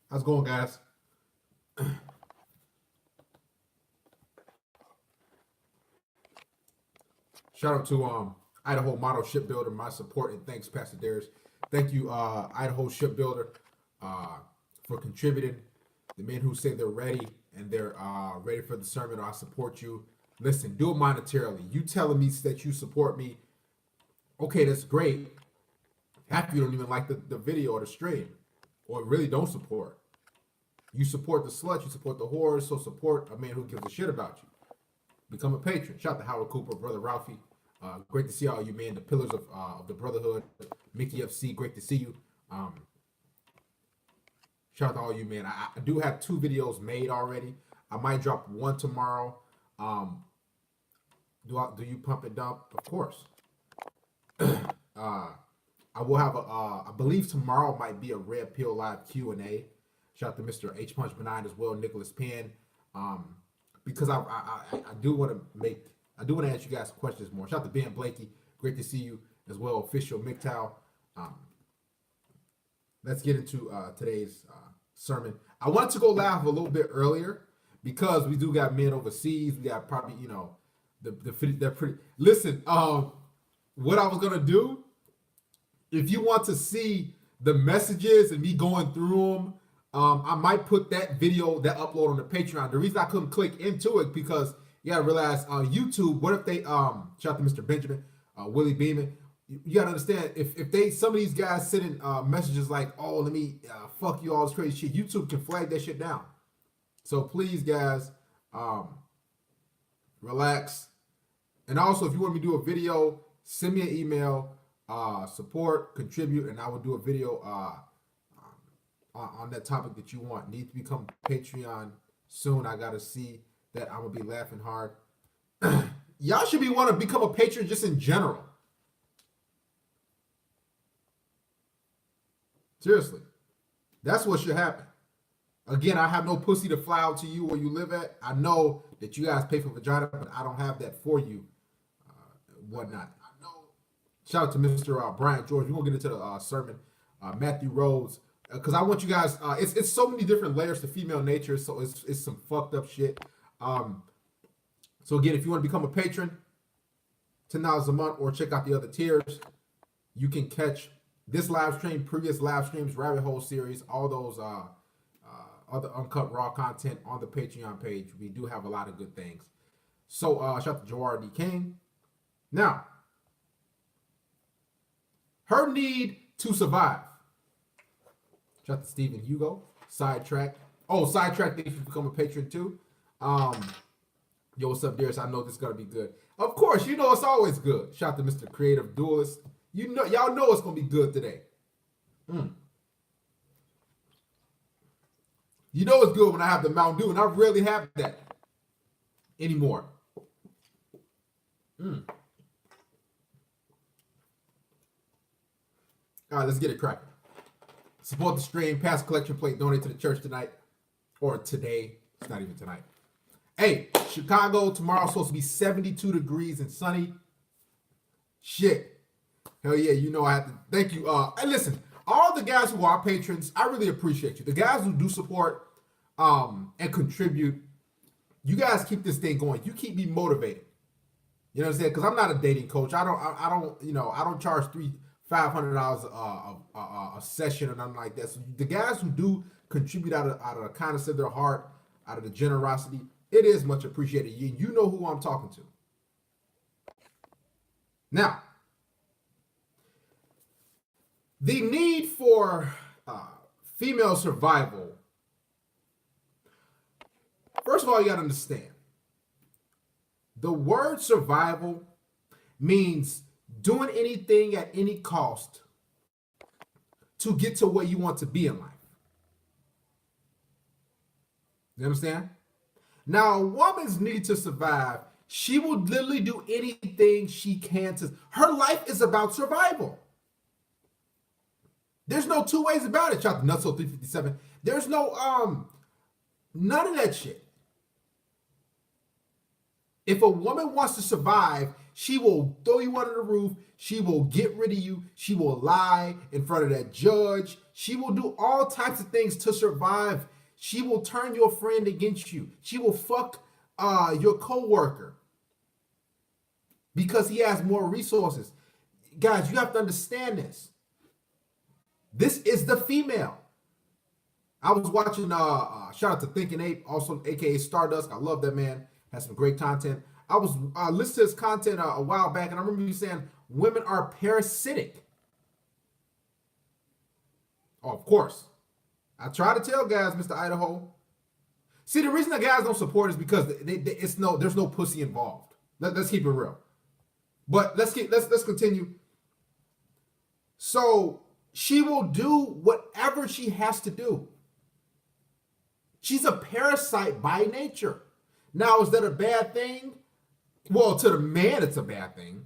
How's it going, guys? Shout out to Idaho Model Shipbuilder, my support, and thanks, Pastor Darius. Thank you, Idaho Shipbuilder, uh, for contributing. The men who say they're ready and they're ready for the sermon, I support you. Listen, do it monetarily. You telling me that you support me, okay, that's great. Half of you don't even like the video or the stream, or really don't support. You support the sluts, you support the whores, so support a man who gives a shit about you. Become a patron. Shout out to Howard Cooper, Brother Ralphie. Great to see all you, man. The pillars of the brotherhood. Mickey FC, great to see you. Shout out to all you, man. I do have 2 videos made already. I might drop one tomorrow. Do you pump and dump? Of course. I will have I believe tomorrow might be a Red Pill Live Q&A. Shout out to Mr. H Punch Benign as well, Nicholas Penn. Because I do want to ask you guys questions more. Shout out to Ben Blakey, great to see you as well. Official MGTOW. Let's get into today's sermon. I wanted to go live a little bit earlier because we do got men overseas. We got probably they're pretty. Listen, what I was gonna do, if you want to see the messages and me going through them. I might put that video, that upload on the Patreon. The reason I couldn't click into it because you gotta realize YouTube, what if they shout out to Mr. Benjamin, Willie Beeman. You gotta understand if they some of these guys sending messages like, oh, let me fuck you, all this crazy shit, YouTube can flag that shit down. So please guys, relax. And also if you want me to do a video, send me an email, support, contribute, and I will do a video on that topic that you want. Need to become Patreon soon. I gotta see that. I'm gonna be laughing hard. Y'all should want to become a patron just in general. Seriously, that's what should happen. Again, I have no pussy to fly out to you where you live at. I know that you guys pay for vagina, but I don't have that for you. Whatnot. I know. Shout out to Mr. Bryant George. We're gonna get into the sermon. Matthew Rhodes. Because I want you guys, it's so many different layers to female nature, so it's some fucked up shit. So again, if you want to become a patron, $10 a month, or check out the other tiers, you can catch this live stream, previous live streams, rabbit hole series, all those other uncut raw content on the Patreon page. We do have a lot of good things. So shout out to Joara D. King. Now, her need to survive. Shout out to Stephen Hugo. Sidetrack. Oh, Sidetrack, thank you for becoming a patron too. Yo, what's up, Darius? I know this is gonna be good. Of course, you know it's always good. Shout out to Mr. Creative Duelist. You know, y'all know it's gonna be good today. You know it's good when I have the Mountain Dew, and I rarely have that anymore. All right, let's get it cracking. Support the stream, pass collection plate, donate to the church tonight. Or today. It's not even tonight. Hey, Chicago, tomorrow's supposed to be 72 degrees and sunny. Shit. Hell yeah, you know I have to thank you. And listen, all the guys who are patrons, I really appreciate you. The guys who do support and contribute, you guys keep this thing going. You keep me motivated. You know what I'm saying? Because I'm not a dating coach. I don't charge $500 a session or nothing like that. So the guys who do contribute out of the kindness of their heart, out of the generosity, it is much appreciated. You know who I'm talking to. Now, the need for female survival. First of all, you got to understand. The word survival means doing anything at any cost to get to where you want to be in life. You understand? Now, a woman's need to survive, she will literally do anything she can to. Her life is about survival. There's no two ways about it. Shout out to Nutso 357. There's no none of that shit. If a woman wants to survive, She will throw you under the roof. She will get rid of you. She will lie in front of that judge. She will do all types of things to survive. She will turn your friend against you. She will fuck your coworker because he has more resources. Guys, you have to understand this. This is the female. I was watching shout out to Thinking Ape, also aka Stardust. I love that man. Has some great content. I was listening to his content a while back, and I remember you saying women are parasitic. Oh, of course. I try to tell guys, Mr. Idaho. See, the reason the guys don't support is because there's no pussy involved. Let's keep it real. But let's continue. So she will do whatever she has to do. She's a parasite by nature. Now, is that a bad thing? Well, to the man, it's a bad thing.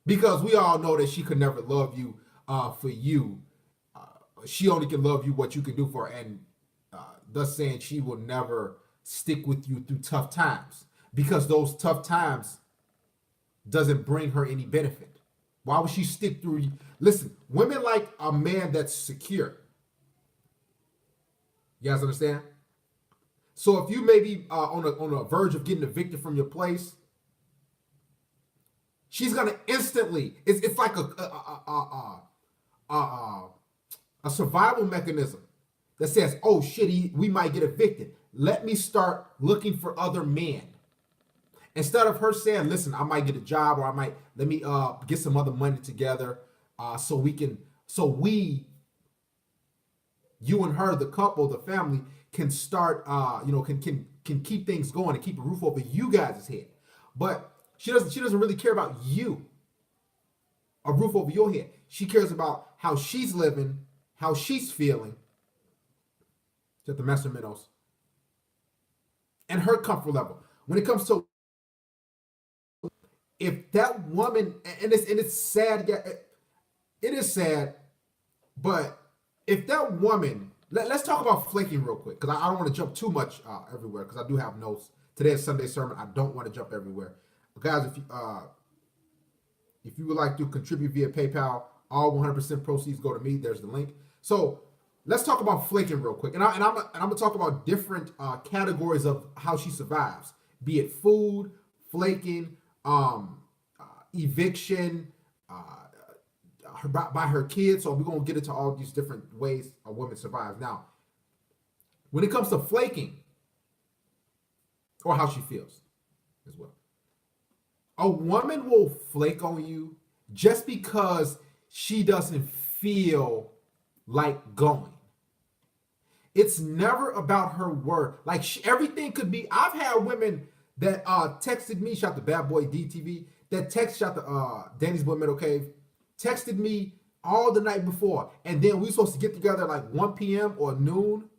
Because we all know that she could never love you for you. She only can love you what you can do for her. And thus saying she will never stick with you through tough times. Because those tough times doesn't bring her any benefit. Why would she stick through you? Listen, women like a man that's secure. You guys understand? So if you may be on a verge of getting evicted from your place, she's gonna instantly. It's like a survival mechanism that says, "Oh shit, we might get evicted. Let me start looking for other men." Instead of her saying, "Listen, I might get a job, or let me get some other money together, so you and her, the couple, the family, can start, can keep things going and keep a roof over you guys' head." But she doesn't really care about you, a roof over your head. She cares about how she's living, how she's feeling, just the master minnows, and her comfort level. When it comes to, if that woman, and it's sad, yeah, it is sad, but if that woman, let's talk about flaking real quick, because I don't want to jump too much everywhere, because I do have notes. Today is Sunday sermon. I don't want to jump everywhere. But guys, if you would like to contribute via PayPal, all 100% proceeds go to me. There's the link. So let's talk about flaking real quick, and I'm gonna talk about different categories of how she survives, be it food, flaking, eviction, by her kids. So we're gonna get into all these different ways a woman survives. Now, when it comes to flaking, or how she feels as well, a woman will flake on you just because she doesn't feel like going. It's never about her word. Like everything could be. I've had women that texted me, shout to Bad Boy DTV, that shout to Danny's Boy Meadow Cave, texted me all the night before, and then we supposed to get together like 1 p.m. or noon,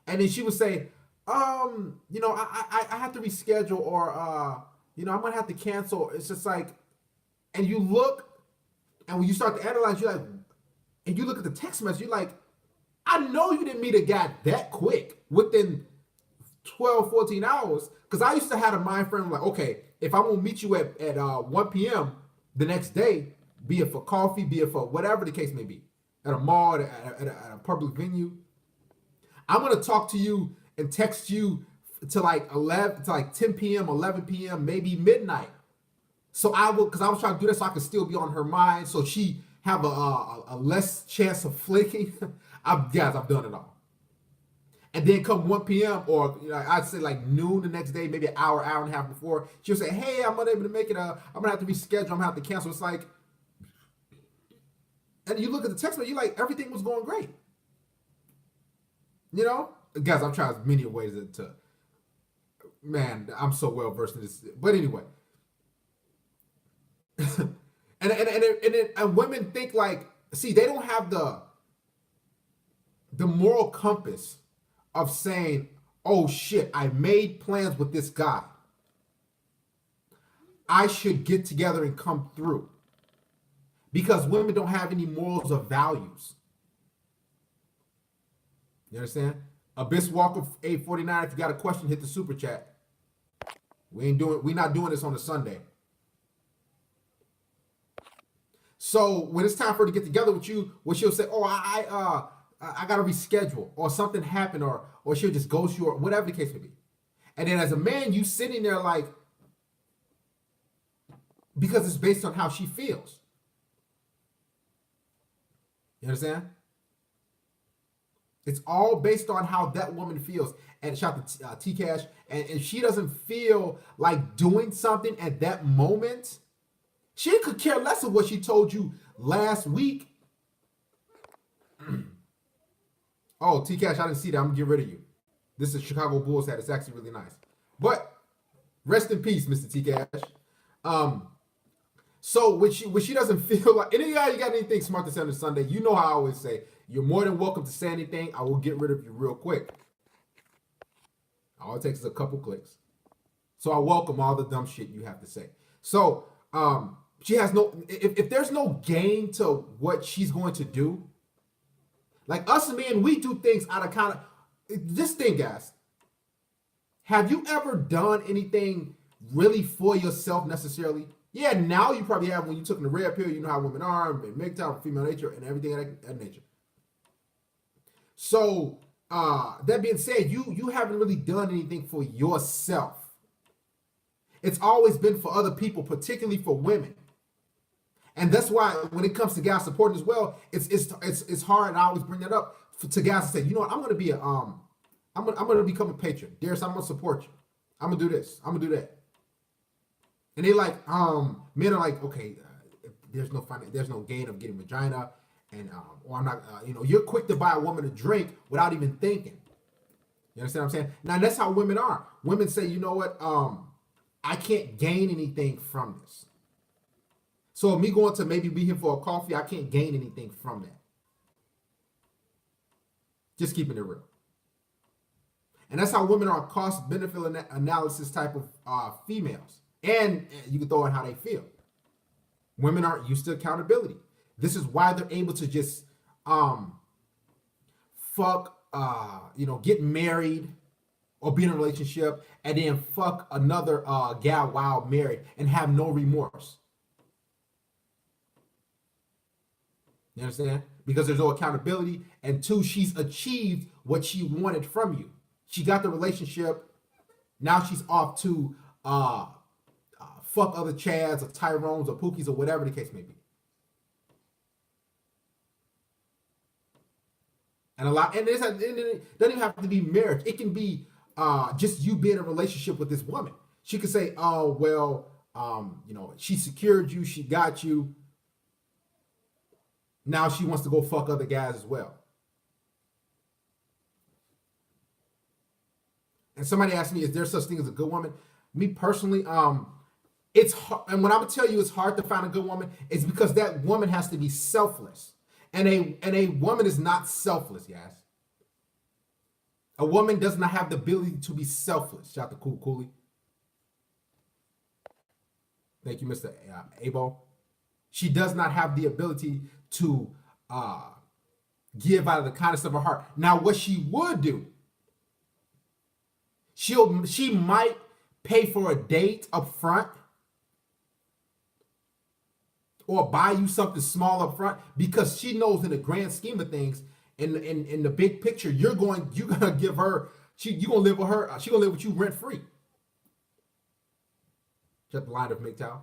and then she would say, I have to reschedule, or I'm gonna have to cancel. It's just like, and you look, and when you start to analyze, you're like, and you look at the text message, you're like, I know you didn't meet a guy that quick within 12, 14 hours. Because I used to have a mind frame like, okay, if I'm gonna meet you at 1 p.m. the next day, be it for coffee, be it for whatever the case may be, at a mall, at a public venue, I'm gonna talk to you and text you to like 10 p.m., 11 p.m., maybe midnight. So because I was trying to do that so I could still be on her mind, so she have a less chance of flaking. I've done it all. And then come 1 p.m. or I'd say like noon the next day, maybe an hour and a half before, she'll say, "Hey, I'm unable to make it. I'm gonna have to reschedule. I'm gonna have to cancel." It's like, and you look at the text message, you're like, everything was going great. Guys, I've tried many ways to. Man, I'm so well versed in this. But anyway, and women think like, see, they don't have the moral compass of saying, "Oh shit, I made plans with this guy. I should get together and come through." Because women don't have any morals or values. You understand? Abyss Walker 849, if you got a question, hit the super chat. We're not doing this on a Sunday. So when it's time for her to get together with you, what she'll say, oh, I gotta reschedule, or something happened, or she'll just ghost you, or whatever the case may be. And then as a man, you sitting there like, because it's based on how she feels. You understand? It's all based on how that woman feels. And shout out to T Cash. And if she doesn't feel like doing something at that moment, she could care less of what she told you last week. Oh, T Cash, I didn't see that. I'm gonna get rid of you. This is Chicago Bulls hat. It's actually really nice. But rest in peace, Mr. T Cash. So when she doesn't feel like, any guy you got anything smart to say on a Sunday, you know how I always say, you're more than welcome to say anything. I will get rid of you real quick. All it takes is a couple clicks. So I welcome all the dumb shit you have to say. So she has no, if there's no gain to what she's going to do, like us men, we do things out of kind of, this thing, guys. Have you ever done anything really for yourself necessarily? Yeah, now you probably have when you took the red pill, you know how women are, and MGTOW, female nature, and everything of that nature. So that being said, you haven't really done anything for yourself. It's always been for other people, particularly for women. And that's why when it comes to guys supporting as well, it's hard. And I always bring that up to guys to say, you know what, I'm gonna become a patron. Darius, I'm gonna support you. I'm gonna do this. I'm gonna do that. And they like, men are like, okay, there's no gain of getting vagina, and or I'm not, you're quick to buy a woman a drink without even thinking. You understand what I'm saying? Now that's how women are. Women say, you know what, I can't gain anything from this. So me going to maybe be here for a coffee, I can't gain anything from that. Just keeping it real. And that's how women are cost benefit analysis type of females. And you can throw in how they feel. Women aren't used to accountability. This is why they're able to just get married or be in a relationship and then fuck another gal while married and have no remorse. You understand? Because there's no accountability. And two, she's achieved what she wanted from you. She got the relationship. Now she's off to fuck other Chads or Tyrones or Pookies or whatever the case may be. And it doesn't even have to be marriage. It can be just you being in a relationship with this woman. She could say, oh, well, she secured you, she got you. Now she wants to go fuck other guys as well. And somebody asked me, is there such thing as a good woman? Me personally, it's hard, and when I'm gonna tell you it's hard to find a good woman, it's because that woman has to be selfless. And a woman is not selfless, guys. A woman does not have the ability to be selfless. Shout out to Cool Cooley. Thank you, Mr. Abo. She does not have the ability to give out of the kindness of her heart. Now, what she would do, she might pay for a date up front or buy you something small up front because she knows in the grand scheme of things, in the big picture, you're gonna give her, you're gonna live with her, she's gonna live with you rent free. Just the line of MGTOW.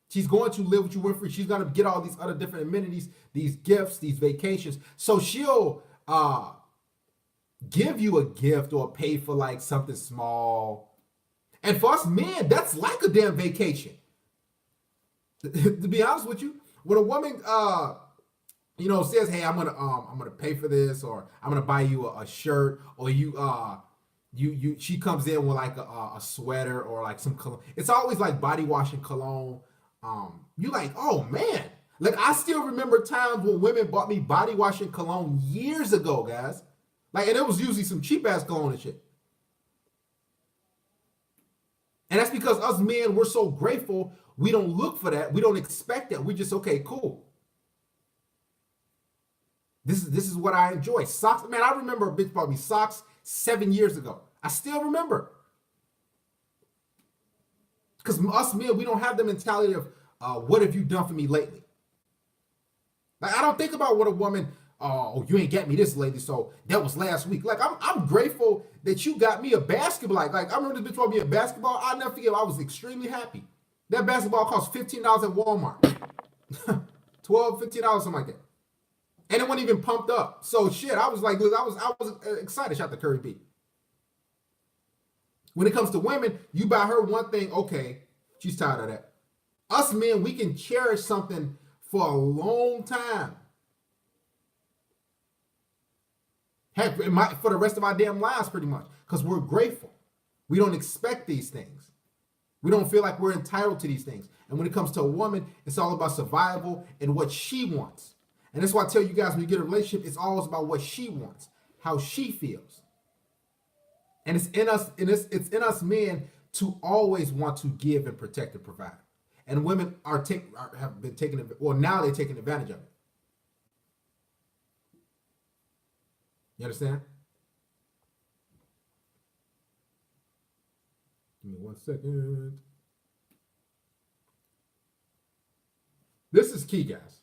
She's going to live with you rent free. She's gonna get all these other different amenities, these gifts, these vacations. So she'll give you a gift or pay for like something small. And for us men, that's like a damn vacation. To be honest with you, when a woman says, hey, I'm gonna pay for this, or I'm gonna buy you a shirt, or she comes in with like a sweater or like some cologne. It's always like body wash and cologne. You like, oh man. Like I still remember times when women bought me body wash and cologne years ago, guys. Like, and it was usually some cheap ass cologne and shit. And that's because us men, we're so grateful. We don't look for that. We don't expect that. We just, okay, cool. This is what I enjoy. Socks. Man, I remember a bitch bought me socks 7 years ago. I still remember. Because us men, we don't have the mentality of what have you done for me lately? Like I don't think about what a woman, oh, you ain't get me this lady, so that was last week. Like I'm grateful that you got me a basketball. Like I remember this bitch bought me a basketball. I'll never forget. I was extremely happy. That basketball cost $15 at Walmart. $12, $15, something like that. And it wasn't even pumped up. So shit, I was like, I was excited. Shout out to Curry B. When it comes to women, you buy her one thing, okay, she's tired of that. Us men, we can cherish something for a long time. Heck, for the rest of our damn lives, pretty much, because we're grateful. We don't expect these things. We don't feel like we're entitled to these things. And when it comes to a woman, it's all about survival and what she wants. And that's why I tell you guys, when you get a relationship, it's always about what she wants, how she feels. And it's in us, and it's in us men to always want to give and protect and provide. And women have been taking, well, now they're taking advantage of it. You understand? Give me 1 second. This is key, guys.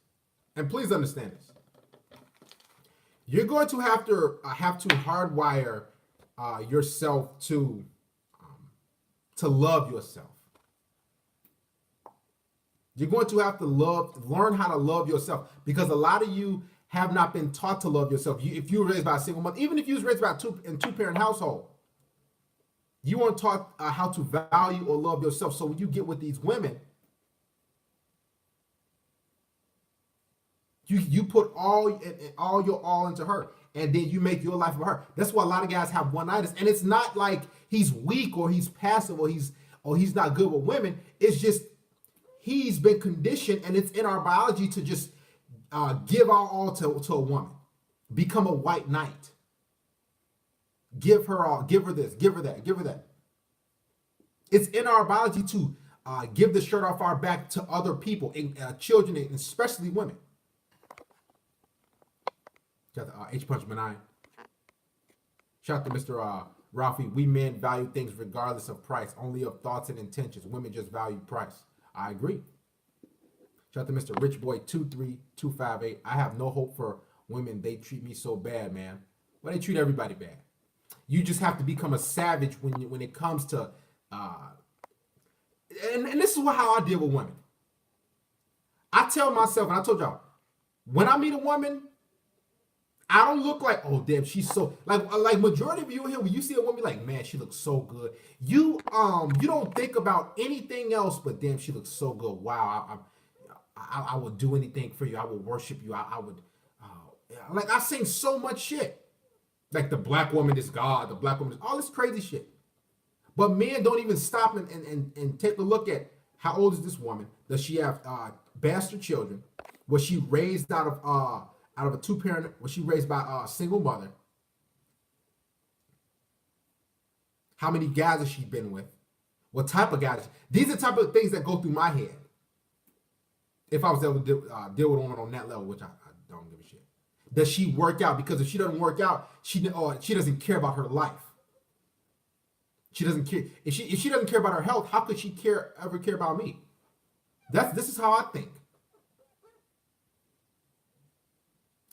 And please understand this. You're going to have to hardwire yourself to love yourself. You're going to have to learn how to love yourself, because a lot of you have not been taught to love yourself. If you were raised by a single mother, even if you was raised by a two-parent household, you weren't taught how to value or love yourself. So when you get with these women, you put all your all into her, and then you make your life for her. That's why a lot of guys have one-nighters, and it's not like he's weak or he's passive or he's not good with women. It's just he's been conditioned, and it's in our biology to just give our all to a woman, become a white knight, give her all, give her this, give her that, give her that. It's in our biology to give the shirt off our back to other people, children, and especially women. Shout out to H Punch Benign. Shout out to Mr. Ralphie. We men value things regardless of price, only of thoughts and intentions. Women just value price. I agree. Shout out to Mr. Rich Boy 23258. I have no hope for women. They treat me so bad, man. Well, they treat everybody bad. You just have to become a savage when it comes to and this is how I deal with women. I tell myself, and I told y'all, when I meet a woman, I don't look like, oh damn, she's so like majority of you here, when you see a woman, like, man, she looks so good. You don't think about anything else but damn, she looks so good. Wow, I would do anything for you. I would worship you. I would like I've seen so much shit. Like the black woman is God, the black woman is all this crazy shit. But men don't even stop and take a look at how old is this woman? Does she have bastard children? Was she raised out of a two-parent? Was she raised by a single mother? How many guys has she been with? What type of guys? These are the type of things that go through my head. If I was able to deal with a woman on that level, which I don't give a shit. Does she work out? Because if she doesn't work out, she doesn't care about her life. She doesn't care. If she doesn't care about her health, how could she ever care about me? This is how I think.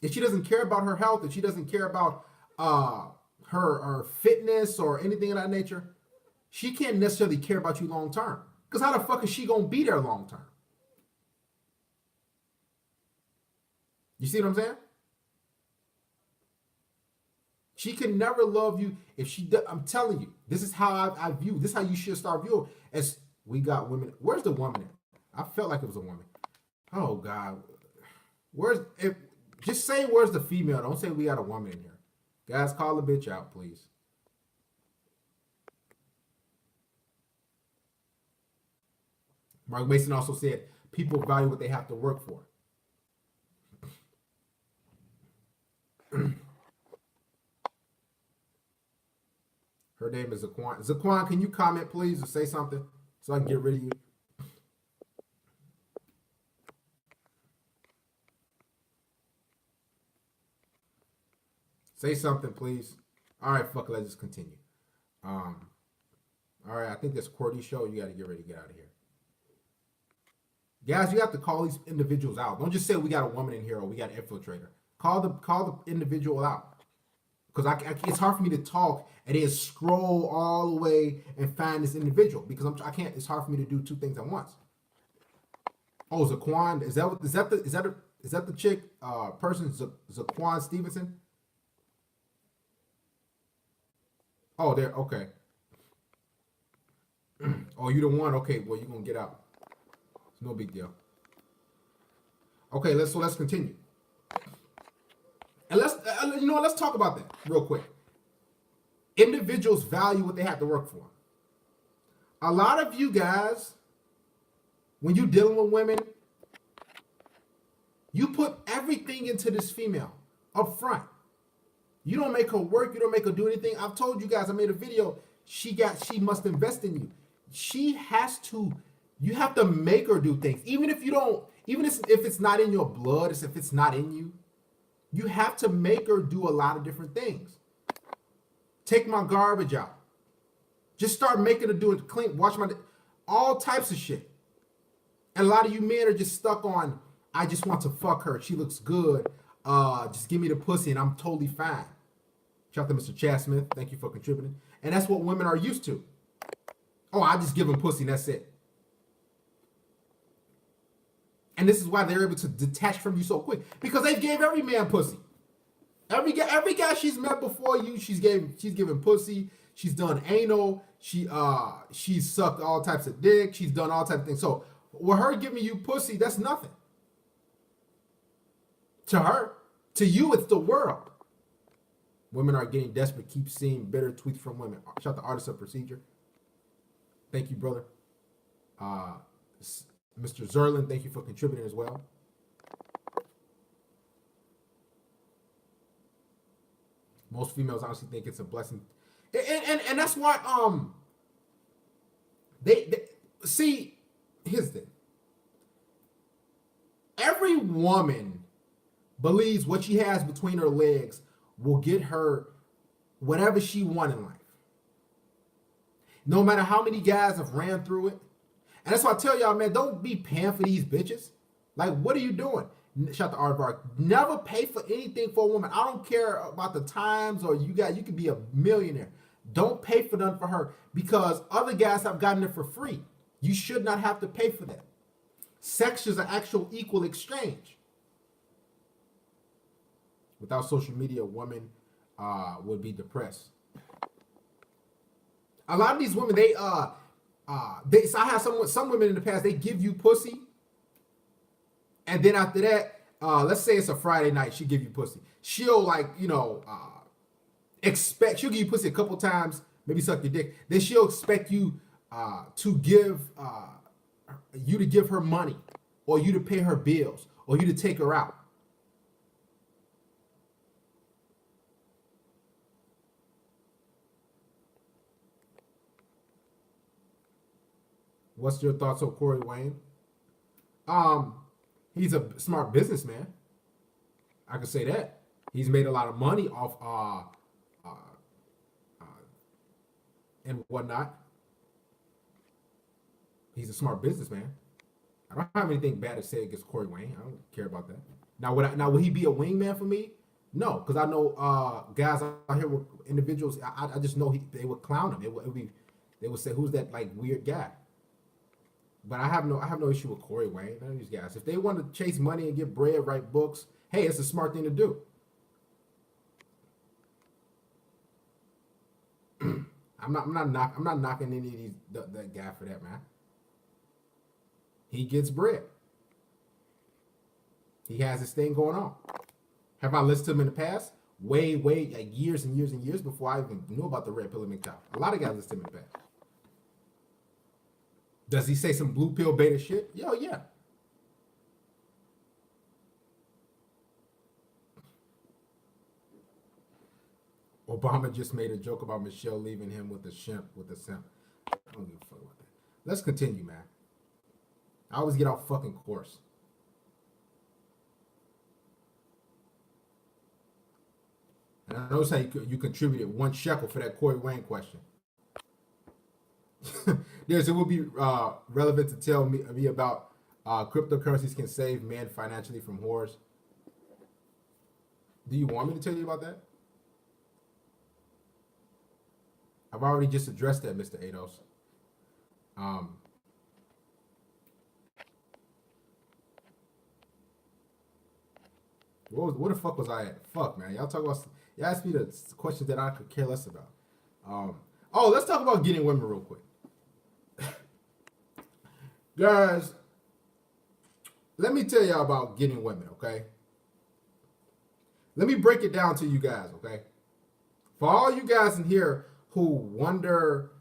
If she doesn't care about her health, if she doesn't care about her fitness or anything of that nature, she can't necessarily care about you long term. Because how the fuck is she gonna be there long term? You see what I'm saying? She can never love you if she. I'm telling you, this is how I view. This is how you should start viewing. As we got women. Where's the woman at? I felt like it was a woman. Oh God, just say where's the female. Don't say we got a woman in here. Guys, call the bitch out, please. Mark Mason also said people value what they have to work for. Her name is Zaquan. Zaquan, can you comment, please, or say something so I can get rid of you? Say something, please. All right, fuck it, let's just continue. All right, I think that's Courtney's show. You got to get ready to get out of here. Guys, you have to call these individuals out. Don't just say we got a woman in here or we got an infiltrator. Call the individual out. Because it's hard for me to talk and then scroll all the way and find this individual because I can't. It's hard for me to do two things at once. Oh, Zaquan, is that the chick person Zaquan Stevenson? Oh, there. Okay. Oh, you the one. Okay, well, you're gonna get out. It's no big deal. Okay, let's continue. And let's talk about that real quick. Individuals value what they have to work for. A lot of you guys, when you're dealing with women, you put everything into this female up front. You don't make her work. You don't make her do anything. I've told you guys. I made a video. She must invest in you. She has to. You have to make her do things, even if you don't. Even if it's not in your blood, if it's not in you. You have to make her do a lot of different things. Take my garbage out. Just start making her do it. Clean, wash my, all types of shit. And a lot of you men are just stuck on, I just want to fuck her. She looks good. Just give me the pussy and I'm totally fine. Shout out to Mr. Chad Smith. Thank you for contributing. And that's what women are used to. Oh, I just give them pussy and that's it. And this is why they're able to detach from you so quick. Because they gave every man pussy. Every guy she's met before you, she's given pussy. She's done anal. She's sucked all types of dick. She's done all types of things. So with her giving you pussy, that's nothing. To her. To you, it's the world. Women are getting desperate. Keep seeing bitter tweets from women. Shout out to Artists of Procedure. Thank you, brother. Mr. Zerlin, thank you for contributing as well. Most females honestly think it's a blessing. And that's why they see, here's the thing. Every woman believes what she has between her legs will get her whatever she wants in life. No matter how many guys have ran through it. And that's why I tell y'all, man, don't be paying for these bitches. Like, what are you doing? Shout out to Aardvark. Never pay for anything for a woman. I don't care about the times or you could be a millionaire. Don't pay for them for her because other guys have gotten it for free. You should not have to pay for that. Sex is an actual equal exchange. Without social media, women would be depressed. A lot of these women, so I have some women in the past, they give you pussy. And then after that, let's say it's a Friday night, she give you pussy. She'll she'll give you pussy a couple times, maybe suck your dick. Then she'll expect you to give her money or you to pay her bills or you to take her out. What's your thoughts on Corey Wayne? He's a smart businessman. I can say that. He's made a lot of money off and whatnot. He's a smart businessman. I don't have anything bad to say against Corey Wayne. I don't care about that. Now, would he be a wingman for me? No, because I know guys out here with individuals. I just know they would clown him. They would say, "Who's that like weird guy?" But I have no issue with Corey Wayne. None of these guys. If they want to chase money and get bread, write books, hey, it's a smart thing to do. I'm not knocking any of these that guy for that, man. He gets bread. He has this thing going on. Have I listened to him in the past? Way, like years and years and years before I even knew about the red pill of MGTOW. A lot of guys listen to him in the past. Does he say some blue pill beta shit? Yo, yeah. Obama just made a joke about Michelle leaving him with a simp. I don't give a fuck about that. Let's continue, man. I always get off fucking course. And I notice how you contributed 1 shekel for that Corey Wayne question. Yes, it would be relevant to tell me about cryptocurrencies can save men financially from whores. Do you want me to tell you about that? I've already just addressed that, Mr. Ados. Um, what the fuck was I at? Fuck, man. Y'all asked me the questions that I could care less about. Um, oh, let's talk about getting women real quick. Guys, let me tell y'all about getting women, okay? Let me break it down to you guys, okay? For all you guys in here who wonder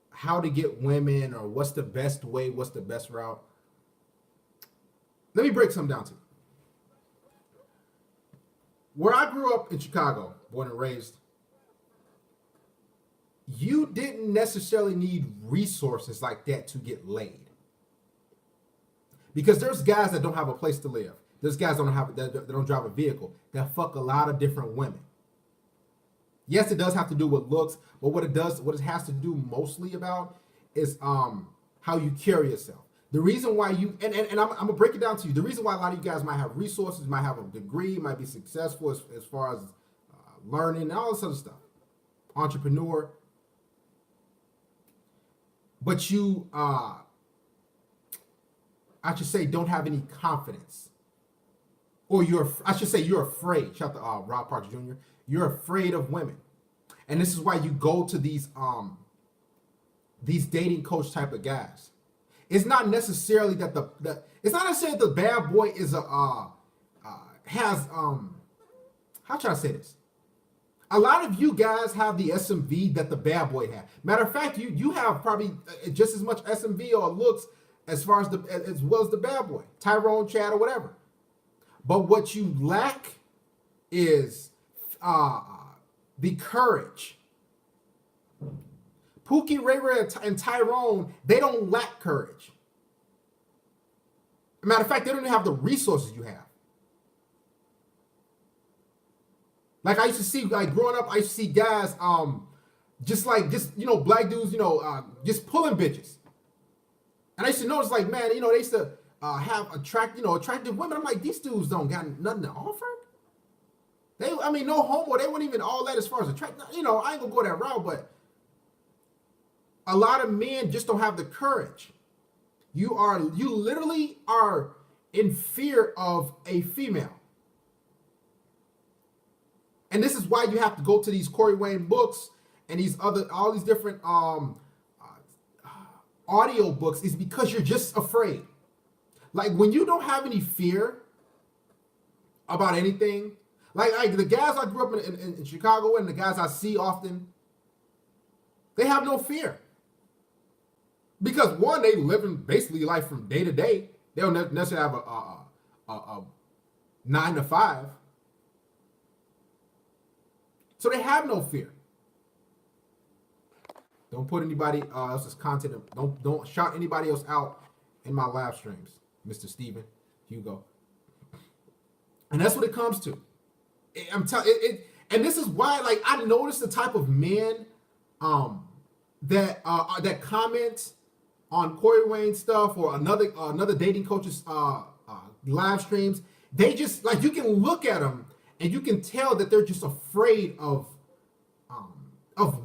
how to get women or what's the best way, what's the best route, let me break something down to you. Where I grew up in Chicago, born and raised, you didn't necessarily need resources like that to get laid. Because there's guys that don't have a place to live. There's guys that don't drive a vehicle that fuck a lot of different women. Yes, it does have to do with looks, but what it has to do mostly about is how you carry yourself. The reason why I'm gonna break it down to you. The reason why a lot of you guys might have resources, might have a degree, might be successful as far as learning and all this other stuff, entrepreneur, but you I should say don't have any confidence, or you're afraid. Shout out to Rob Parks Jr. You're afraid of women, and this is why you go to these dating coach type of guys. It's not necessarily that the bad boy is has how should I say this? A lot of you guys have the SMV that the bad boy had. Matter of fact, you have probably just as much SMV or looks as well as the bad boy, Tyrone, Chad, or whatever. But what you lack is the courage. Pookie, Ray Ray, and Tyrone, they don't lack courage. Matter of fact, they don't even have the resources you have. Like I used to see, like growing up, I used to see guys, just black dudes, just pulling bitches. And I used to notice, like, man, they used to have attractive women. I'm like, these dudes don't got nothing to offer. No homo. They weren't even all that as far as attract. I ain't gonna go that route, but a lot of men just don't have the courage. You literally are in fear of a female. And this is why you have to go to these Corey Wayne books and all these different audio books, is because you're just afraid. Like when you don't have any fear about anything, like the guys I grew up in Chicago and the guys I see often, they have no fear. Because one, they living basically life from day to day. They don't necessarily have a 9 to 5. So they have no fear. Don't put anybody else's content. Don't shout anybody else out in my live streams, Mr. Steven, Hugo. And that's what it comes to. I'm telling it, and this is why, like, I noticed the type of men that comment on Corey Wayne stuff or another dating coach's live streams. They just, like, you can look at them and you can tell that they're just afraid of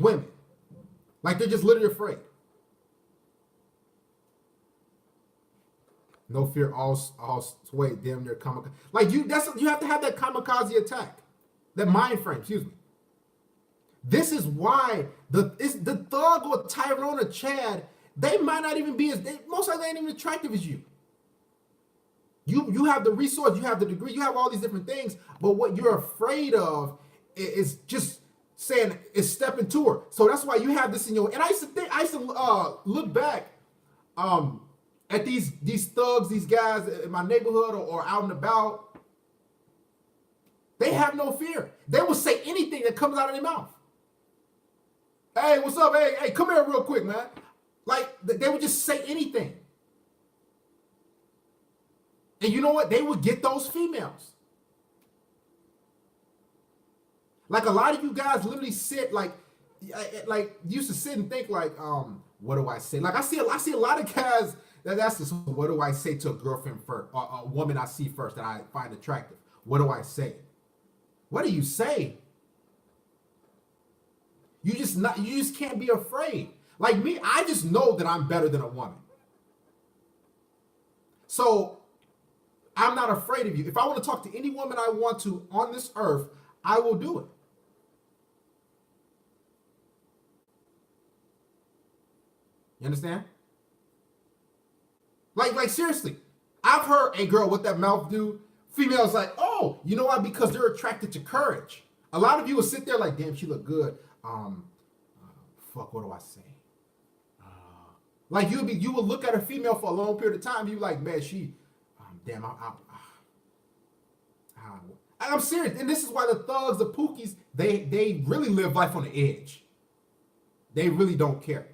women. Like they're just literally afraid. No fear, all sway, damn near kamikaze. Like you have to have that kamikaze attack, that mind frame. Excuse me. This is why the thug or Tyrone or Chad, they might not even be most likely ain't even attractive as you. You have the resource, you have the degree, you have all these different things, but what you're afraid of is just saying is stepping to her. So that's why you have this in your. And I used to look back at these thugs, these guys in my neighborhood or out and about. They have no fear. They will say anything that comes out of their mouth. Hey, what's up? Hey, come here real quick, man. Like they would just say anything. And you know what? They would get those females. Like a lot of you guys literally sit like like used to sit and think like, what do I say? Like I see a lot of guys that's just, what do I say to a girlfriend first, or a woman I see first that I find attractive? What do I say? What do you say? You just can't be afraid. Like me, I just know that I'm better than a woman. So I'm not afraid of you. If I want to talk to any woman I want to on this earth, I will do it. You understand? Like seriously, I've heard a girl with that mouth do. Females like, oh, you know why? Because they're attracted to courage. A lot of you will sit there like, damn, she look good. Fuck, what do I say? Like you will look at a female for a long period of time. You like, man, she, damn, I'm serious, and this is why the thugs, the pookies, they really live life on the edge. They really don't care.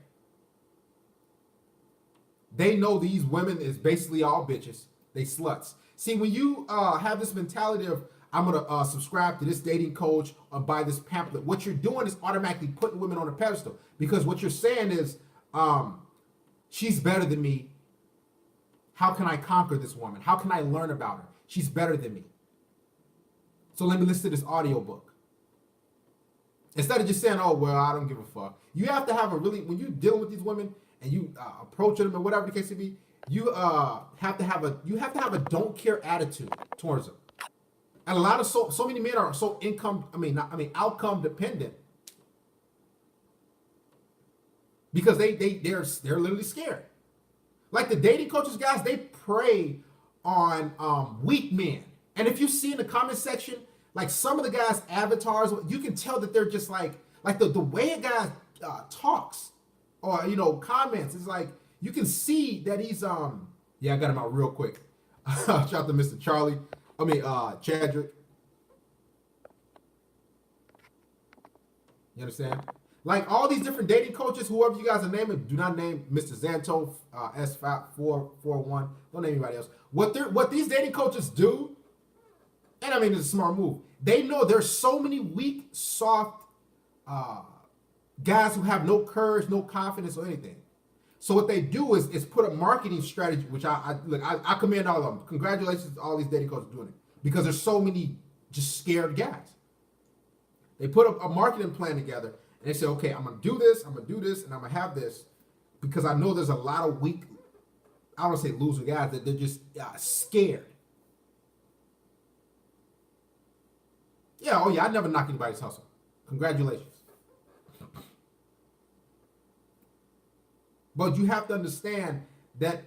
They know these women is basically all bitches. They sluts. See, when you have this mentality of I'm gonna subscribe to this dating coach or buy this pamphlet, what you're doing is automatically putting women on a pedestal, because what you're saying is, she's better than me. How can I conquer this woman? How can I learn about her? She's better than me. So let me listen to this audiobook. Instead of just saying, oh, well, I don't give a fuck. You have to have when you're dealing with these women and you approach them or whatever the case may be, you have to have a don't care attitude towards them. And a lot of so many men are so outcome dependent, because they're literally scared. Like the dating coaches, guys, they prey on weak men. And if you see in the comment section, like some of the guys' avatars, you can tell that they're just like the way a guy talks or comments is like, you can see that he's yeah, I got him out real quick. Shout out to Mr. Charlie. Chadrick. You understand? Like all these different dating coaches, whoever you guys are naming, do not name Mr. Zanto S5441. Don't name anybody else. What these dating coaches do, and I mean it's a smart move. They know there's so many weak, soft guys who have no courage, no confidence, or anything. So what they do is put a marketing strategy, which I commend all of them. Congratulations to all these dating coaches doing it, because there's so many just scared guys. They put a marketing plan together and they say, okay, I'm gonna do this, and I'm gonna have this, because I know there's a lot of weak, I don't want to say loser guys, that they're just scared. Yeah, oh yeah, I never knock anybody's hustle. Congratulations. But you have to understand that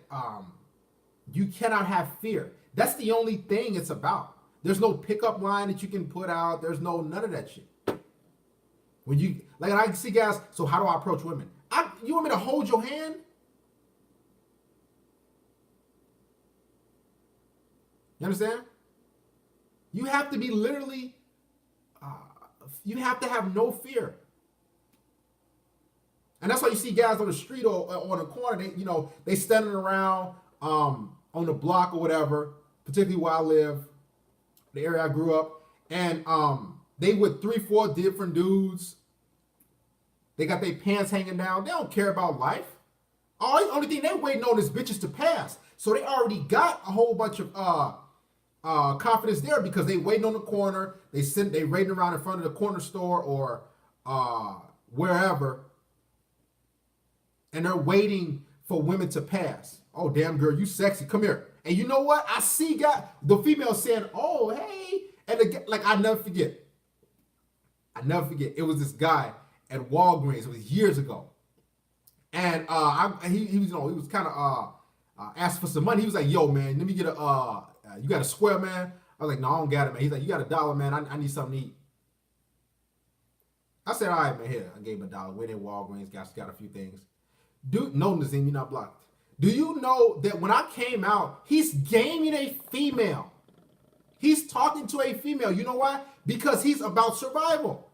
you cannot have fear. That's the only thing it's about. There's no pickup line that you can put out. There's none of that shit. When you, like, I see guys, so how do I approach women? You want me to hold your hand? You understand? You have to be literally, you have to have no fear. And that's why you see guys on the street or on the corner, they standing around on the block or whatever, particularly where I live, the area I grew up, and they with 3-4 different dudes. They got their pants hanging down. They don't care about life. Only thing they waiting on is bitches to pass. So they already got a whole bunch of confidence there, because they waiting on the corner. They waiting around in front of the corner store or wherever. And they're waiting for women to pass. Oh, damn girl, you sexy. Come here. And you know what? I see the female saying, oh, hey. And I never forget. It was this guy at Walgreens. It was years ago. And he was kind of asked for some money. He was like, yo, man, let me get you got a square, man? I was like, no, I don't got it, man. He's like, you got $1, man. I need something to eat. I said, all right, man, here. I gave him $1. Went in Walgreens, got a few things. Dude, no, Nazim, you're not blocked. Do you know that when I came out, he's gaming a female? He's talking to a female. You know why? Because he's about survival.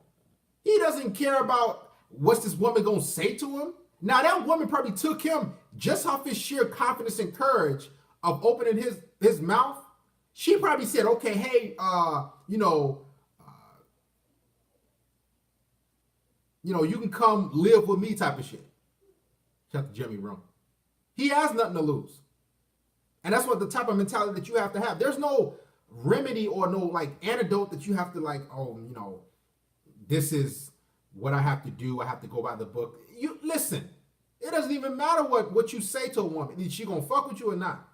He doesn't care about what's this woman going to say to him. Now, that woman probably took him just off his sheer confidence and courage of opening his mouth. She probably said, okay, hey, You can come live with me type of shit. Shout out to Jimmy Room. He has nothing to lose. And that's what the type of mentality that you have to have. There's no remedy or no like antidote that you have to like, oh, this is what I have to do. I have to go by the book. You listen, it doesn't even matter what you say to a woman. Is she gonna fuck with you or not?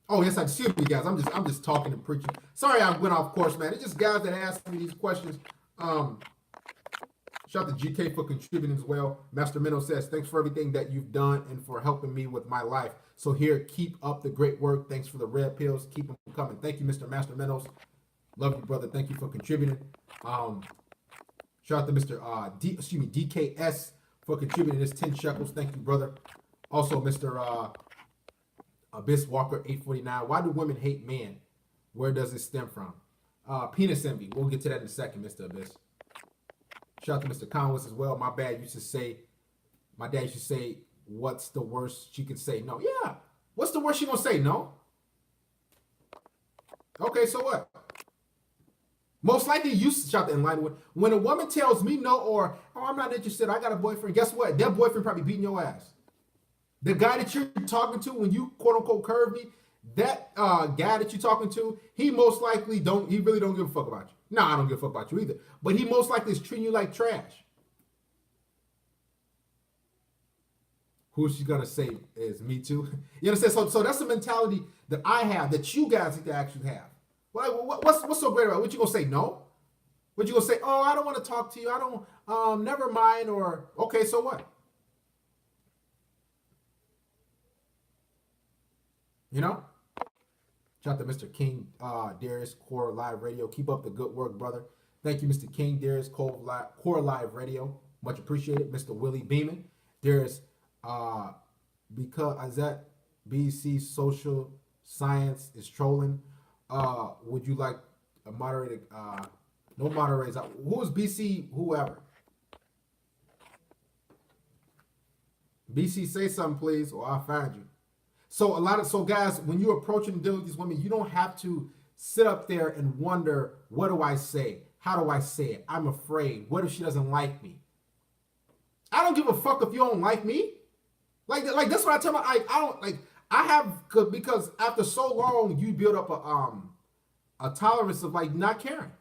Oh, yes, excuse me, guys. I'm just talking and preaching. Sorry I went off course, man. It's just guys that ask me these questions. Shout out to GK for contributing as well. Master Minnow says, thanks for everything that you've done and for helping me with my life. So here, keep up the great work. Thanks for the red pills. Keep them coming. Thank you, Mr. Master Minnows. Love you, brother. Thank you for contributing. Shout out to Mr. DKS for contributing this 10 shekels. Thank you, brother. Also, Mr. Abyss Walker 849. Why do women hate men? Where does it stem from? Penis envy. We'll get to that in a second, Mr. Abyss. Shout out to Mr. Conway as well. My dad used to say, what's the worst she can say? No. Yeah. What's the worst she gonna say? No. Okay, so what? Most likely you shout in line with when a woman tells me no or I'm not interested, I got a boyfriend. Guess what? That boyfriend probably beating your ass. The guy that you're talking to when you quote unquote curve me, that guy that you're talking to, he most likely he really don't give a fuck about you. No, I don't give a fuck about you either. But he most likely is treating you like trash. Who she's gonna say is me too. You understand? So that's the mentality that I have that you guys need to actually have. What's so great about it? What you gonna say? No? What you gonna say? Oh, I don't want to talk to you. I don't. Never mind. Or okay, so what? Shout out to Mr. King, Darius, Core Live Radio. Keep up the good work, brother. Thank you, Mr. King, Darius, Core Live Radio. Much appreciated. Mr. Willie Beeman. Darius, because that BC Social Science is trolling. Would you like a moderator? No moderators. Who is BC? Whoever. BC, say something, please, or I'll find you. So guys, when you're approaching and dealing with these women, you don't have to sit up there and wonder, what do I say? How do I say it? I'm afraid. What if she doesn't like me? I don't give a fuck if you don't like me. Like that's what I tell my I don't like. I have because after so long you build up a tolerance of like not caring.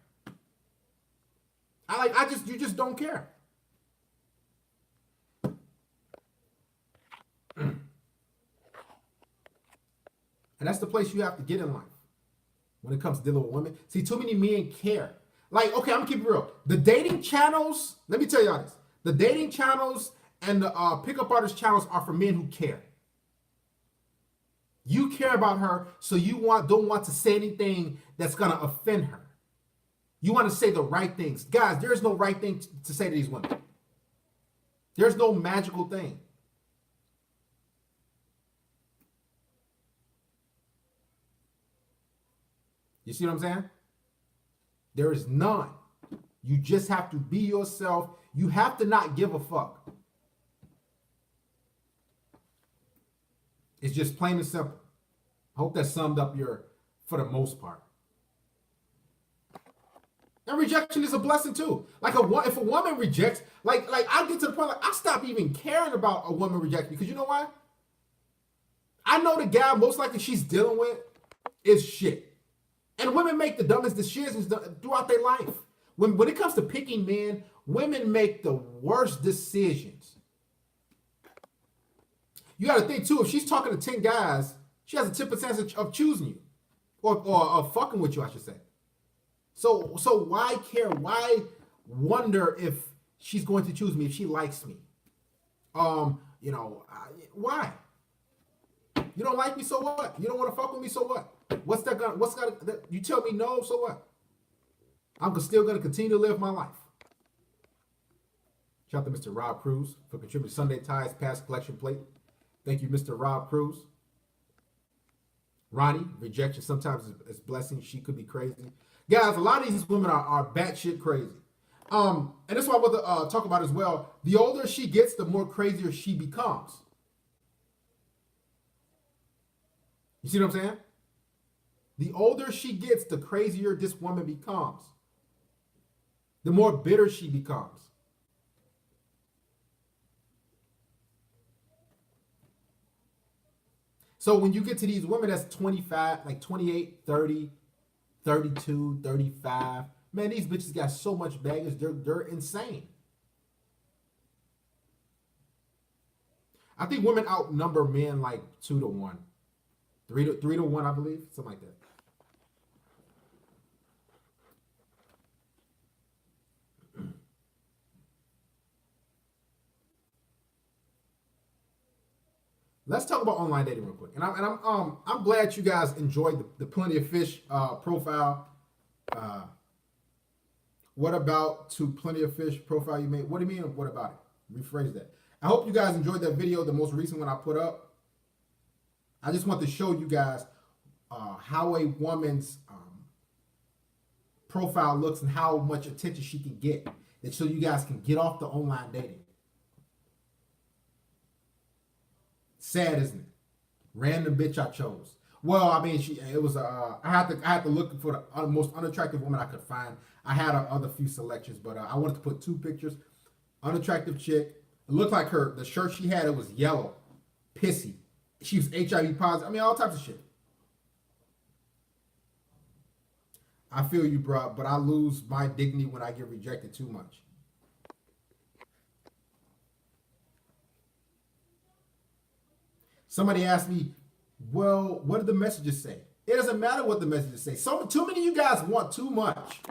You just don't care. And that's the place you have to get in life when it comes to dealing with women. See, too many men care. Like, okay, I'm gonna keep it real. The dating channels, let me tell y'all this. The dating channels and the pickup artist channels are for men who care. You care about her, so you don't want to say anything that's gonna offend her. You want to say the right things. Guys, there is no right thing to say to these women. There's no magical thing. You see what I'm saying? There is none. You just have to be yourself. You have to not give a fuck. It's just plain and simple. I hope that summed up for the most part. And rejection is a blessing too. Like if a woman rejects, like I get to the point like I stop even caring about a woman rejecting because you know why? I know the guy most likely she's dealing with is shit. And women make the dumbest decisions throughout their life. When it comes to picking men, women make the worst decisions. You got to think too, if she's talking to 10 guys, she has a 10% of choosing you. Or fucking with you, I should say. So why care? Why wonder if she's going to choose me, if she likes me? Why? You don't like me, so what? You don't want to fuck with me, so what? You tell me no, so what? I'm still going to continue to live my life. Shout out to Mr. Rob Cruz for contributing Sunday Ties past collection plate. Thank you, Mr. Rob Cruz. Ronnie, rejection sometimes is blessing. She could be crazy. Guys, a lot of these women are batshit crazy. And that's what I want to talk about as well. The older she gets, the more crazier she becomes. You see what I'm saying? The older she gets, the crazier this woman becomes. the more bitter she becomes. So when you get to these women that's 25, like 28, 30, 32, 35, man, these bitches got so much baggage, they're insane. I think women outnumber men like 2-1. 3-1, I believe. Something like that. Let's talk about online dating real quick. And I'm glad you guys enjoyed the Plenty of Fish profile. What about to Plenty of Fish profile you made? What do you mean? What about it? Rephrase that. I hope you guys enjoyed that video, the most recent one I put up. I just want to show you guys how a woman's profile looks and how much attention she can get, and so you guys can get off the online dating. Sad, isn't it? Random bitch I chose. Well, I mean, it was I had to look for the most unattractive woman I could find. I had other few selections, but I wanted to put 2 pictures. Unattractive chick. It looked like the shirt she had, it was yellow, pissy. She was HIV positive. I mean, all types of shit. I feel you, bro, but I lose my dignity when I get rejected too much. Somebody asked me, well, what did the messages say? It doesn't matter what the messages say. Too many of you guys want too much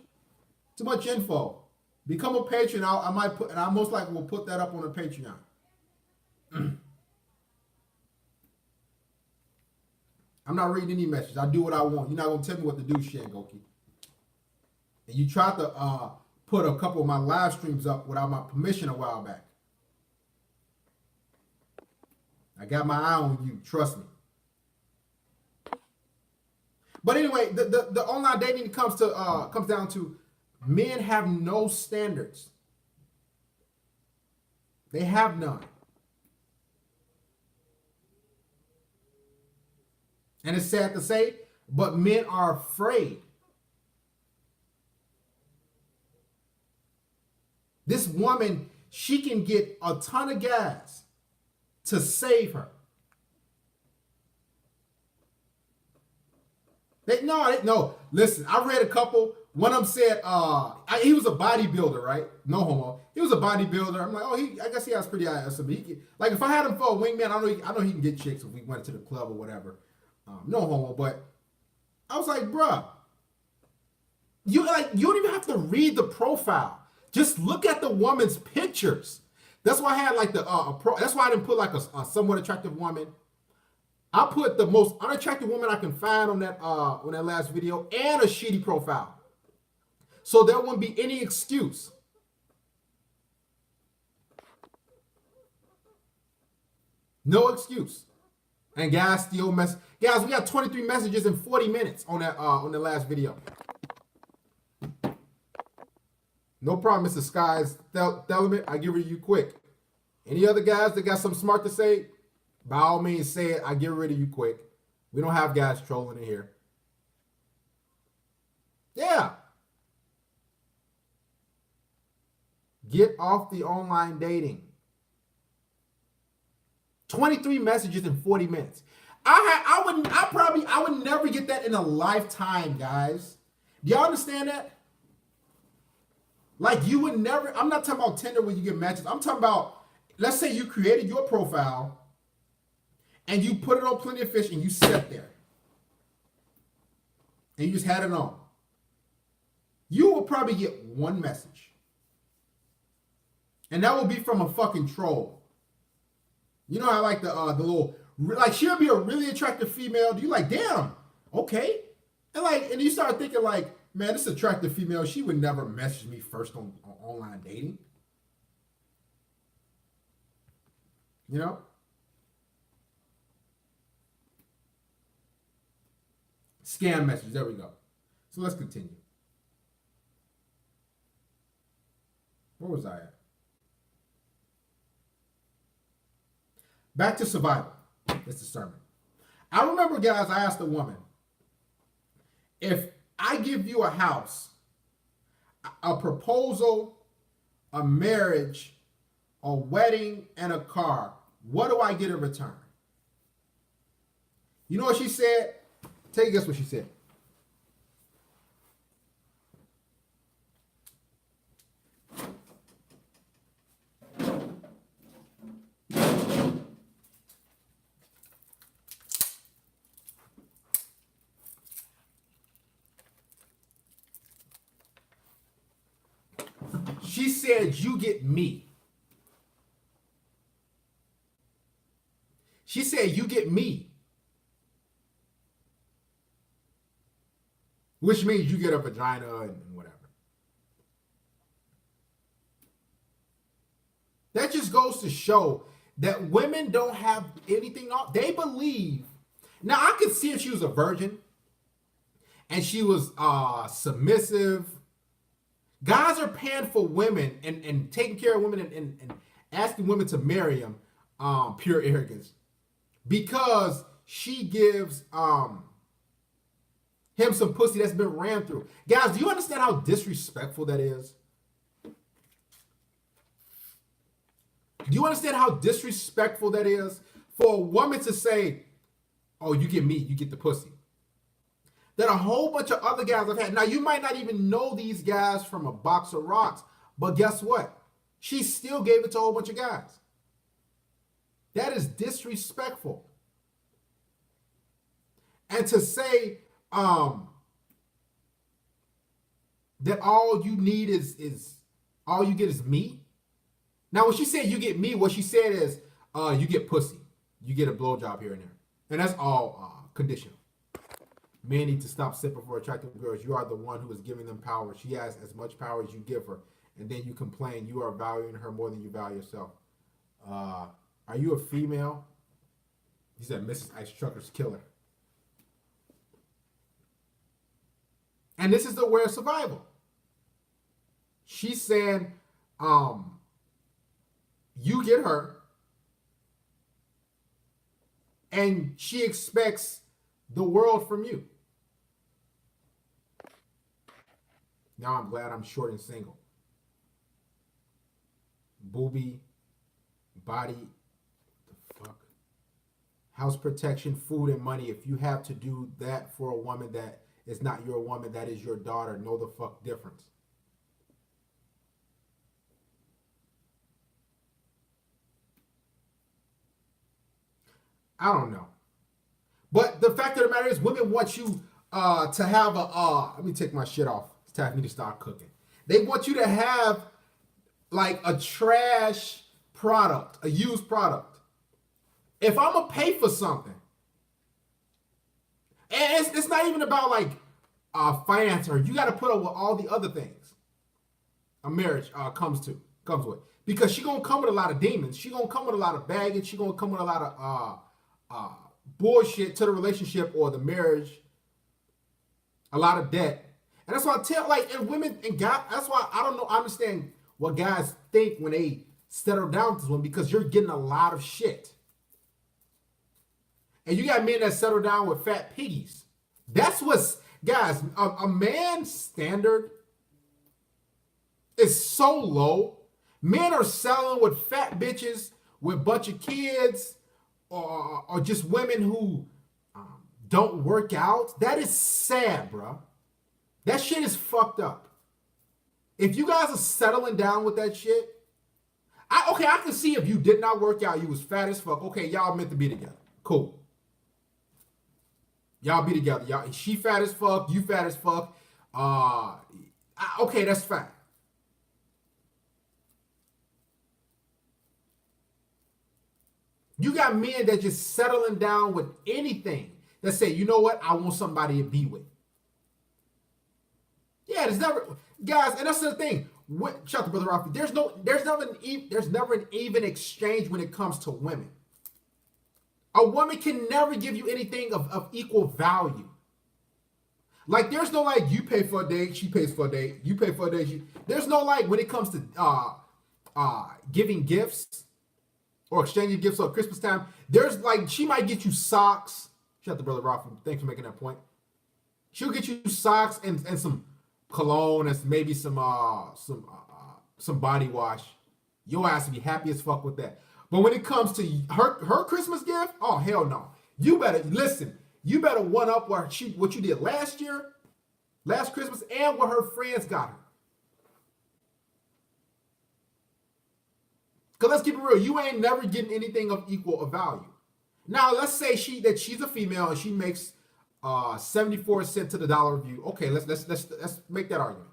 info. Become a patron. I might put, and I most likely will put that up on a Patreon. I'm not reading any messages. I do what I want. You're not gonna tell me what to do, Shangoki. And you tried to put a couple of my live streams up without my permission a while back. I got my eye on you. Trust me. But anyway, the online dating comes down to men have no standards. They have none. And it's sad to say, but men are afraid. This woman, she can get a ton of guys to save her. No. Listen, I read a couple. One of them said he was a bodybuilder, right? No homo. He was a bodybuilder. I'm like, I guess he has pretty high estimate. Like if I had him for a wingman, I know he can get chicks if we went to the club or whatever. No homo, but I was like, bruh, you don't even have to read the profile. Just look at the woman's pictures. That's why I had like that's why I didn't put like a somewhat attractive woman. I put the most unattractive woman I can find on that last video and a shitty profile. So there wouldn't be any excuse. No excuse. And guys still Guys, we got 23 messages in 40 minutes on the last video. No problem, Mr. Skies. Thelament, I give it to you quick. Any other guys that got something smart to say, by all means say it. I get rid of you quick. We don't have guys trolling in here. Yeah. Get off the online dating. 23 messages in 40 minutes. I would never get that in a lifetime, guys. Do y'all understand that? Like you would never, I'm not talking about Tinder where you get matches. I'm talking about, let's say you created your profile and you put it on Plenty of Fish and you sat there. And you just had it on. You will probably get one message. And that will be from a fucking troll. You know how like the little, like she'll be a really attractive female. You like, damn, okay. And you start thinking like, man, this attractive female, she would never message me first on online dating. You know? Scam message, there we go. So let's continue. Where was I at? Back to survival. It's the sermon. I remember, guys, I asked a woman, if I give you a house, a proposal, a marriage, a wedding, and a car, what do I get in return? You know what she said? Take a guess what she said. She said, you get me. She said, you get me. Which means you get a vagina and whatever. That just goes to show that women don't have anything on. They believe. Now, I could see if she was a virgin and she was submissive. Guys are paying for women and taking care of women and asking women to marry them, pure arrogance. Because she gives him some pussy that's been ran through. Guys, do you understand how disrespectful that is? Do you understand how disrespectful that is for a woman to say, oh, you get me, you get the pussy? That a whole bunch of other guys have had. Now, you might not even know these guys from a box of rocks, but guess what? She still gave it to a whole bunch of guys. That is disrespectful. And to say that all you need is all you get is me. Now, when she said you get me, what she said is you get pussy. You get a blowjob here and there. And that's all conditional. Men need to stop sipping for attractive girls. You are the one who is giving them power. She has as much power as you give her. And then you complain you are valuing her more than you value yourself. Are you a female? He said Mrs. Ice Trucker's killer. And this is the way of survival. She's saying, you get her, and she expects the world from you. Now I'm glad I'm short and single. Booby, body, the fuck? House protection, food, and money. If you have to do that for a woman that is not your woman, that is your daughter, know the fuck difference. I don't know. But the fact of the matter is, women want you to have a, let me take my shit off. It's time for me to start cooking. They want you to have like a trash product, a used product. If I'm going to pay for something, and it's not even about like finance, or you got to put up with all the other things a marriage comes with. Because she going to come with a lot of demons. She going to come with a lot of baggage. She going to come with a lot of bullshit to the relationship or the marriage, a lot of debt. And that's why I tell, like, and women and guys, that's why I don't know, I understand what guys think when they settle down with this one, because you're getting a lot of shit. And you got men that settle down with fat piggies. That's what's, guys, a man's standard is so low. Men are selling with fat bitches, with a bunch of kids, or just women who don't work out. That is sad, bro. That shit is fucked up. If you guys are settling down with that shit, I can see if you did not work out, you was fat as fuck. Okay, y'all meant to be together. Cool. Y'all be together. Y'all, she fat as fuck, you fat as fuck. Okay, that's fine. You got men that just settling down with anything that say, you know what, I want somebody to be with. Yeah, there's never, guys, and that's the thing. Shout out to Brother Rafi. There's never an even exchange when it comes to women. A woman can never give you anything of equal value. Like, there's no like, you pay for a date, she pays for a date. You pay for a date, there's no like, when it comes to giving gifts or exchanging gifts at Christmas time, there's like, she might get you socks. Shout out to Brother Rafi. Thanks for making that point. She'll get you socks and some cologne, and maybe some body wash, your ass to be happy as fuck with that. But when it comes to her Christmas gift, oh hell no. You better listen. You better one up what you did last year, last Christmas, and what her friends got her. Cause let's keep it real. You ain't never getting anything of equal value. Now let's say she's a female and she makes 74 cents to the dollar view. Okay, let's make that argument.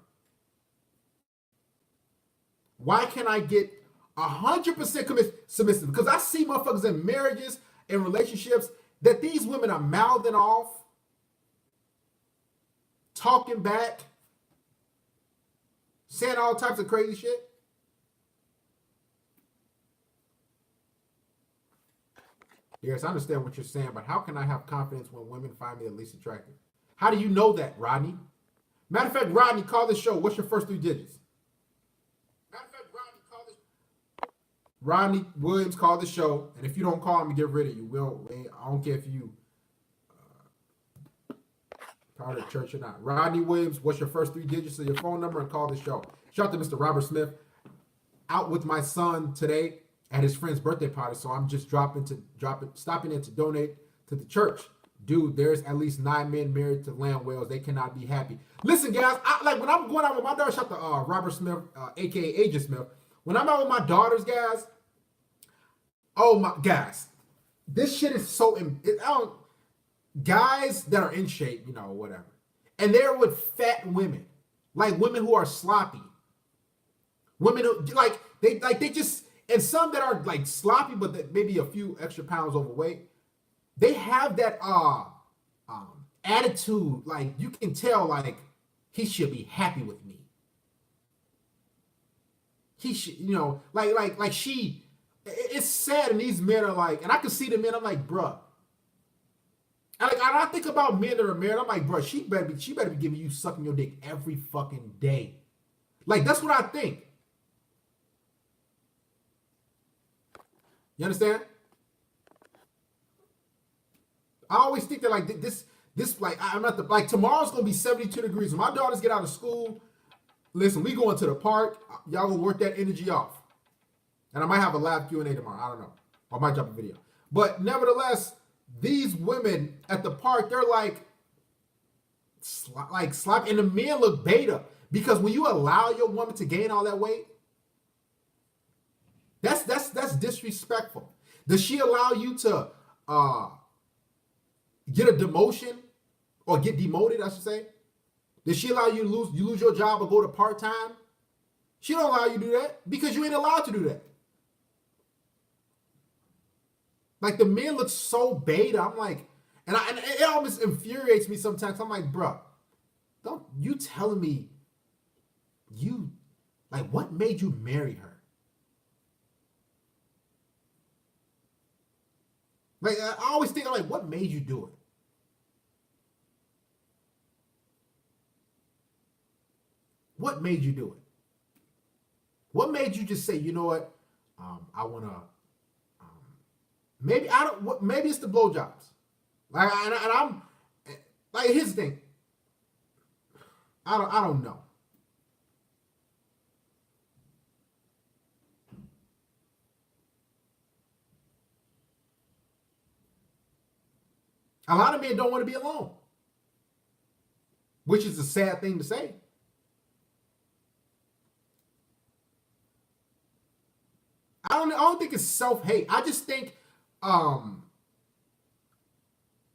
Why can't I get 100% submissive? Because I see motherfuckers in marriages and relationships that these women are mouthing off, talking back, saying all types of crazy shit. Yes, I understand what you're saying, but how can I have confidence when women find me at least attractive? How do you know that, Rodney? Matter of fact, Rodney, call the show. What's your first 3 digits? Rodney Williams, call the show, and if you don't call, I'm gonna get rid of you. I don't care if you part of the church or not. Rodney Williams, what's your first 3 digits of your phone number, and call the show. Shout out to Mr. Robert Smith. Out with my son today at his friend's birthday party, so I'm just stopping in to donate to the church. Dude, there's at least 9 men married to land whales. They cannot be happy. Listen, guys, when I'm going out with my daughter, shout out to Robert Smith, aka Agent Smith. When I'm out with my daughters, guys, oh my guys, this shit is so guys that are in shape, whatever, and they're with fat women, like women who are sloppy, women who they just, and some that are like sloppy, but that maybe a few extra pounds overweight. They have that attitude, like you can tell, like he should be happy with me. He should, like she. It's sad, and these men are like, and I can see the men. I'm like, bruh. And I think about men that are married. I'm like, bruh, she better be giving you sucking your dick every fucking day. Like that's what I think. You understand? I always think that like this like I'm not like tomorrow's gonna be 72 degrees. When my daughters get out of school, listen, we going to the park. Y'all gonna work that energy off. And I might have a live Q&A tomorrow. I don't know. I might drop a video. But nevertheless, these women at the park, they're like slap, and the men look beta. Because when you allow your woman to gain all that weight, that's disrespectful. Does she allow you to get a demotion or get demoted, I should say? Does she allow you to lose your job or go to part-time? She don't allow you to do that because you ain't allowed to do that. Like the men look so beta. I'm like, and it almost infuriates me sometimes. I'm like, bro, don't you telling me what made you marry her? Like I always think, I'm like, what made you do it? What made you do it? What made you just say, you know what? I want to. Maybe I don't. Maybe it's the blowjobs. Like, and I'm like, here's the thing. I don't know. A lot of men don't want to be alone, which is a sad thing to say. I don't think it's self-hate. I just think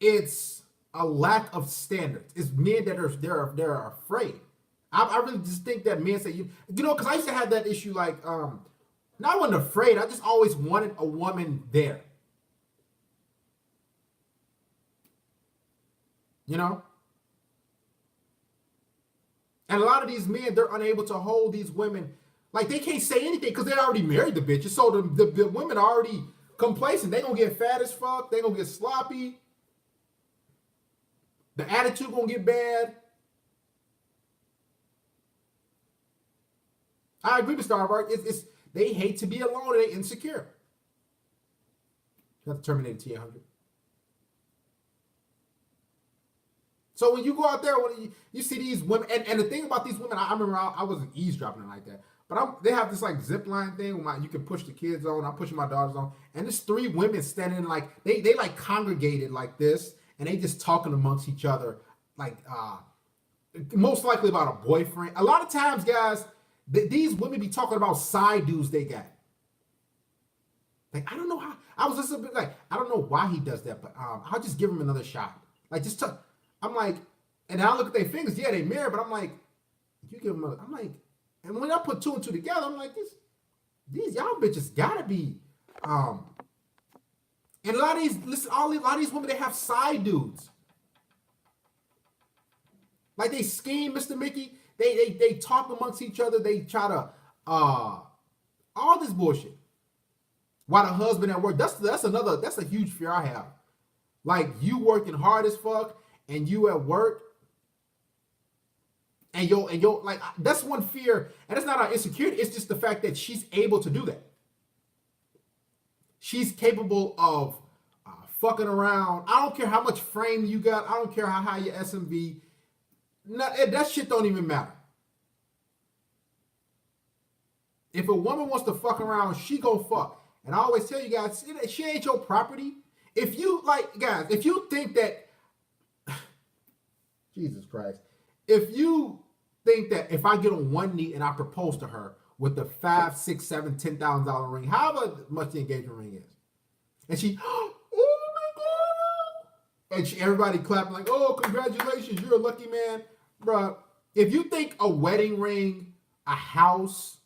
it's a lack of standards. It's men that they're afraid. I really just think that men say because I used to have that issue. Like I wasn't afraid. I just always wanted a woman there. And a lot of these men, they're unable to hold these women. Like they can't say anything because they already married the bitches. So the women are already complacent. They gonna get fat as fuck. They gonna get sloppy. The attitude gonna get bad. I agree with Starbuck. It's they hate to be alone and they insecure. Got the Terminator T800. So when you go out there, when you see these women, and the thing about these women, I remember I wasn't eavesdropping like that, but they have this like zip line thing where you can push the kids on. I'm pushing my daughters on, and there's 3 women standing like they like congregated like this, and they just talking amongst each other, like most likely about a boyfriend. A lot of times, guys, these women be talking about side dudes they got. Like, I don't know how. I was just a bit like, I don't know why he does that, but I'll just give him another shot. Like, just I'm like, and I look at their fingers. Yeah, they married, but I'm like, you give them. I'm like, and when I put 2 and 2 together, I'm like, these y'all bitches gotta be. And a lot of these, listen, a lot of these women, they have side dudes. Like they scheme, Mr. Mickey. They talk amongst each other. They try to all this bullshit. While the husband at work, that's a huge fear I have. Like you working hard as fuck and you at work and yo like that's one fear, and it's not our insecurity, it's just the fact that she's able to do that. She's capable of fucking around. I don't care how much frame you got. I don't care how high your SMV. No, that shit don't even matter. If a woman wants to fuck around, she go fuck. And I always tell you guys, she ain't your property. If you like, guys, if you think that, Jesus Christ, if you think that if I get on one knee and I propose to her with the $5, $6, $7, $10,000 ring, however much the engagement ring is, and she, oh my God, and everybody clapping like, oh, congratulations, you're a lucky man, bruh. If you think a wedding ring, a house,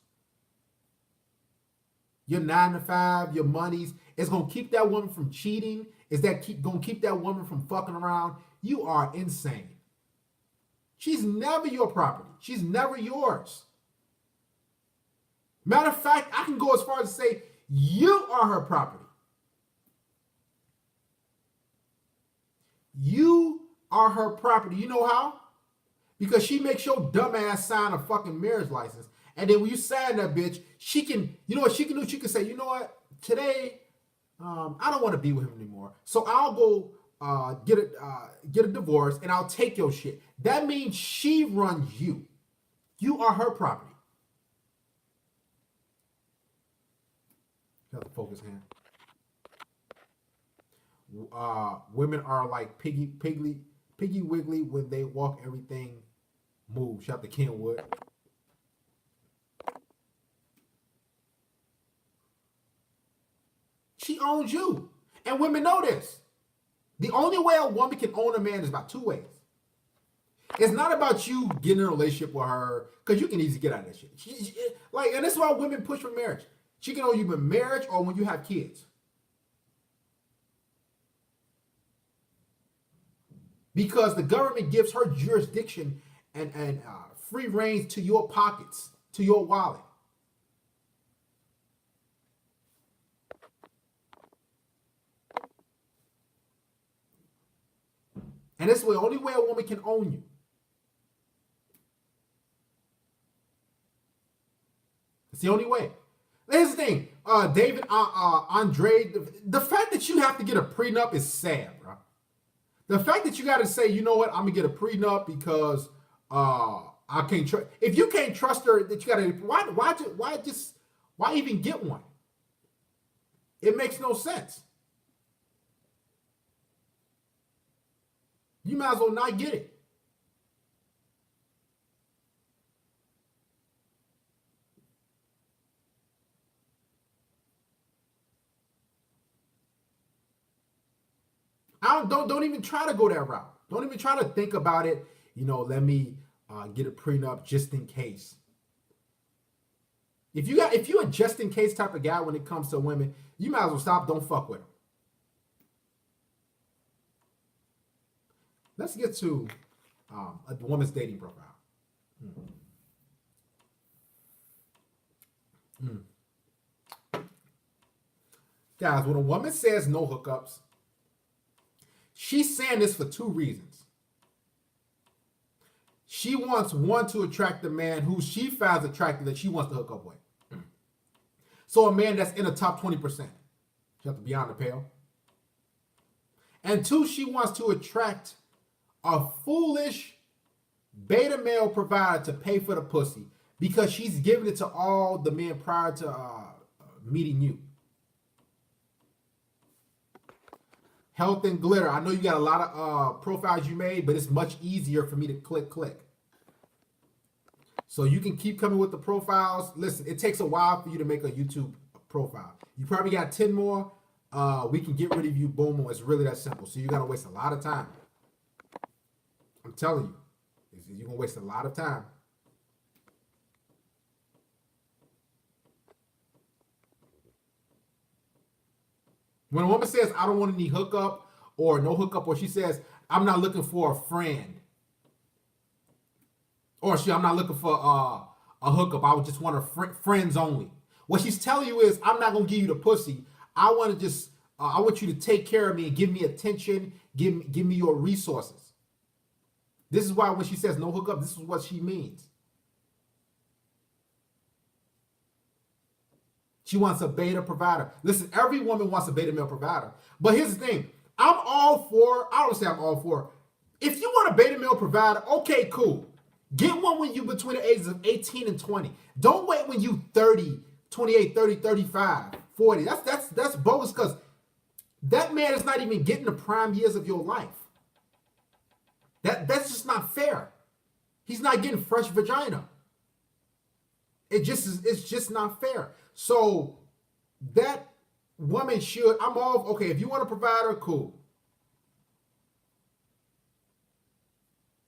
your 9 to 5, your monies, is going to keep that woman from cheating, is that going to keep that woman from fucking around, you are insane. She's never your property. She's never yours. Matter of fact, I can go as far as to say you are her property. You are her property. You know how? Because she makes your dumb ass sign a fucking marriage license. And then when you sign that bitch, she can, you know what she can do? She can say, you know what? Today, I don't want to be with him anymore. So I'll go get a divorce and I'll take your shit. That means she runs you. You are her property. Got the focus hand. Women are like Piggy Wiggly when they walk, everything moves. Shout out to Kenwood. She owns you. And women know this. The only way a woman can own a man is about 2 ways. It's not about you getting in a relationship with her, because you can easily get out of that shit. And that's why women push for marriage. She can own you in marriage or when you have kids. Because the government gives her jurisdiction and free reins to your pockets, to your wallet. And that's the only way a woman can own you. It's the only way. Here's the thing, David, Andre, the fact that you have to get a prenup is sad, bro. The fact that you got to say, you know what, I'm gonna get a prenup because I can't trust. If you can't trust her, that you got to why even get one? It makes no sense. You might as well not get it. Don't even try to go that route. Don't even try to think about it. You know, let me get a prenup just in case. If you're a just in case type of guy when it comes to women, you might as well stop. Don't fuck with them. Let's get to a woman's dating profile. Guys, when a woman says no hookups, she's saying this for 2 reasons. She wants one to attract the man who she finds attractive that she wants to hook up with. So a man that's in the top 20%. She has to be beyond the pale. And 2, she wants to attract a foolish beta male provider to pay for the pussy because she's giving it to all the men prior to meeting you. Health and glitter. I know you got a lot of profiles you made, but it's much easier for me to click. So you can keep coming with the profiles. Listen, it takes a while for you to make a YouTube profile. You probably got 10 more. We can get rid of you. Boom. It's really that simple. So you got to waste a lot of time. I'm telling you. You're going to waste a lot of time. When a woman says, I don't want any hookup or no hookup, or she says, I'm not looking for a friend, or I'm not looking for a hookup, I would just want friends only. What she's telling you is, I'm not going to give you the pussy. I want to just, I want you to take care of me and give me attention, give me your resources. This is why when she says no hookup, this is what she means. She wants a beta provider. Listen, every woman wants a beta male provider. But here's the thing. I don't say I'm all for. If you want a beta male provider, okay, cool. Get one when you between the ages of 18 and 20. Don't wait when you 30, 28, 30, 35, 40. That's bogus, because that man is not even getting the prime years of your life. That's just not fair. He's not getting fresh vagina. It's just not fair. So that woman should, I'm all, okay, if you want a provider, cool.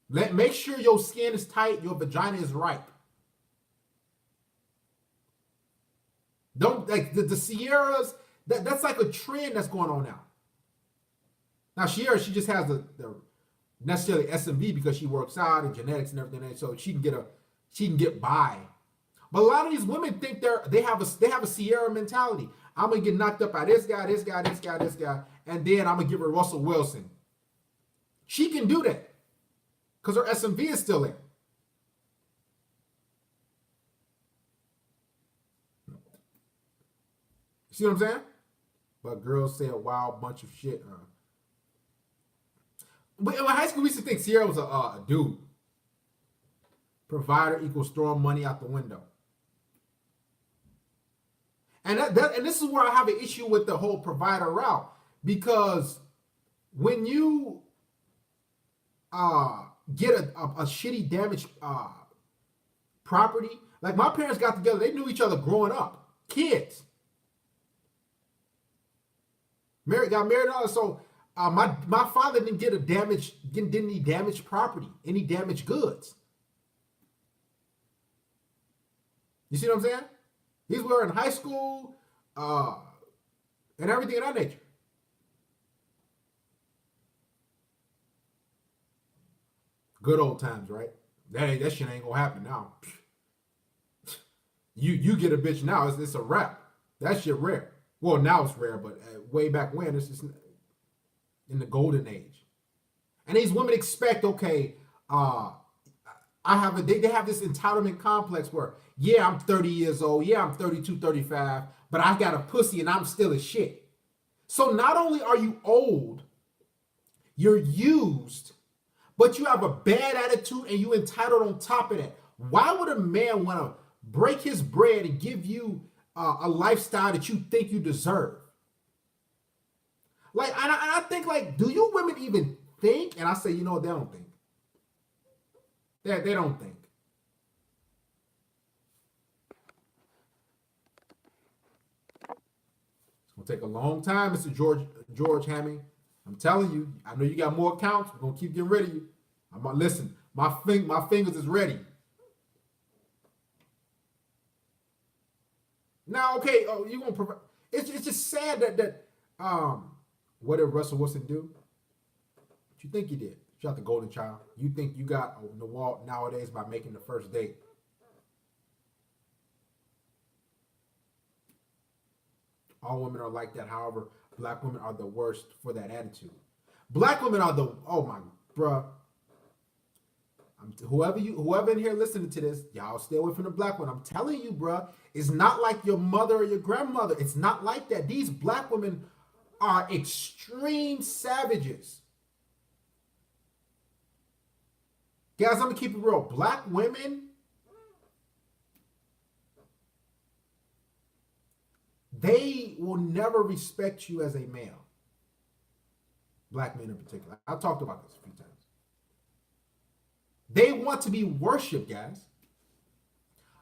Make sure your skin is tight, your vagina is ripe. Don't, like the Sierras, that's like a trend that's going on now. Now Sierra, she just has the necessarily SMV because she works out and genetics and everything, so she can get by. But a lot of these women think they have a Sierra mentality. I'm gonna get knocked up by this guy, and then I'm gonna give her Russell Wilson. She can do that because her SMV is still there. See what I'm saying? But girls say a wild bunch of shit. But in high school, we used to think Sierra was a dude. Provider equals throwing money out the window. And and this is where I have an issue with the whole provider route, because when you get a shitty damaged property, like my parents got together, they knew each other growing up, kids, got married, and all. So my father didn't get didn't any damaged property, any damaged goods. You see what I'm saying? These were in high school, and everything of that nature. Good old times, right? That shit ain't gonna happen now. You get a bitch now, it's a wrap. That shit rare. Well, now it's rare, but way back when, it's just in the golden age. And these women expect, okay, they have this entitlement complex where, yeah, I'm 30 years old, yeah, I'm 32, 35, but I got a pussy and I'm still a shit. So not only are you old, you're used, but you have a bad attitude and you entitled on top of that. Why would a man want to break his bread and give you a lifestyle that you think you deserve? Like, I think, like, do you women even think? And I say, you know, they don't think. They don't think. It's gonna take a long time, Mr. George Hamming. I'm telling you, I know you got more accounts. We're gonna keep getting rid of you. Listen, my fingers is ready. Now, okay, you gonna provide? It's just sad that what did Russell Wilson do? What you think he did? Shot the golden child. You think you got on the wall nowadays by making the first date? All women are like that. However, black women are the worst for that attitude. Black women are oh my, bruh. Whoever in here listening to this, y'all stay away from the black one. I'm telling you, bruh, it's not like your mother or your grandmother. It's not like that. These black women are extreme savages. Guys, I'm gonna keep it real. Black women, they will never respect you as a male. Black men in particular. I've talked about this a few times. They want to be worshipped, guys.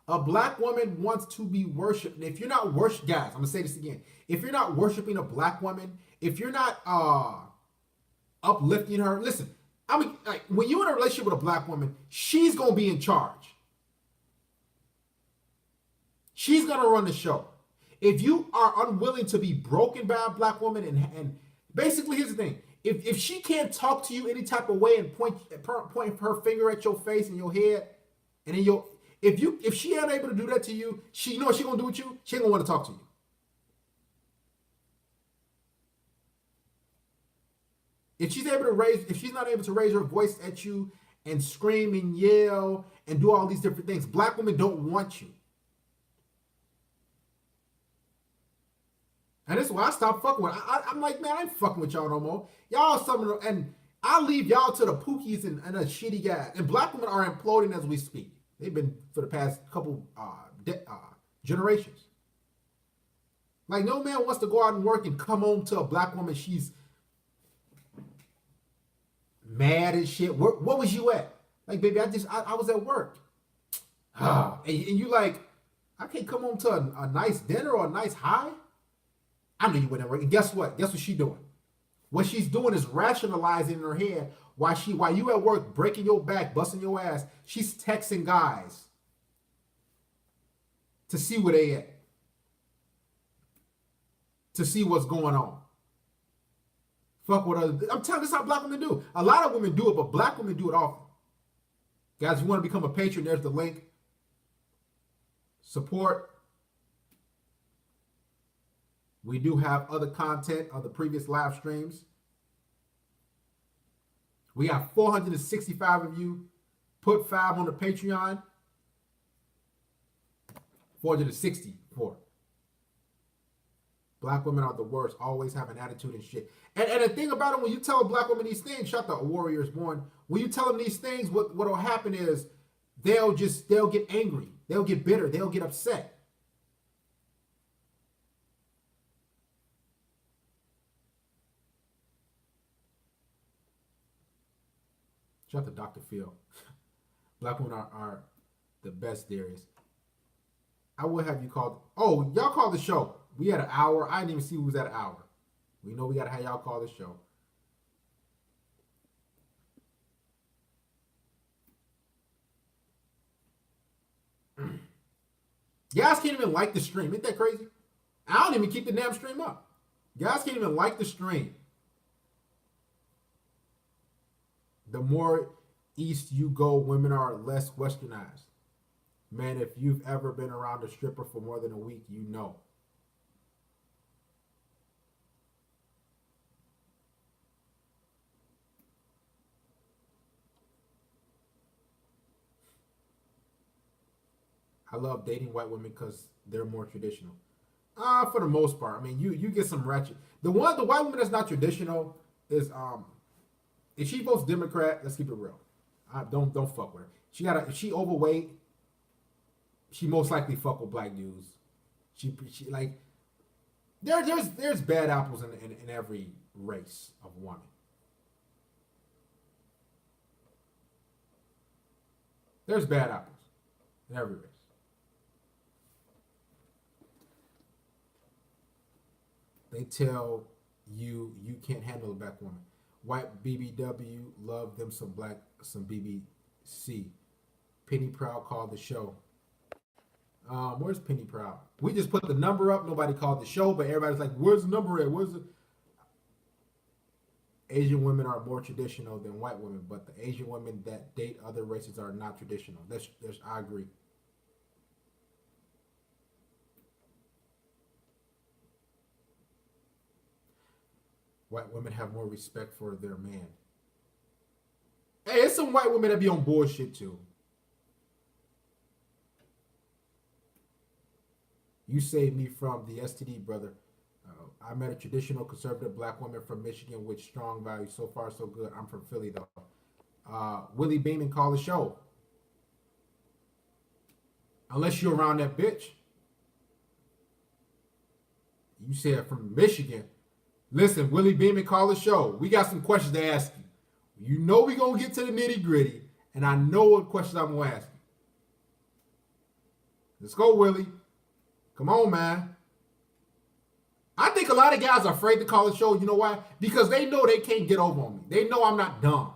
A black woman wants to be worshipped. And if you're not worship, guys, I'm gonna say this again. If you're not worshiping a black woman, if you're not uplifting her, listen. I mean, like when you're in a relationship with a black woman, she's gonna be in charge. She's gonna run the show. If you are unwilling to be broken by a black woman, and basically here's the thing: if she can't talk to you any type of way and point her finger at your face and your head, and then if she ain't able to do that to you, she you know what she gonna do with you? She ain't gonna want to talk to you. If she's not able to raise her voice at you and scream and yell and do all these different things, black women don't want you. And this is why I stopped fucking with. I'm like, man, I ain't fucking with y'all no more. Y'all some of them, and I leave y'all to the pookies and the shitty guys. And black women are imploding as we speak. They've been for the past couple generations. Like no man wants to go out and work and come home to a black woman. She's mad and shit. What was you at? Like, baby, I was at work. And you like, I can't come home to a nice dinner or a nice high. I knew you went at work. And guess what? Guess what she's doing? What she's doing is rationalizing in her head while you at work breaking your back, busting your ass. She's texting guys to see where they at, to see what's going on. Fuck what other. I'm telling you, this is how black women do. A lot of women do it, but black women do it often. Guys, if you want to become a patron, there's the link. Support. We do have other content of the previous live streams. We got 465 of you. Put 5 on the Patreon. 464. Black women are the worst. Always have an attitude and shit. And the thing about it, when you tell a black woman these things, shut the warrior is born. When you tell them these things, what'll happen is they'll get angry. They'll get bitter. They'll get upset. Shout out to Dr. Phil. Black women are the best, Darius. I will have you called. Oh, y'all called the show. We had an hour. I didn't even see who was at an hour. We know we got to have y'all call the show. Guys can't even like the stream. Ain't that crazy? I don't even keep the damn stream up. Guys can't even like the stream. The more east you go, women are less westernized. Man, if you've ever been around a stripper for more than a week, you know. I love dating white women because they're more traditional. For the most part. I mean, you get some ratchet. The white woman that's not traditional is if she votes Democrat, let's keep it real. Don't fuck with her. If she overweight, she most likely fuck with black dudes. She like there's bad apples in every race of woman. There's bad apples in every race. They tell you can't handle a black woman. White BBW love them some BBC. Penny Proud called the show. Where's Penny Proud? We just put the number up. Nobody called the show, but everybody's like, "Where's the number at? Where's the?" Asian women are more traditional than white women, but the Asian women that date other races are not traditional. I agree. White women have more respect for their man. Hey, it's some white women that be on bullshit too. You saved me from the STD, brother. I met a traditional conservative black woman from Michigan with strong values. So far, so good. I'm from Philly, though. Willie Beeman, call the show. Unless you're around that bitch. You said from Michigan. Listen, Willie Beeman, call the show. We got some questions to ask you. You know we're going to get to the nitty gritty, and I know what questions I'm going to ask you. Let's go, Willie. Come on, man. I think a lot of guys are afraid to call the show. You know why? Because they know they can't get over on me. They know I'm not dumb.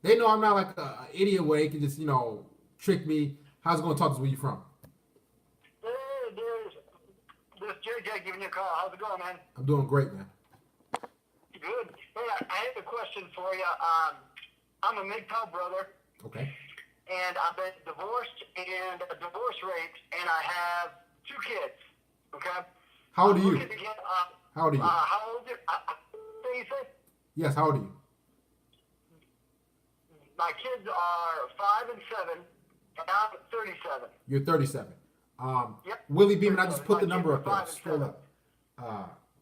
They know I'm not like an idiot where they can just, trick me. How's it going to talk to us? Where you from? This JJ giving you a call. How's it going, man? I'm doing great, man. Good. Hey, I have a question for you. I'm a MGTOW brother. Okay. And I've been divorced and a divorce rate, and I have 2 kids. Okay? How old are you? How old are you? How old are you? Say? Yes, how old are you? My kids are 5 and 7, and I'm 37. You're 37. Yep. Willie Beeman, I just put the number up there. Scroll up.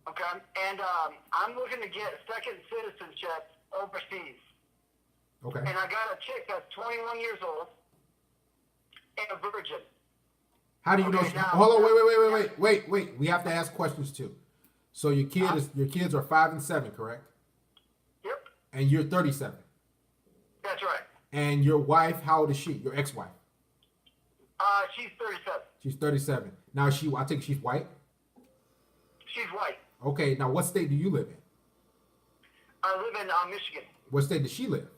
Okay. And I'm looking to get second citizenship overseas. Okay. And I got a chick that's 21 years old and a virgin. How do you know? Hold on, wait. We have to ask questions too. So your kids are 5 and 7, correct? Yep. And you're 37. That's right. And your wife, how old is she? Your ex-wife? She's 37. She's 37. Now I think she's white? She's white. Okay, now what state do you live in? I live in Michigan. What state does she live?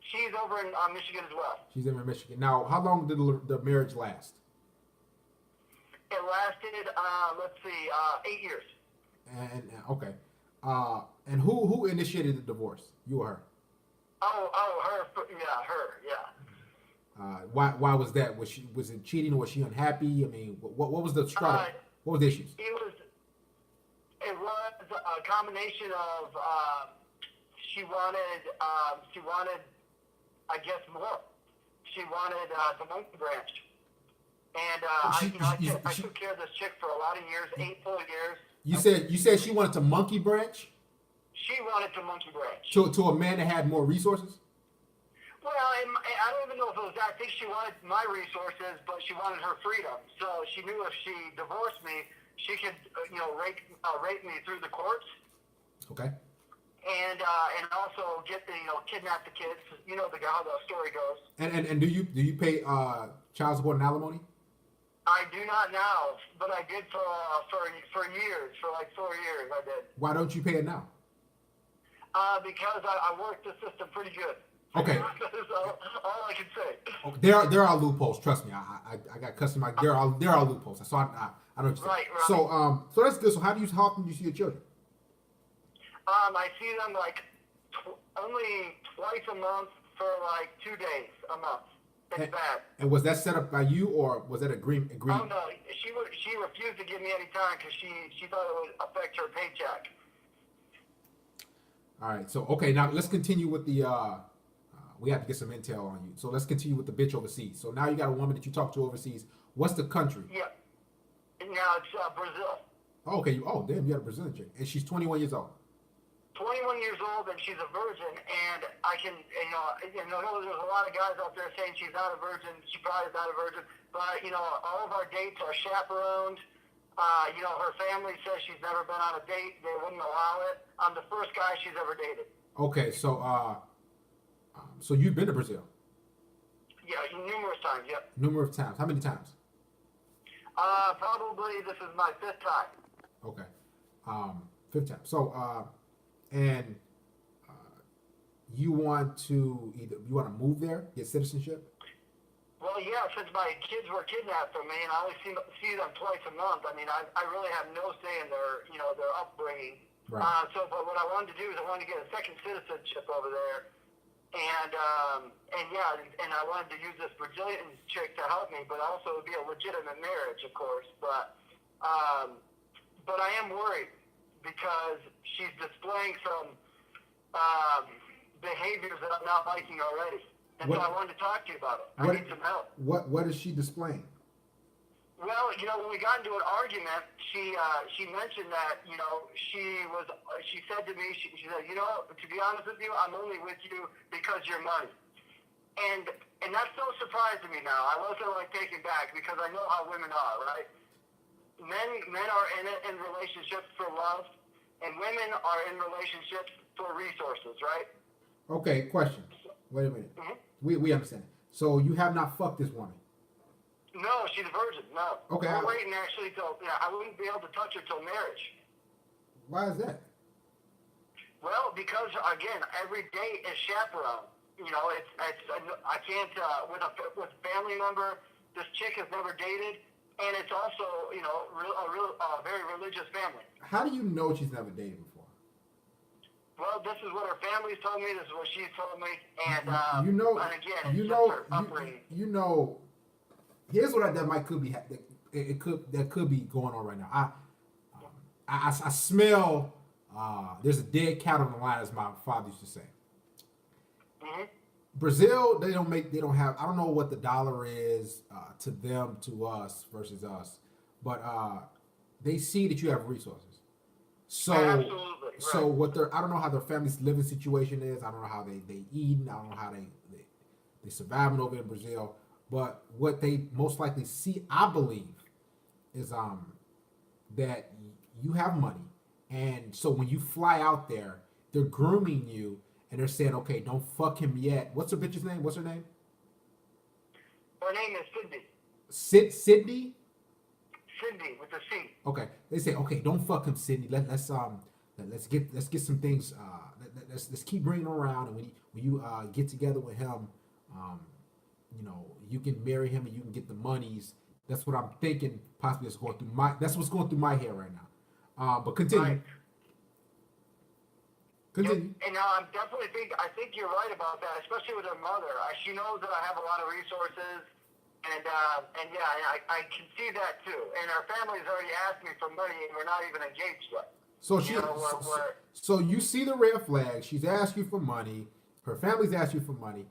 She's over in Michigan as well. She's in Michigan. Now, how long did the marriage last? It lasted, 8 years. And okay. And who initiated the divorce? You or her? Her. Yeah, her. Yeah. Why was that? Was it cheating or was she unhappy? I mean, what was the struggle? What was the issues? It was a combination of she wanted I guess more. She wanted the monkey branch. And I took care of this chick for a lot of years, 8 full years. You said she wanted to monkey branch? She wanted to monkey branch. To a man that had more resources? Well, I don't even know if it was that. I think she wanted my resources, but she wanted her freedom. So she knew if she divorced me, she could, rape me through the courts. Okay. And also get kidnap the kids. You know how the story goes. And do you pay child support and alimony? I do not now, but I did for years, for like 4 years. I did. Why don't you pay it now? Because I worked the system pretty good. Okay. That's all I can say. Okay. There are loopholes. Trust me. I got customized. There are loopholes. So I know what you're saying. Right. So that's good. So how often do you see your children? I see them only twice a month for 2 days a month. It's bad. And was that set up by you or was that agreed? Oh no, she refused to give me any time because she thought it would affect her paycheck. All right. So okay, now let's continue with the. We have to get some intel on you. So let's continue with the bitch overseas. So now you got a woman that you talk to overseas. What's the country? Yeah. Now it's Brazil. Oh, okay. Damn, you got a Brazilian chick, and she's 21 years old. 21 years old, and she's a virgin, and I can, there's a lot of guys out there saying she's not a virgin, she probably is not a virgin, but, all of our dates are chaperoned. Her family says she's never been on a date, they wouldn't allow it. I'm the first guy she's ever dated. Okay, so you've been to Brazil? Yeah, numerous times, yep. Numerous times. How many times? Probably this is my 5th time. Okay. 5th time. So, and you want to move there, get citizenship? Well, yeah, since my kids were kidnapped from me, and I only see them twice a month. I mean, I really have no say in their upbringing. Right. But what I wanted to do is I wanted to get a second citizenship over there, and I wanted to use this Brazilian chick to help me, but also it would be a legitimate marriage, of course. But I am worried because she's displaying some behaviors that I'm not liking already. And so I wanted to talk to you about it. I need some help. What is she displaying? Well, when we got into an argument, she mentioned that she said to me, she said, to be honest with you, I'm only with you because you're money, and that still surprised me. Now I wasn't like taken back because I know how women are, right? Men are in relationships for love, and women are in relationships for resources, right? Okay, question. Wait a minute. Mm-hmm. We understand. So you have not fucked this woman? No, she's a virgin. No. Okay. We're waiting actually till I wouldn't be able to touch her till marriage. Why is that? Well, because again, every date is chaperone. It's I can't with a family member. This chick has never dated, and it's also a very religious family. How do you know she's never dated before? Well, this is what her family's told me. This is what she's told me, and and again, her upbringing. Here's what that could be. That could be going on right now. I smell. There's a dead cat on the line, as my father used to say. Mm-hmm. Brazil, they don't have. I don't know what the dollar is to them, to us versus us, but they see that you have resources. So, absolutely. So what I don't know how their family's living situation is. I don't know how they eat. I don't know how they surviving over in Brazil. But what they most likely see, I believe, is that you have money, and so when you fly out there, they're grooming you, and they're saying, okay, don't fuck him yet. What's her bitch's name? What's her name? Her name is Cindy. Sydney? Cindy with a C. Okay. They say, okay, don't fuck him, Sydney. Let's get some things. Let's keep bringing him around, and when you get together with him, you can marry him and you can get the monies. That's what I'm thinking. Possibly that's what's going through my head right now. But continue. Right. Continue. And now I think you're right about that, especially with her mother. She knows that I have a lot of resources, and yeah, I can see that too. And her family's already asked me for money, and we're not even engaged yet. So so you see the red flag. She's asked you for money. Her family's asked you for money.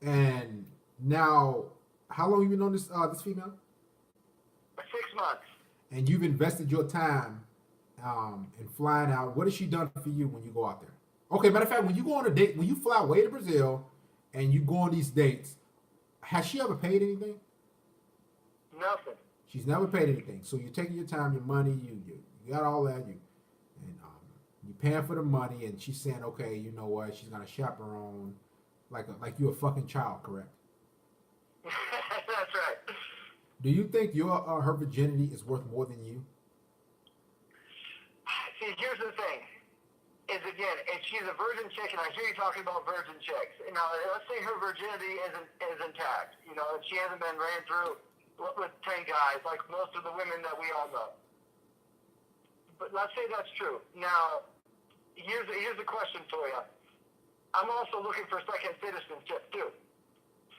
And now, how long have you known this female? 6 months. And you've invested your time in flying out. What has she done for you when you go out there? Okay, matter of fact, when you go on a date, when you fly away to Brazil and you go on these dates, has she ever paid anything? Nothing. She's never paid anything. So you're taking your time, your money, you got all that, and you're paying for the money, and she's saying, okay, you know what, she's gonna chaperone. Like you're a fucking child, correct? That's right. Do you think her virginity is worth more than you? See, here's the thing. Is again, if she's a virgin chick, and I hear you talking about virgin chicks. And now, let's say her virginity is intact. And she hasn't been ran through with 10 guys like most of the women that we all know. But let's say that's true. Now, here's a question for you. I'm also looking for second citizenship too.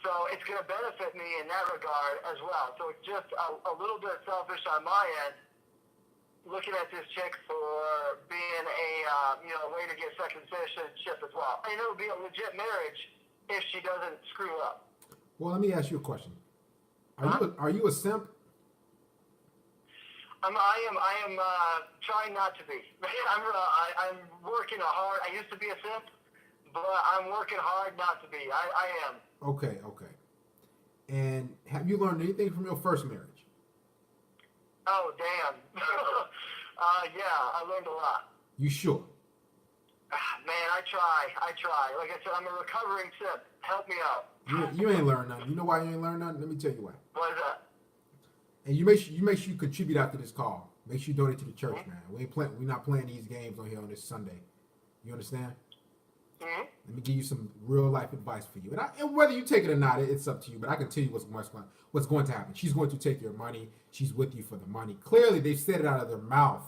So it's going to benefit me in that regard as well. So it's just a little bit selfish on my end, looking at this chick for being a way to get second citizenship as well. And it'll be a legit marriage if she doesn't screw up. Well, let me ask you a question. Are you a simp? I am trying not to be. I'm working hard. I used to be a simp, but I'm working hard not to be. I am. Okay. And have you learned anything from your first marriage? Oh, damn. Yeah, I learned a lot. You sure? Man, I try. Like I said, I'm a recovering simp. Help me out. You ain't learned nothing. You know why you ain't learned nothing? Let me tell you why. What is that? And you make sure you contribute after this call. Make sure you donate to the church, man. We're not playing these games on here on this Sunday. You understand? Mm-hmm. Let me give you some real life advice for you. And whether you take it or not, it's up to you. But I can tell you what's going to happen. She's going to take your money. She's with you for the money. Clearly, they've said it out of their mouth.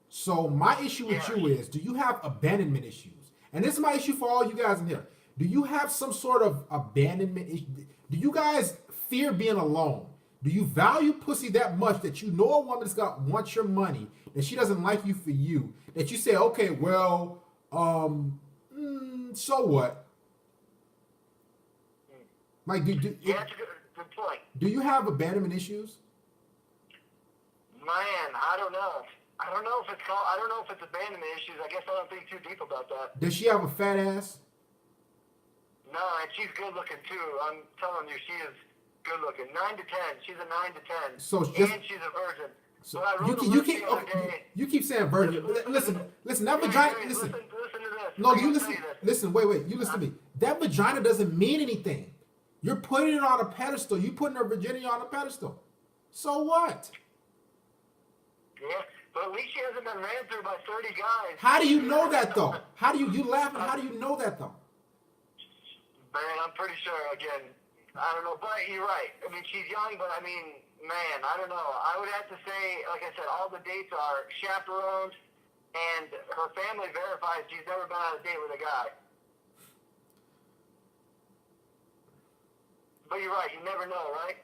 So my issue with you is, do you have abandonment issues? And this is my issue for all you guys in here. Do you have some sort of abandonment issue? Do you guys fear being alone? Do you value pussy that much that you know a woman's wants your money, that she doesn't like you for you, that you say, okay, well, so what? Like, yeah, that's a good point. Do you have abandonment issues? Man, I don't know. I don't know if it's called. I don't know if it's abandonment issues. I guess I don't think too deep about that. Does she have a fat ass? No, and she's good looking too. I'm telling you, she is good looking. 9 to 10. She's a 9 to 10. So just, and she's a virgin. so But I wrote you a list keep the other day. you keep saying virgin. Listen, that Wait, vagina. wait, Listen, listen to this. no, I'm you gonna listen. tell you this. Listen, wait. You listen to me. That vagina doesn't mean anything. You're putting it on a pedestal. You putting her virginity on a pedestal. So what? Yeah, but at least she hasn't been ran through by 30 guys. How do you know that though? How do you laughing? How do you know that though? Man, I'm pretty sure, again, I don't know, but you're right. I mean, she's young, but I mean, man, I don't know. I would have to say, like I said, all the dates are chaperoned, and her family verifies she's never been on a date with a guy. But you're right, you never know, right?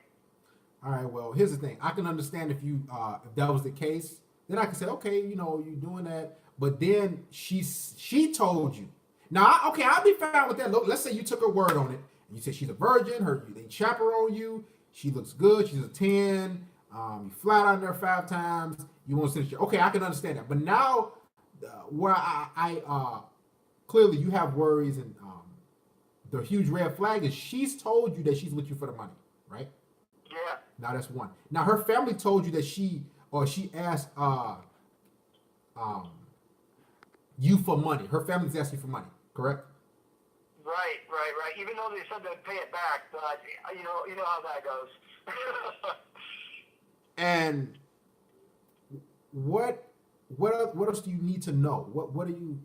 All right. Well, here's the thing. I can understand if if that was the case. Then I can say, okay, you know, you're doing that. But then she told you. Now, okay, I'll be fine with that. Look, let's say you took her word on it, and you said she's a virgin. They chaperone you. She looks good. She's a 10. You flat on there 5 times. You won't send it. Okay, I can understand that. But now, where I clearly you have worries, and the huge red flag is she's told you that she's with you for the money, right? Yeah. Now that's one. Now her family told you that she asked you for money. Her family's asking for money, correct? Right. Even though they said they'd pay it back, but you know how that goes. And what else do you need to know? What are you?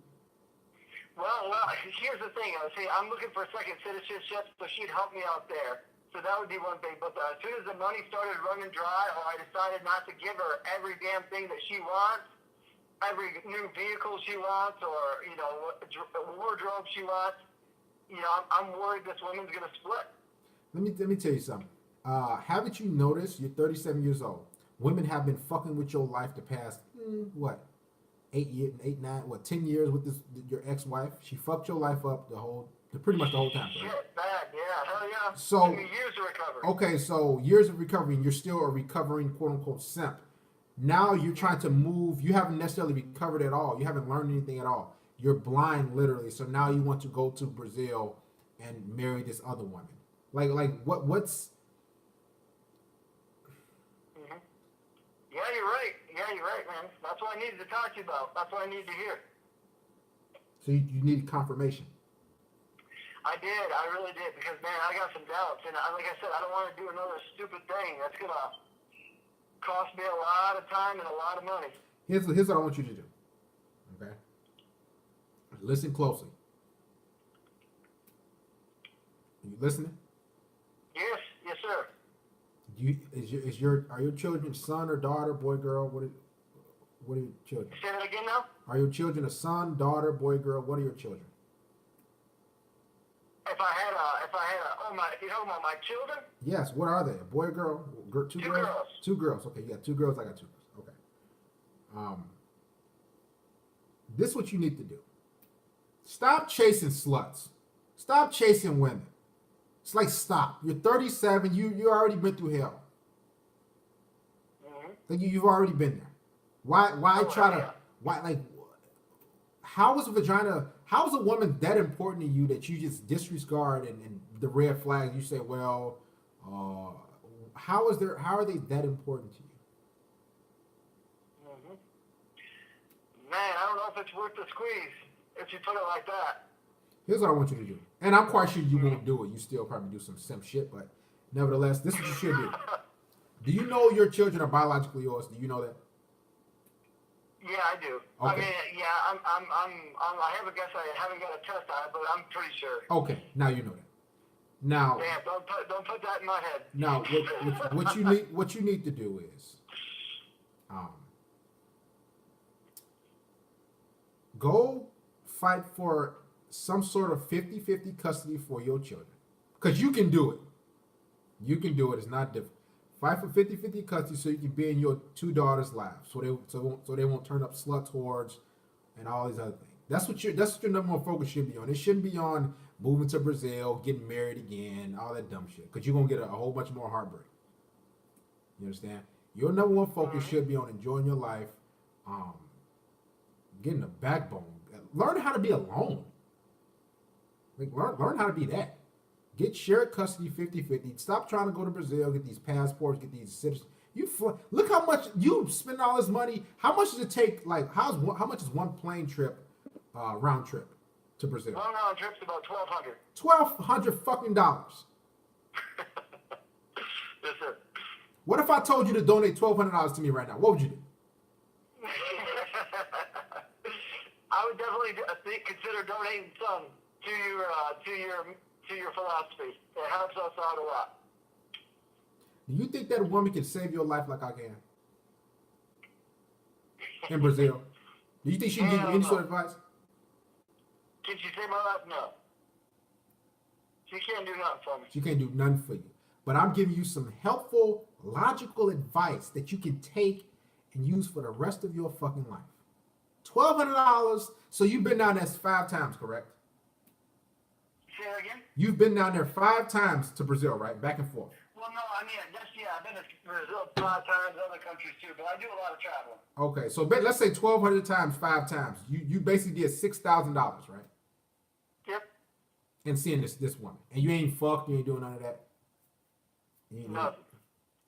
Well, here's the thing. I would say I'm looking for a second citizenship, so she'd help me out there. So that would be one thing. But as soon as the money started running dry, or I decided not to give her every damn thing that she wants, every new vehicle she wants, or wardrobe she wants, I'm worried this woman's gonna split. Let me tell you something. Haven't you noticed? You're 37 years old. Women have been fucking with your life the past 10 years with your ex-wife. She fucked your life up pretty much the whole time. Right? Shit, bad, yeah, hell yeah. So took me years to recover. Okay, so years of recovery, and you're still a recovering quote unquote simp. Now you're trying to move. You haven't necessarily recovered at all. You haven't learned anything at all. You're blind, literally. So now you want to go to Brazil and marry this other woman. What's? Mm-hmm. Yeah, you're right, man. That's what I needed to talk to you about. That's what I needed to hear. So you need confirmation. I did. I really did. Because, man, I got some doubts. And like I said, I don't want to do another stupid thing. That's going to cost me a lot of time and a lot of money. Here's what I want you to do. Okay? Listen closely. Are you listening? Yes, sir. Are your children son or daughter, boy, girl? What are your children? Say that again now? Are your children a son, daughter, boy, girl? What are your children? If I had you talking about my children? Yes. What are they? A boy, or girl? Two girls? Girls. 2 girls. Okay. You got 2 girls. I got 2 girls. Okay. This is what you need to do. Stop chasing sluts. Stop chasing women. It's like stop. You're 37. You already been through hell. Mm-hmm. Like you've already been there. Why how is a vagina? How is a woman that important to you that you just disregard and the red flags? You say, well, how are they that important to you? Mm-hmm. Man, I don't know if it's worth the squeeze if you put it like that. Here's what I want you to do, and I'm quite sure you won't do it. You still probably do some simp shit, but nevertheless, this is what you should do. Do you know your children are biologically yours? Do you know that? Yeah, I do. Okay. I mean, yeah, I have a guess. I haven't got a test on it, but I'm pretty sure. Okay, now you know that. Now, Yeah, don't put that in my head. now, what you need to do is, go fight for some sort of 50-50 custody for your children, because you can do it. You can do it. It's not difficult. Fight for 50-50 custody so you can be in your 2 daughters' lives, so they won't turn up slut whores and all these other things. That's what your number one focus should be on. It shouldn't be on moving to Brazil, getting married again, all that dumb shit, because you're gonna get a whole bunch more heartbreak. You understand? Your number one focus should be on enjoying your life, um, getting a backbone. Learn how to be alone. Like learn how to be that. Get shared custody 50-50. Stop trying to go to Brazil, get these passports, get these citizens. Look how much you spend all this money. How much does it take? Like how much is one plane trip, round trip to Brazil? One round trip's about $1,200. $1,200 fucking. Yes, sir. What if I told you to donate $1,200 to me right now? What would you do? I would definitely consider donating some to your philosophy. It helps us out a lot. Do you think that a woman can save your life like I can in Brazil? Do you think she can give you any sort of advice? Can she save my life? No. She can't do nothing for me. She can't do nothing for you. But I'm giving you some helpful, logical advice that you can take and use for the rest of your fucking life. $1,200. So you've been down there 5 times, correct? Say that again? You've been down there 5 times to Brazil, right? Back and forth. Well, no, I mean, I've been to Brazil 5 times, other countries too, but I do a lot of traveling. Okay, so let's say 1,200 times 5 times. You basically did $6,000, right? Yep. And seeing this woman, and you ain't fucked, you ain't doing none of that. You ain't Nothing.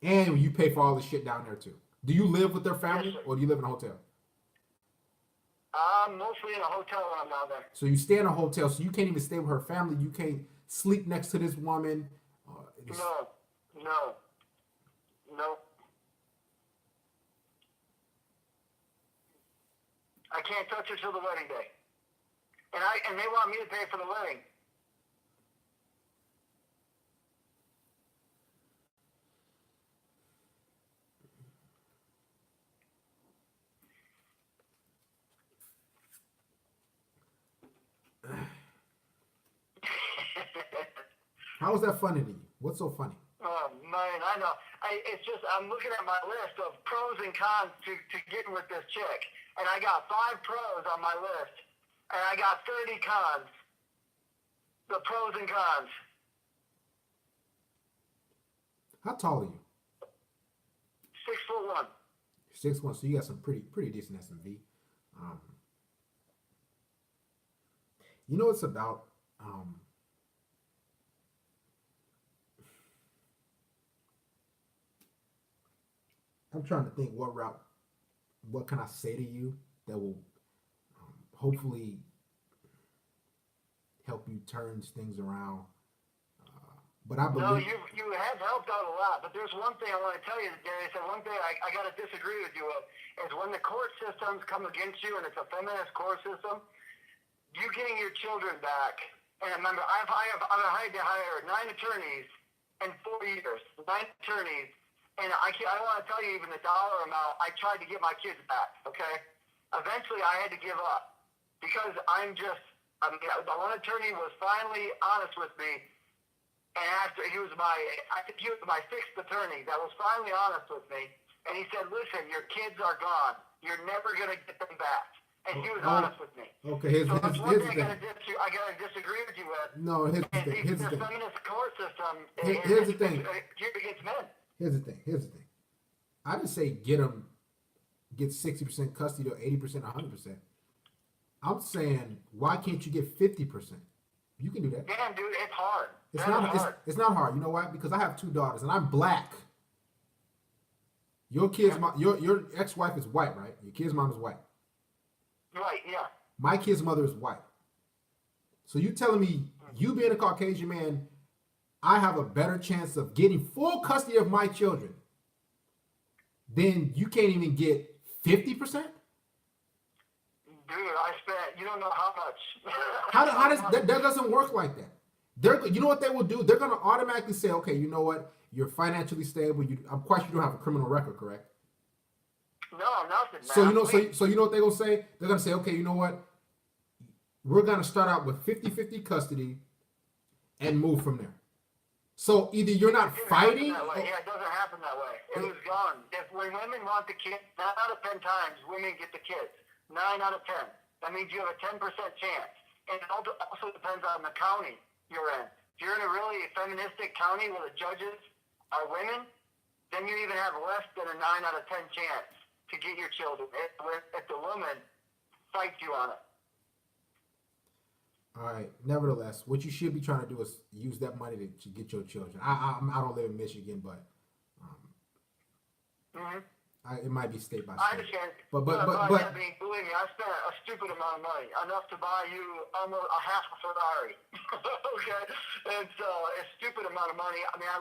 And you pay for all this shit down there too. Do you live with their family, Yes, or do you live in a hotel? I'm mostly in a hotel when I'm down there. So you stay in a hotel, so you can't even stay with her family. You can't sleep next to this woman. No. I can't touch her till the wedding day. And they want me to pay for the wedding. How is that funny to you? What's so funny? Oh man, I know. It's just I'm looking at my list of pros and cons to getting with this chick, and I got 5 pros on my list, and I got 30 cons. The pros and cons. How tall are you? 6'1". 6'1", so you got some pretty decent SMV. You know it's about I'm trying to think what can I say to you that will hopefully help you turn things around. But I believe... No, you have helped out a lot, but there's one thing I want to tell you, Darius, and one thing I got to disagree with you with, is when the court systems come against you, and it's a feminist court system, you getting your children back, and remember, I've had to hire 9 attorneys in 4 years, 9 attorneys, and I want to tell you even the dollar amount, I tried to get my kids back, okay? Eventually, I had to give up, because the one attorney was finally honest with me. And after I think he was my 6th attorney that was finally honest with me. And he said, listen, your kids are gone. You're never going to get them back. And he was honest with me. Okay, here's the thing. I got to disagree with you with. No, here's the thing. The feminist court system Here's the thing. against men. Here's the thing. I didn't say get 60% custody or 80% or 100%. I'm saying, why can't you get 50%? You can do that. Damn, dude, it's hard. It's not hard. You know why? Because I have 2 daughters and I'm black. Your your ex-wife is white, right? Your kid's mom is white. Right, yeah. My kid's mother is white. So you telling me, you being a Caucasian man, I have a better chance of getting full custody of my children than you can't even get 50%? Dude, I spent, you don't know how much. How does that doesn't work like that? You know what they will do? They're going to automatically say, okay, you know what? You're financially stable. I'm quite sure you don't have a criminal record, correct? No, nothing, man. So you know what they're going to say? They're going to say, okay, you know what? We're going to start out with 50-50 custody and move from there. So either you're not fighting. Yeah, it doesn't happen that way. It was gone. When women want the kid, 9 out of 10 times, women get the kids. 9 out of 10. That means you have a 10% chance. And it also depends on the county you're in. If you're in a really feministic county where the judges are women, then you even have less than a 9 out of 10 chance to get your children if the woman fights you on it. All right. Nevertheless, what you should be trying to do is use that money to get your children. I don't live in Michigan, but Mm-hmm. it might be state by I state. understand. But I mean, believe me, I spent a stupid amount of money, enough to buy you almost a half a Ferrari. Okay, and so a stupid amount of money. I mean, I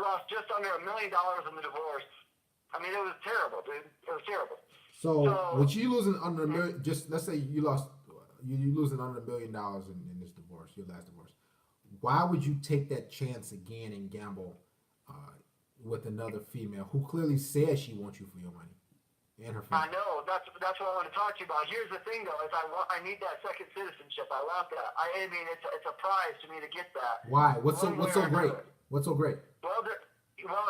lost just under $1 million in the divorce. I mean, it was terrible, dude. It was terrible. So with you losing under a million, just let's say you lost, you losing under $1 million in this divorce, your last divorce. Why would you take that chance again and gamble with another female who clearly says she wants you for your money and her family? I know. That's what I want to talk to you about. Here's the thing, though, is I need that second citizenship. I want that. I mean, it's a prize to me to get that. Why? What's so great? What's so great? Well,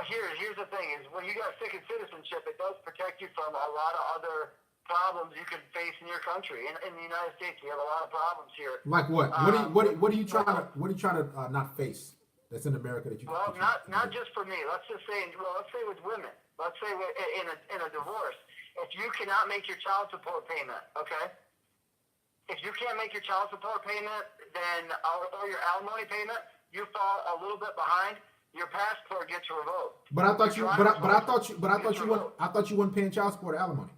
here's the thing: is when you got second citizenship, it does protect you from a lot of other problems you could face in your country. In the United States, we have a lot of problems here. Like what? What are you trying to not face? That's in America that you. Well, not just for me. Let's just say, let's say with women. Let's say in a divorce, if you cannot make your child support payment, okay? If you can't make your child support payment, then or your alimony payment, you fall a little bit behind. Your passport gets revoked. But I thought you weren't paying child support or alimony.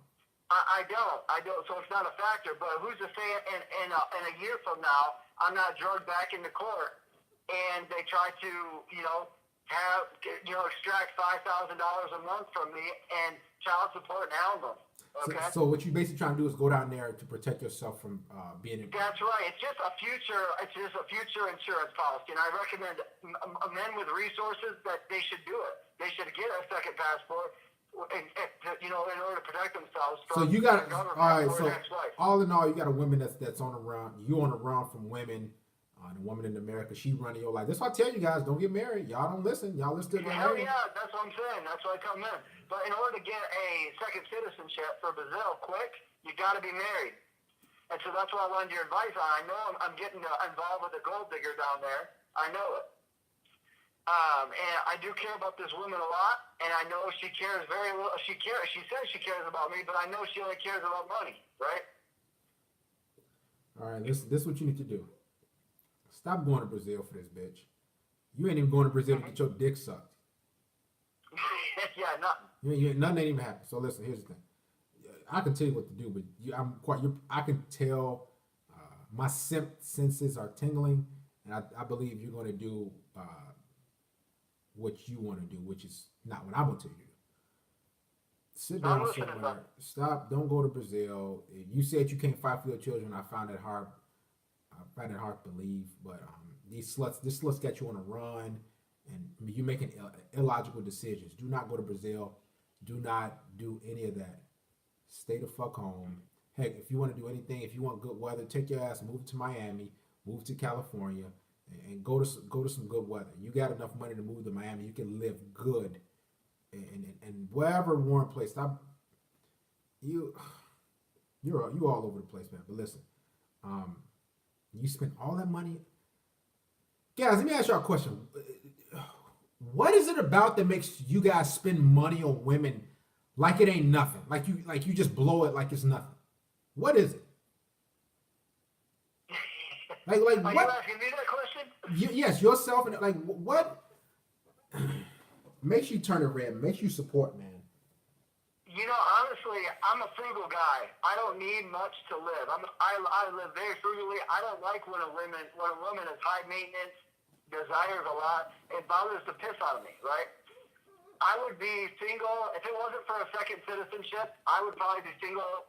I don't. So it's not a factor. But who's to say in a year from now, I'm not drugged back into court and they try to, extract $5,000 a month from me and child support and alimony. Okay. So what you basically trying to do is go down there to protect yourself from being in. That's right. It's just a future insurance policy, and I recommend men with resources that they should do it. They should get a second passport, in order to protect themselves. So you got all right. So all in all, you got a woman that's on the run. You on the run from women. The woman in America, she running your life. That's why I tell you guys, don't get married. Y'all don't listen. Y'all listen to the Hell yeah, that's what I'm saying. That's why I come in. But in order to get a second citizenship for Brazil quick, you got to be married. And so that's what I wanted your advice on. I know I'm getting involved with a gold digger down there. I know it. And I do care about this woman a lot, and I know she cares very little. She says she cares about me, but I know she only cares about money, right? All right, this is what you need to do. Stop going to Brazil for this, bitch. You ain't even going to Brazil to get your dick sucked. Yeah, nothing. Nothing ain't even happened. So listen, here's the thing. I can tell you what to do, but I can tell my senses are tingling, and I believe you're going to do what you want to do, which is not what I'm going to tell you to do. Sit down somewhere. Stop. Don't go to Brazil. You said you can't fight for your children. I find it hard. I find it hard to believe, but this sluts got you on a run, and you're making illogical decisions. Do not go to Brazil. Do not do any of that. Stay the fuck home. Heck, if you want to do anything, if you want good weather, take your ass, move to Miami, move to California, and go to some good weather. You got enough money to move to Miami. You can live good, and wherever warm place. Stop. You're all over the place, man. But listen, you spend all that money. Guys, let me ask y'all a question. What is it about that makes you guys spend money on women like it ain't nothing? Like you just blow it like it's nothing. What is it? Like Are what? you asking me that question? Yes, yourself and like what makes you turn it red? Makes you support, man. Honestly, I'm a frugal guy. I don't need much to live. I live very frugally. I don't like when a woman is high maintenance, desires a lot. It bothers the piss out of me, right? I would be single if it wasn't for a second citizenship. I would probably be single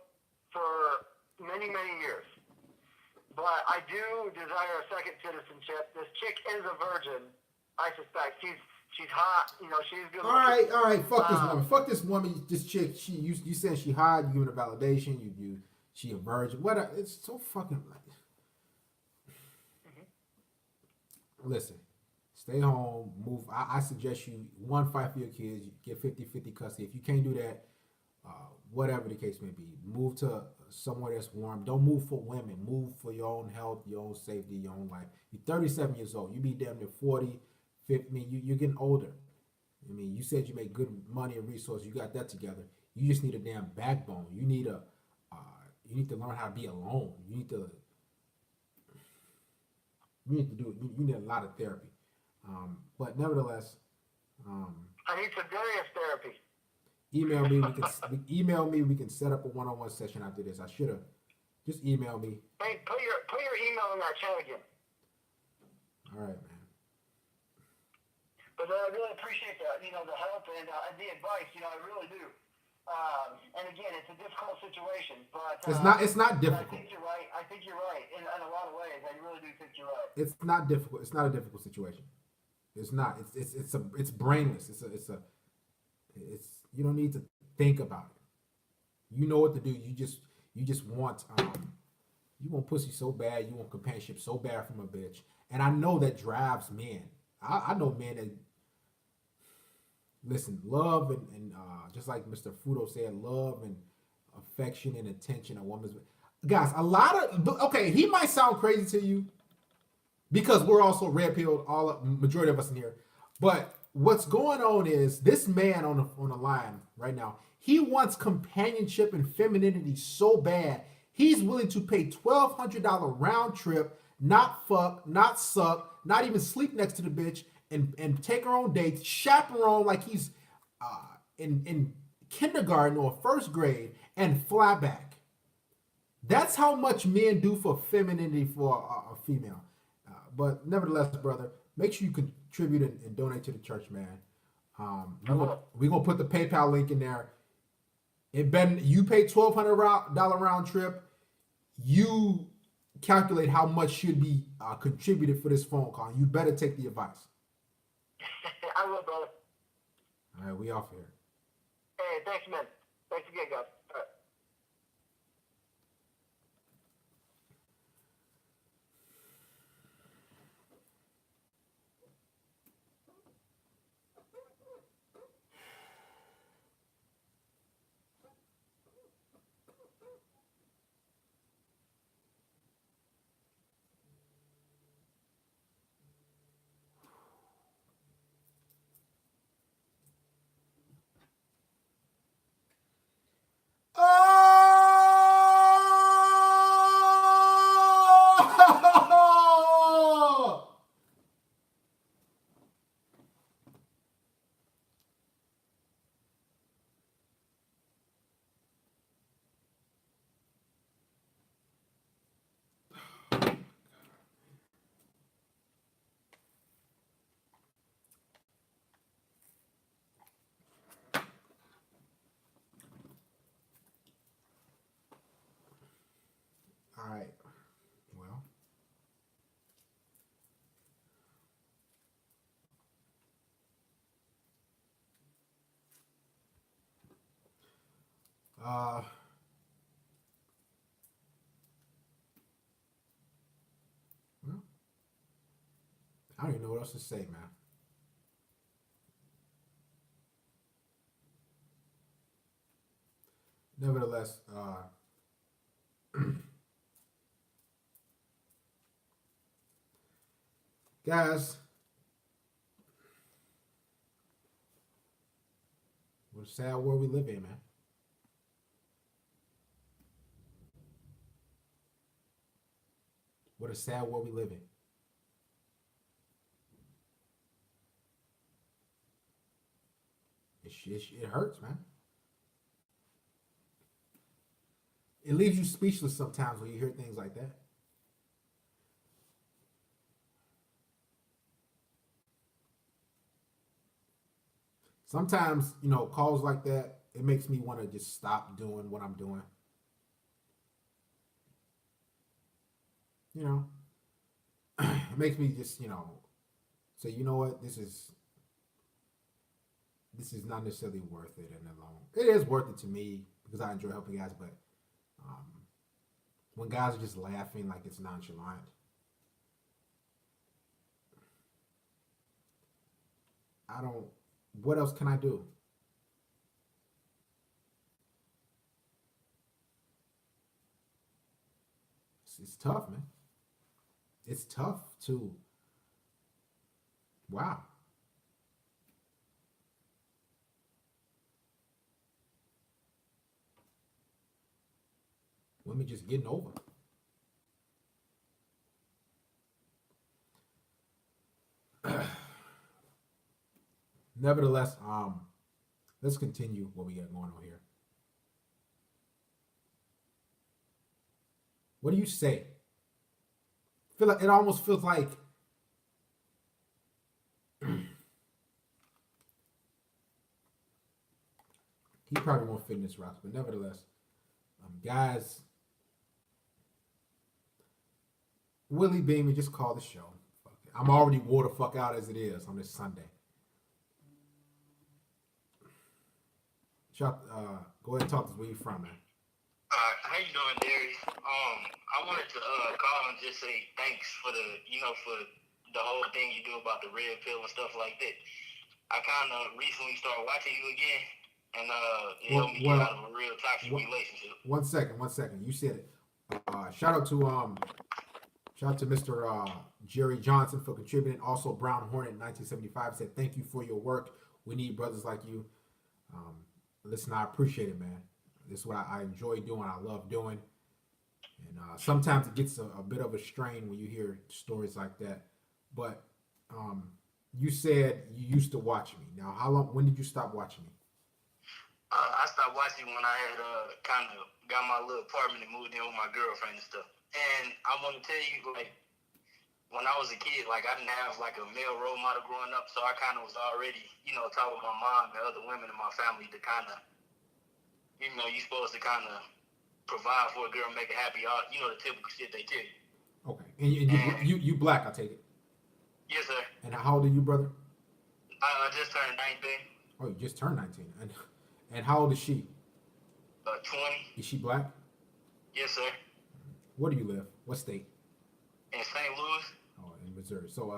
for many, many years. But I do desire a second citizenship. This chick is a virgin. I suspect she's hot. She's good. All right. Fuck this woman. This chick. You said she hot. You giving her validation. She a virgin. It's so fucking like. Listen, stay home. Move. I suggest you fight for your kids. You get 50-50 custody. If you can't do that, whatever the case may be, move to somewhere that's warm. Don't move for women. Move for your own health, your own safety, your own life. You're 37 years old. You be damn near 40. 50. You're getting older. I mean, you said you make good money and resources. You got that together. You just need a damn backbone. You need to learn how to be alone. You need to do it. You need a lot of therapy. But nevertheless, um, I need some serious therapy. email me. Email me. We can set up a one-on-one session after this. I should have just email me. Hey, put your email in that chat again. All right, man. But I really appreciate the help and the advice. I really do. And again, it's a difficult situation, but It's not difficult. I think you're right. I think you're right in a lot of ways. I really do think you're right. It's not difficult. It's not a difficult situation. It's not. It's brainless. It's you don't need to think about it. You know what to do. You just want you want pussy so bad. You want companionship so bad from a bitch. And I know that drives men. I know men that listen, love and just like Mr. Fudo said, love and affection and attention a woman's guys, a lot of okay, he might sound crazy to you because we're also red pilled, majority of us in here. But what's going on is this man on the line right now, he wants companionship and femininity so bad, he's willing to pay $1,200 round trip, not fuck, not suck, not even sleep next to the bitch, and take her on dates, chaperone like he's in kindergarten or first grade, and fly back. That's how much men do for femininity for a female. But nevertheless, brother, make sure you contribute and donate to the church, man. We're gonna put the PayPal link in there. And Ben, you pay $1,200 round trip. You calculate how much should be contributed for this phone call. You better take the advice. I will, brother. All right, we off here. Hey, thanks, man. Thanks again, guys. All right. Oh! All right. Well, uh, well, I don't even know what else to say, man. Nevertheless, guys, what a sad world we live in, man. What a sad world we live in. It hurts, man. It leaves you speechless sometimes when you hear things like that. Sometimes, calls like that, it makes me want to just stop doing what I'm doing. It makes me just, say, you know what, this is not necessarily worth it in the long. It is worth it to me because I enjoy helping guys, but when guys are just laughing like it's nonchalant, I don't. What else can I do? It's tough, man. It's tough to. Wow. Women just getting over. Nevertheless, let's continue what we got going on here. What do you say? Feel like it almost feels like he probably won't fit in this roster, but nevertheless, guys, Willie Beamer, just call the show. Fuck it. I'm already wore the fuck out as it is on this Sunday. Go ahead and talk to us. Where you from, man? How you doing, Darius? I wanted to call and just say thanks for for the whole thing you do about the red pill and stuff like that. I kind of recently started watching you again, and it helped me get out of a real toxic relationship. One second. You said it. Shout out to Mr. Jerry Johnson for contributing. Also, Brown Hornet in 1975 said, "Thank you for your work. We need brothers like you." Listen, I appreciate it, man. This is what I enjoy doing. I love doing. And sometimes it gets a bit of a strain when you hear stories like that. But you said you used to watch me. Now, when did you stop watching me? I stopped watching when I had kind of got my little apartment and moved in with my girlfriend and stuff. And I want to tell you, like, when I was a kid, like, I didn't have, like, a male role model growing up, so I kind of was already, taught with my mom and other women in my family to kind of, you're supposed to kind of provide for a girl, make her happy, the typical shit they tell you. Okay. And you black, I take it? Yes, sir. And how old are you, brother? I just turned 19. Oh, you just turned 19. And how old is she? 20. Is she black? Yes, sir. Where do you live? What state? In St. Louis. Oh, in Missouri. So,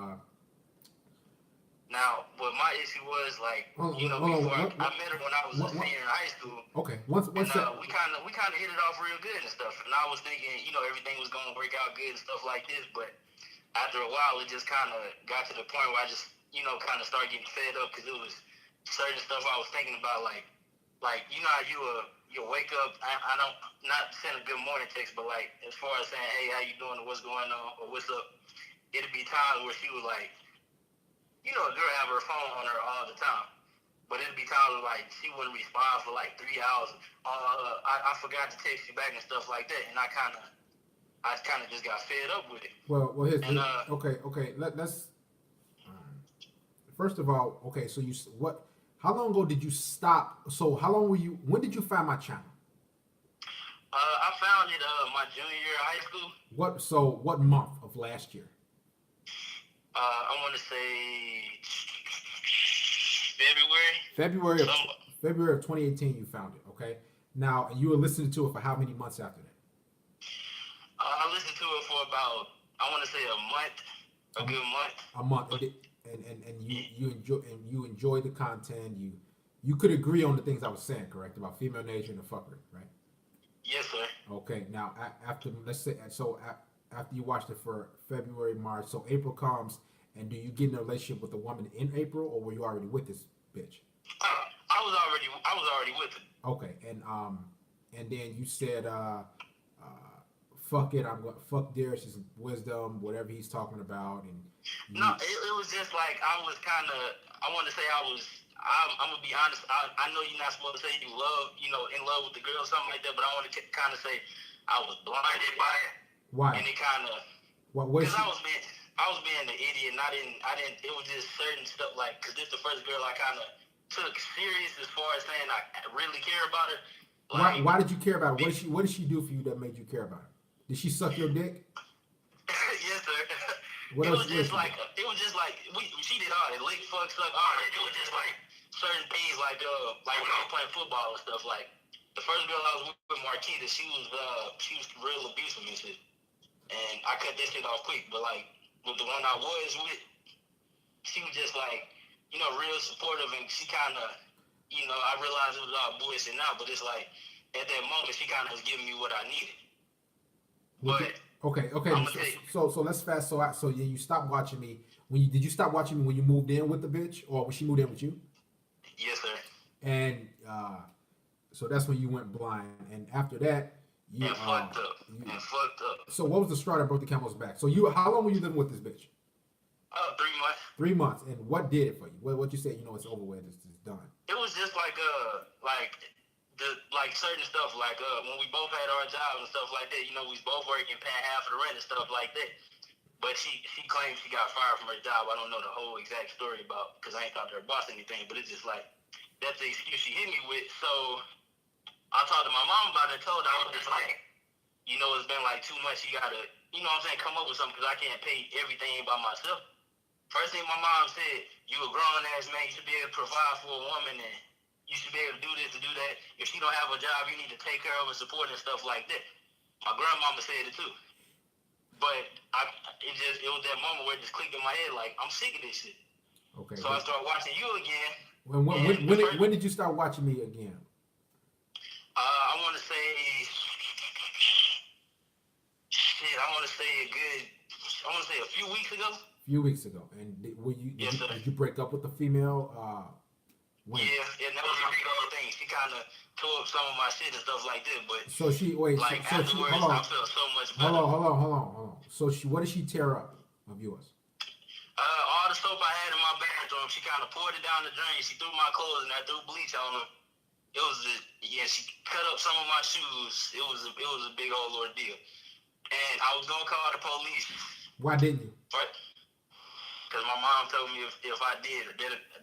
now, what my issue was, like, I met her when I was a senior in high school. Okay. We kind of hit it off real good and stuff. And I was thinking, everything was going to work out good and stuff like this. But after a while, it just kind of got to the point where I just, kind of started getting fed up because it was certain stuff I was thinking about, like how you wake up, I don't, not send a good morning text, but like, as far as saying, hey, how you doing, or what's going on, or what's up, it'd be times where she was like, a girl have her phone on her all the time, but it'd be times where, like, she wouldn't respond for like 3 hours, I forgot to text you back and stuff like that, and I kind of just got fed up with it. Well, okay, let's, first of all, okay, so how long ago did you stop? So when did you find my channel? I found it my junior year of high school. What month of last year? I want to say February. February of 2018 you found it, okay? Now, and you were listening to it for how many months after that? I listened to it for about, I want to say a good month. A month. And you enjoy the content. You could agree on the things I was saying, correct? About female nature and the fuckery, right? Yes, sir. Okay. Now, after you watched it for February, March, so April comes, and do you get in a relationship with a woman in April, or were you already with this bitch? I was already with it. Okay, and then you said, fuck it, fuck Darius' wisdom, whatever he's talking about, and no, it was just like I was kind of. I want to say I'm gonna be honest. I know you're not supposed to say you love, in love with the girl or something like that, but I want to kind of say I was blinded by it. Why? And it kind of. Because I was being an idiot, and I didn't. It was just certain stuff like, because this is the first girl I kind of took serious as far as saying I really care about her. Like, why did you care about her? What did she do for you that made you care about her? Did she suck your dick? Yes, sir. What it else was just like she did all that, lick, fuck, suck, all that. It was just like certain things like when I was playing football and stuff. Like the first girl I was with, Marquita, she was real abusive and shit, and I cut that shit off quick. But like with the one I was with, she was just like, real supportive, and she kind of, I realized it was all bullshit now, but it's like at that moment she kind of was giving me what I needed. But okay. So let's fast. So yeah, you stopped watching me. Did you stop watching me when you moved in with the bitch, or when she moved in with you? Yes, sir. And so that's when you went blind. And after that, You and fucked up. you, And fucked up. so what was the straw that broke the camel's back? So how long were you living with this bitch? 3 months. 3 months. And what did it for you? What you said? You know, it's over with. It's done. It was just like certain stuff when we both had our jobs and stuff like that. You know, we was both working, paying half of the rent and stuff like that. But she claims she got fired from her job. I don't know the whole exact story about because I ain't talked to her boss or anything. But it's just like that's the excuse she hit me with. So I talked to my mom about it and told her I was just like, you know, it's been like too much. You gotta, you know what I'm saying, come up with something because I can't pay everything by myself. First thing my mom said, you a grown ass man, you should be able to provide for a woman and you should be able to do this and do that. If she don't have a job, you need to take care of her, support her and stuff like that. My grandmama said it too. But it was that moment where it just clicked in my head like, I'm sick of this shit. Okay. So I started watching you again. When did you start watching me again? I want to say, a few weeks ago. A few weeks ago. And did you break up with the female? When? Yeah, and that was a big old thing. She kind of tore up some of my shit and stuff like that. But so she wait. like so afterwards, she, hold on. I felt so much better. Hold on. So what did she tear up of yours? All the soap I had in my bathroom, she kind of poured it down the drain. She threw my clothes and I threw bleach on them. She cut up some of my shoes. It was a big old ordeal. And I was gonna call the police. Why didn't you? Right? Because my mom told me if I did,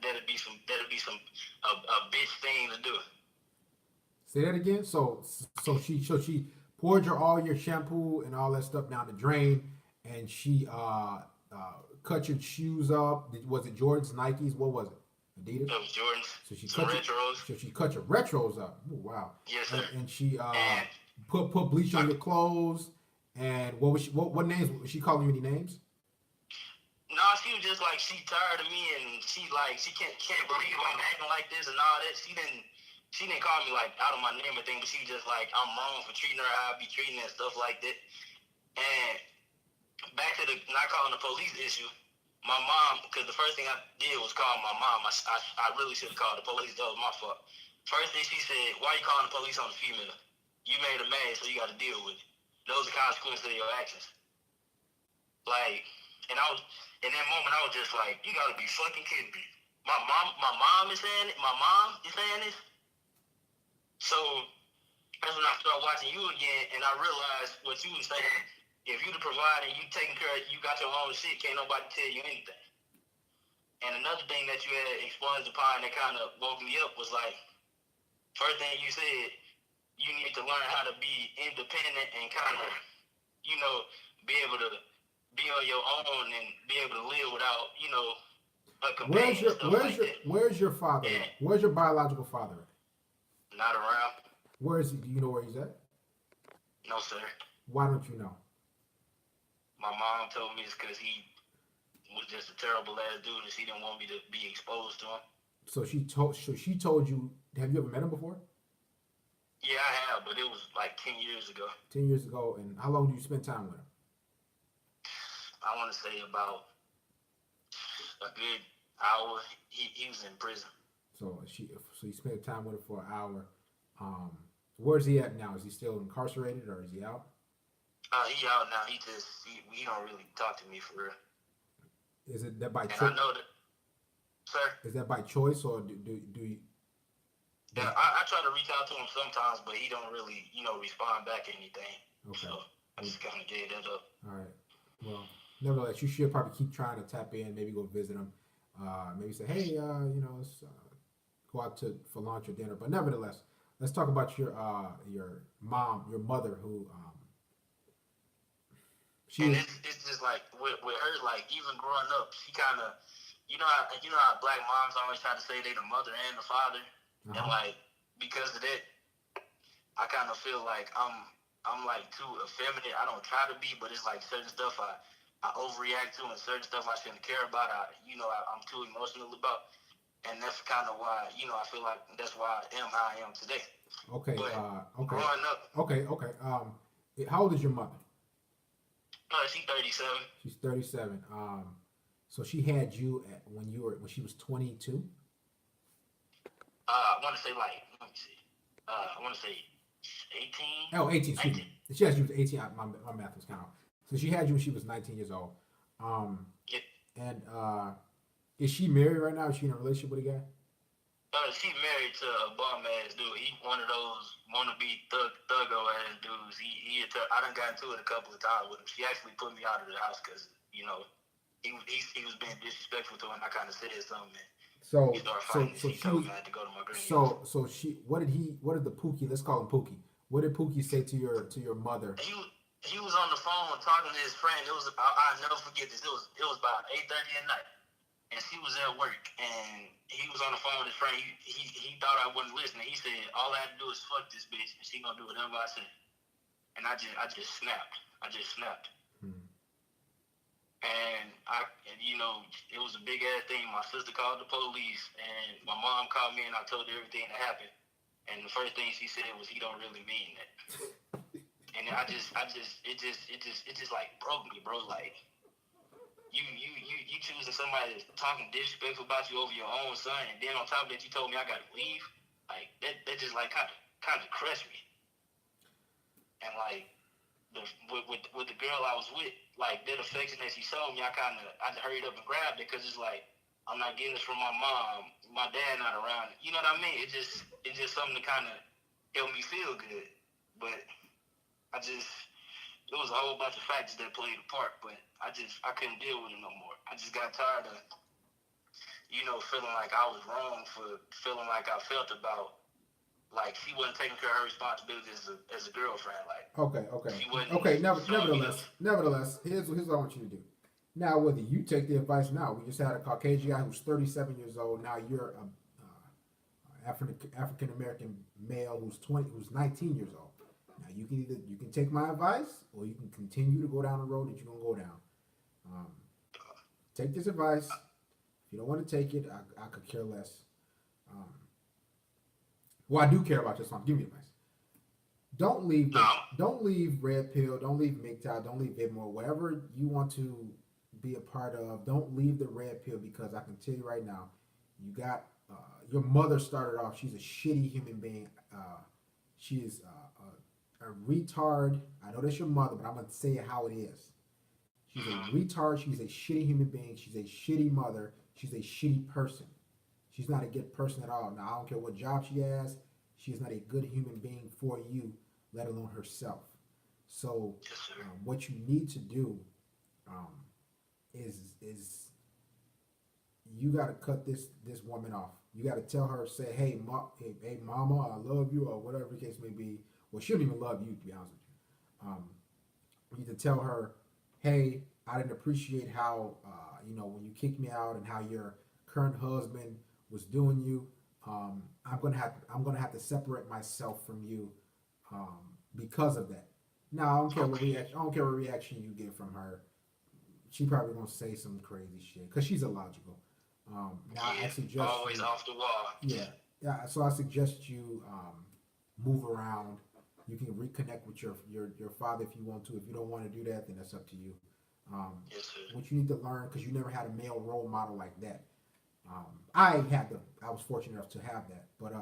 that'd be a bitch thing to do. Say that again. So she poured all your shampoo and all that stuff down the drain, and she cut your shoes up. Was it Jordans, Nikes? What was it? Adidas? It was Jordans. So she some cut retros. So she cut your retros up. Oh, wow. Yes, sir. And she put bleach on your clothes. And what names was she calling you? Any names? No, she was just like she tired of me and she can't believe I'm acting like this and all that. She didn't call me like out of my name or thing, but she was just like I'm wrong for treating her how I be treating her and stuff like that. And back to the not calling the police issue. My mom, because the first thing I did was call my mom. I really should have called the police. That was my fault. First thing she said, why are you calling the police on the female? You made her mad, so you got to deal with it. Those are consequences of your actions. Like, and in that moment, I was just like, you got to be fucking kidding me. My mom is saying it. My mom is saying this. So that's when I started watching you again, and I realized what you were saying. If you the provider and you taking care of, you got your own shit, can't nobody tell you anything. And another thing that you had expunged upon that kind of woke me up was like, first thing you said, you need to learn how to be independent and kind of, you know, be able to be on your own and be able to live without, you know, a companion. Where's your father? Yeah. Where's your biological father at? Not around. Where is he? Do you know where he's at? No, sir. Why don't you know? My mom told me it's because he was just a terrible ass dude and she didn't want me to be exposed to him. So she told you. Have you ever met him before? Yeah, I have, but it was like 10 years ago. 10 years ago, and how long do you spend time with him? I want to say about a good hour. He was in prison. So you spent time with him for an hour. Where's he at now? Is he still incarcerated or is he out? He out now. He don't really talk to me for real. Is it that by choice? I know that, sir. Is that by choice or do you? Yeah, I try to reach out to him sometimes, but he don't really, respond back or anything. Okay. So I just kind of gave that up. All right. Well, nevertheless, you should probably keep trying to tap in. Maybe go visit him. Maybe say, hey, let's go out for lunch or dinner. But nevertheless, let's talk about your mother, who it's just like with her, like even growing up, she kind of, how black moms always try to say they the mother and the father. Uh-huh. And like because of that, I kind of feel like I'm like too effeminate. I don't try to be, but it's like certain stuff I overreact to, and certain stuff I shouldn't care about. I'm too emotional about, and that's kind of why I feel like that's why I am how I am today. Okay. But okay. Growing up. Okay. How old is your mother? She's 37. She's 37. So she had you when she was 22. I want to say let me see. I want to say 18. Oh, 18, excuse 19. me. She had you was 18. My math was kind of off. So she had you when she was 19 years old. Um, Yeah. and is she married right now? Is she in a relationship with a guy? She married to a bum ass dude. He one of those wannabe thuggo ass dudes. I done got into it a couple of times with him. She actually put me out of the house because he was being disrespectful to her, and I kind of said something. And So we started so fighting, and so she she told was me I had to go to my granny house. so she what did the Pookie, let's call him Pookie. What did Pookie say to your mother? He was on the phone talking to his friend. I'll never forget this. It was about 8:30 at night, and she was at work, and he was on the phone with his friend. He thought I wasn't listening. He said all I had to do is fuck this bitch, and she gonna do whatever I say. And I just snapped. I just snapped. Hmm. And it was a big ass thing. My sister called the police, and my mom called me, and I told her everything that happened. And the first thing she said was, "He don't really mean that." And it just like broke me, bro. Like you choosing somebody that's talking disrespectful about you over your own son, and then on top of that, you told me I gotta leave. Like that just like kind of crushed me. And like with the girl I was with, like that affection that she showed me, I hurried up and grabbed it because it's like I'm not getting this from my mom, my dad not around. You know what I mean? It's just something to kind of help me feel good. But it was a whole bunch of factors that played a part, but I couldn't deal with it no more. I just got tired of, feeling like I was wrong for feeling like I felt about, like she wasn't taking care of her responsibilities as a girlfriend. Like, Okay. Nevertheless, here's what I want you to do. Now, whether you take the advice now, we just had a Caucasian guy who's 37 years old. Now you're a African American male who's 19 years old. Now you can take my advice, or you can continue to go down the road that you're gonna go down. Take this advice. If you don't want to take it, I could care less. Well, I do care about this one. Give me advice. Don't leave Red Pill. Don't leave MGTOW. Don't leave Vidmore. Whatever you want to be a part of, don't leave the Red Pill, because I can tell you right now, you got your mother started off. She's a shitty human being. She is a retard. I know that's your mother, but I'm gonna say it how it is. She's a retard. She's a shitty human being. She's a shitty mother. She's a shitty person. She's not a good person at all. Now, I don't care what job she has. She is not a good human being for you, let alone herself. So, what you need to do is you got to cut this woman off. You got to tell her, say, hey, mama, I love you, or whatever the case may be. Well, she don't even love you, to be honest with you. You need to tell her, hey, I didn't appreciate how, when you kicked me out, and how your current husband was doing you. I'm gonna have to separate myself from you because of that. Now, I don't care what reaction you get from her. She probably gonna say some crazy shit because she's illogical. I suggest always off the wall. Yeah. So I suggest you move around. You can reconnect with your father if you want to. If you don't want to do that, then that's up to you. Yes, sir. What you need to learn, because you never had a male role model like that. I was fortunate enough to have that, but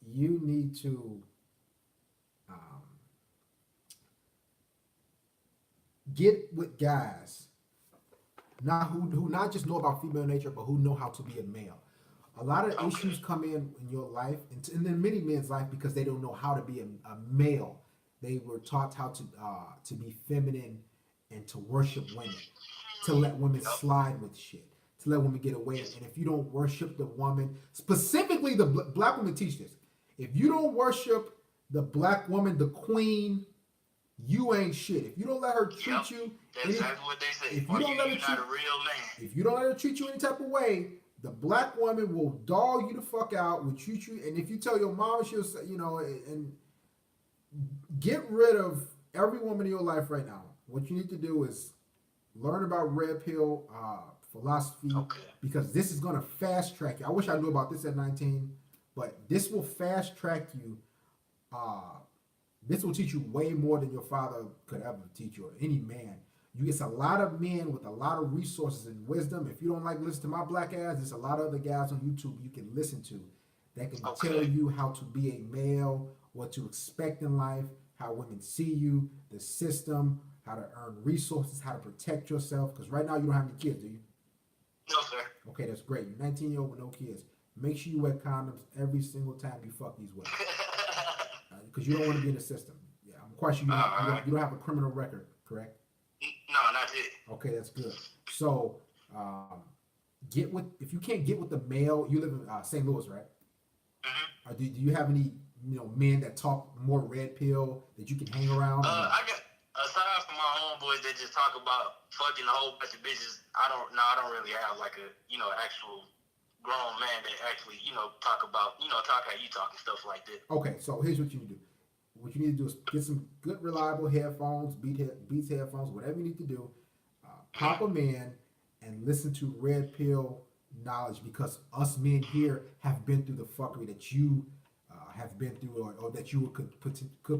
you need to get with guys not who not just know about female nature, but who know how to be a male. A lot of issues come in your life, and in many men's life, because they don't know how to be a male. They were taught how to be feminine and to worship women, to let women slide with shit, to let women get away. And if you don't worship the woman, specifically the black women teach this. If you don't worship the black woman, the queen, you ain't shit. If you don't let her treat you, that's exactly what they say. If you don't let her treat, not a real man. If you don't let her treat you any type of way, the black woman will dog you the fuck out, will treat you, and if you tell your mom, she'll say, and get rid of every woman in your life right now. What you need to do is learn about red pill philosophy, because this is going to fast track you. I wish I knew about this at 19, but this will fast track you. This will teach you way more than your father could ever teach you, or any man. You get a lot of men with a lot of resources and wisdom. If you don't like listen to my black ass, there's a lot of other guys on YouTube you can listen to that can tell you how to be a male, what to expect in life, how women see you, the system, how to earn resources, how to protect yourself. Because right now you don't have any kids, do you? No, sir. Okay, that's great. You're 19-year-old with no kids. Make sure you wear condoms every single time you fuck these women, because you don't want to be in the system. Yeah, I'm quite sure you don't have a criminal record, correct? No, not yet. Okay, that's good. So, get with if you can't get with the male. You live in St. Louis, right? Mm-hmm. Do you have any men that talk more red pill that you can hang around? I got, aside from my homeboys that just talk about fucking a whole bunch of bitches, I don't really have like a actual grown man that actually talk about talk how you talk and stuff like that. Okay, so here's what you need to do. What you need to do is get some good, reliable headphones, Beats headphones, whatever you need to do. Pop them in and listen to red pill knowledge, because us men here have been through the fuckery that you have been through, or that you could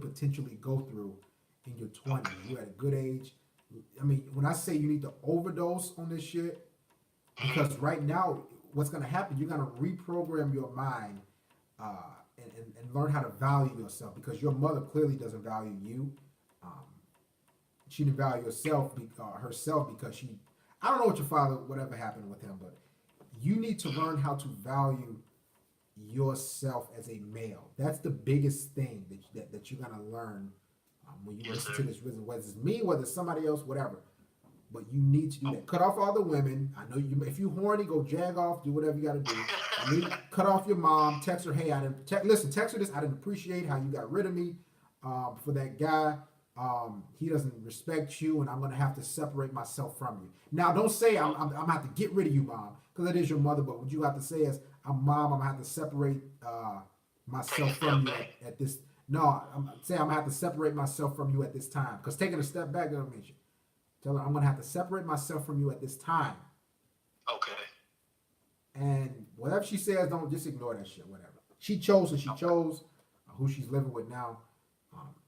potentially go through in your 20s. You're at a good age. I mean, when I say you need to overdose on this shit, because right now, what's going to happen, you're going to reprogram your mind and learn how to value yourself, because your mother clearly doesn't value you. She didn't value herself because I don't know what your father, whatever happened with him, but you need to learn how to value yourself as a male. That's the biggest thing that you're going to learn when you listen to this rhythm, whether it's me, whether it's somebody else, whatever. But you need to do that. Cut off all the women. I know you. If you horny, go jag off. Do whatever you got to do. Cut off your mom. Text her, hey, listen. Text her this. I didn't appreciate how you got rid of me for that guy. He doesn't respect you, and I'm gonna have to separate myself from you. Now, don't say I'm gonna have to get rid of you, mom, because it is your mother. But what you have to say is, I'm gonna have to separate myself from you at this. No, I'm gonna have to separate myself from you at this time. Because taking a step back doesn't mean shit. Tell her I'm gonna have to separate myself from you at this time. Okay. And whatever she says, don't just ignore that shit. Whatever she chose, and she chose who she's living with now.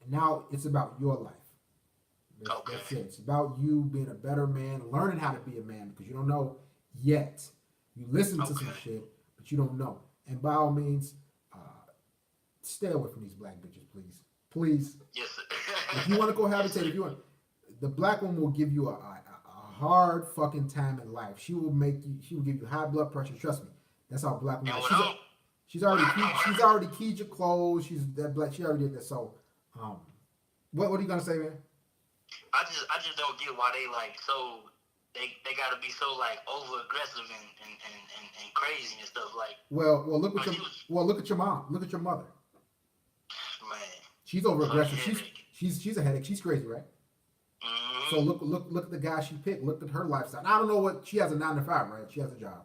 And now it's about your life. That's it. It's about you being a better man, learning how to be a man, because you don't know yet. You listen to some shit, but you don't know. And by all means, stay away from these black bitches, please. Please. Yes, sir. If you want to cohabitate, the black woman will give you a hard fucking time in life. She will give you high blood pressure. Trust me. That's how black women are. She's already keyed your clothes. She already did that. So, what are you gonna say, man? I just don't get why they they gotta be so like over aggressive and crazy and stuff like. Well, look at your mom. Look at your mother. Man, she's over aggressive. She's a headache. She's crazy, right? Mm-hmm. So look at the guy she picked. Look at her lifestyle. I don't know what she has, a 9 to 5, right? She has a job.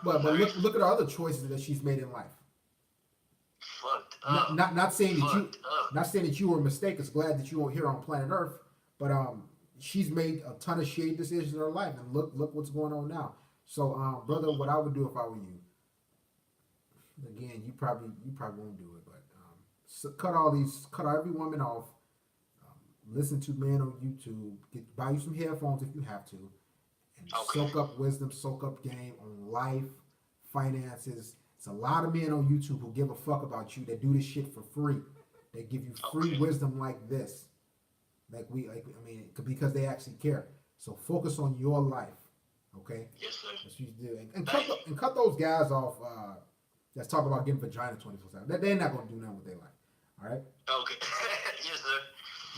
But look at the other choices that she's made in life. Fucked up. Not saying that you were a mistake. It's glad that you were here on planet Earth. But she's made a ton of shady decisions in her life, and look what's going on now. So, brother, what I would do if I were you, again, you probably won't do it, but so cut every woman off. Listen to men on YouTube. Buy you some headphones if you have to, and soak up wisdom, soak up game on life, finances. It's a lot of men on YouTube who give a fuck about you. That do this shit for free. They give you free wisdom like this, because they actually care. So focus on your life, okay? Yes, sir. That's what you do, and cut those guys off. That's talking about getting vagina 24/7. They're not gonna do nothing with their life. All right. Okay. Yes, sir.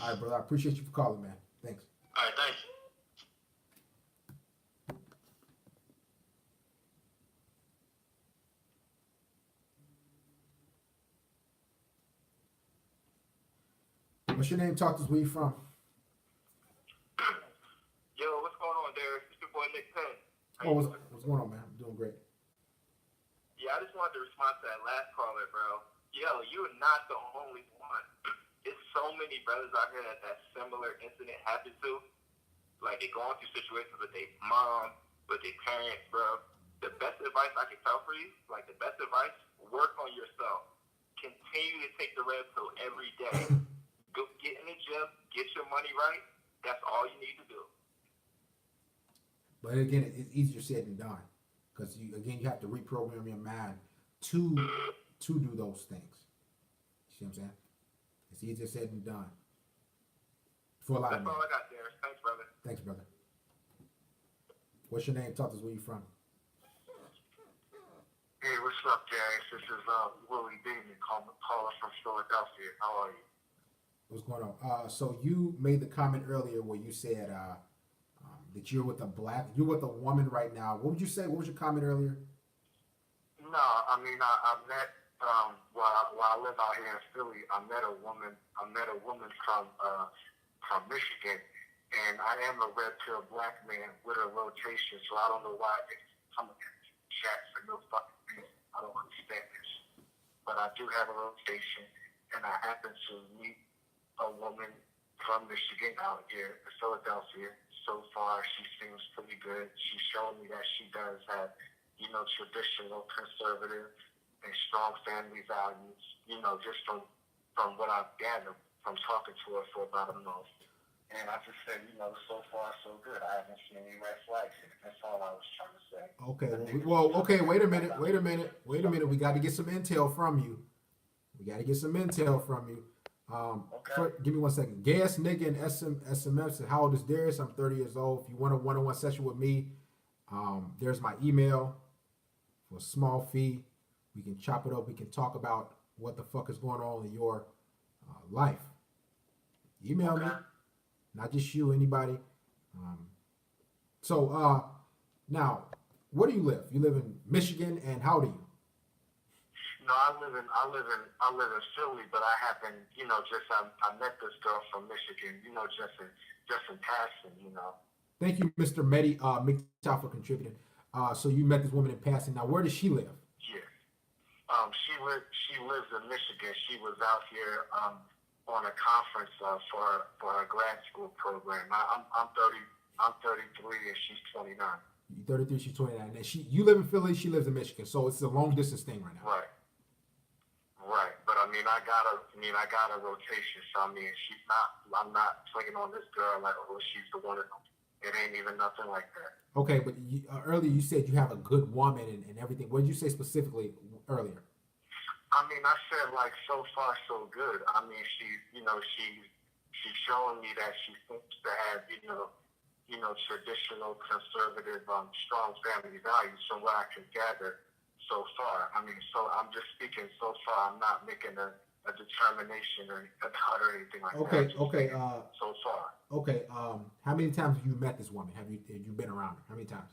All right, brother. I appreciate you for calling, man. Thanks. All right, thank you. What's your name? Talk to us. Where you from? Yo, what's going on, Derek? It's your boy Nick Penn. What's going on, man? I'm doing great. Yeah, I just wanted to respond to that last caller, bro. Yo, you're not the only one. It's so many brothers out here that similar incident happened to. Like, they're going through situations with their mom, with their parents, bro. The best advice I can tell for you, work on yourself. Continue to take the red pill every day. Go get in the gym, get your money right. That's all you need to do. But again, it's easier said than done, because you have to reprogram your mind to do those things. You see what I'm saying? It's easier said than done. For a lot That's of men. all I got, Darius. Thanks, brother. Thanks, brother. What's your name? Talk to us. Where you from? Hey, what's up, Darius? This is Willie Beatman, caller from Philadelphia. How are you? What's going on? So you made the comment earlier where you said that you're with a woman right now. What would you say? What was your comment earlier? No, I mean I met while I live out here in Philly. I met a woman from Michigan, and I am a red pill black man with a rotation. So I don't know why they come in chat for no fucking reason. I don't understand this, but I do have a rotation, and I happen to meet a woman from Michigan out here in Philadelphia. So far, she seems pretty good. She's showing me that she does have, traditional, conservative, and strong family values, just from what I've gathered from talking to her for about a month. And I just said, so far, so good. I haven't seen any red flags here. That's all I was trying to say. Okay. Okay. Wait a minute. We got to get some intel from you. Okay. Give me 1 second. Gas nigga and SMS said, how old is Darius? I'm 30 years old. If you want a one-on-one session with me, there's my email for a small fee. We can chop it up. We can talk about what the fuck is going on in your life. Email me, not just you, anybody. Now, where do you live? You live in Michigan, and how old are you? No, I live in Philly, but I happen, I met this girl from Michigan, just in passing. Thank you, Mr. MGTOW, for contributing. So you met this woman in passing. Now, where does she live? Yeah. She lives in Michigan. She was out here on a conference for a grad school program. I'm 33 and she's 29. You're 33, she's 29. And you live in Philly, she lives in Michigan. So it's a long distance thing right now. Right. But I got a rotation. So I'm not swinging on this girl like, oh, she's the one. It ain't even nothing like that. Okay, but earlier you said you have a good woman and everything. What did you say specifically earlier? I said like so far so good. She's showing me that she thinks to have, traditional, conservative, strong family values from what I can gather so far. So I'm just speaking so far. I'm not making a determination or anything like that. Okay. So far. Okay. How many times have you met this woman? Have you been around her? How many times?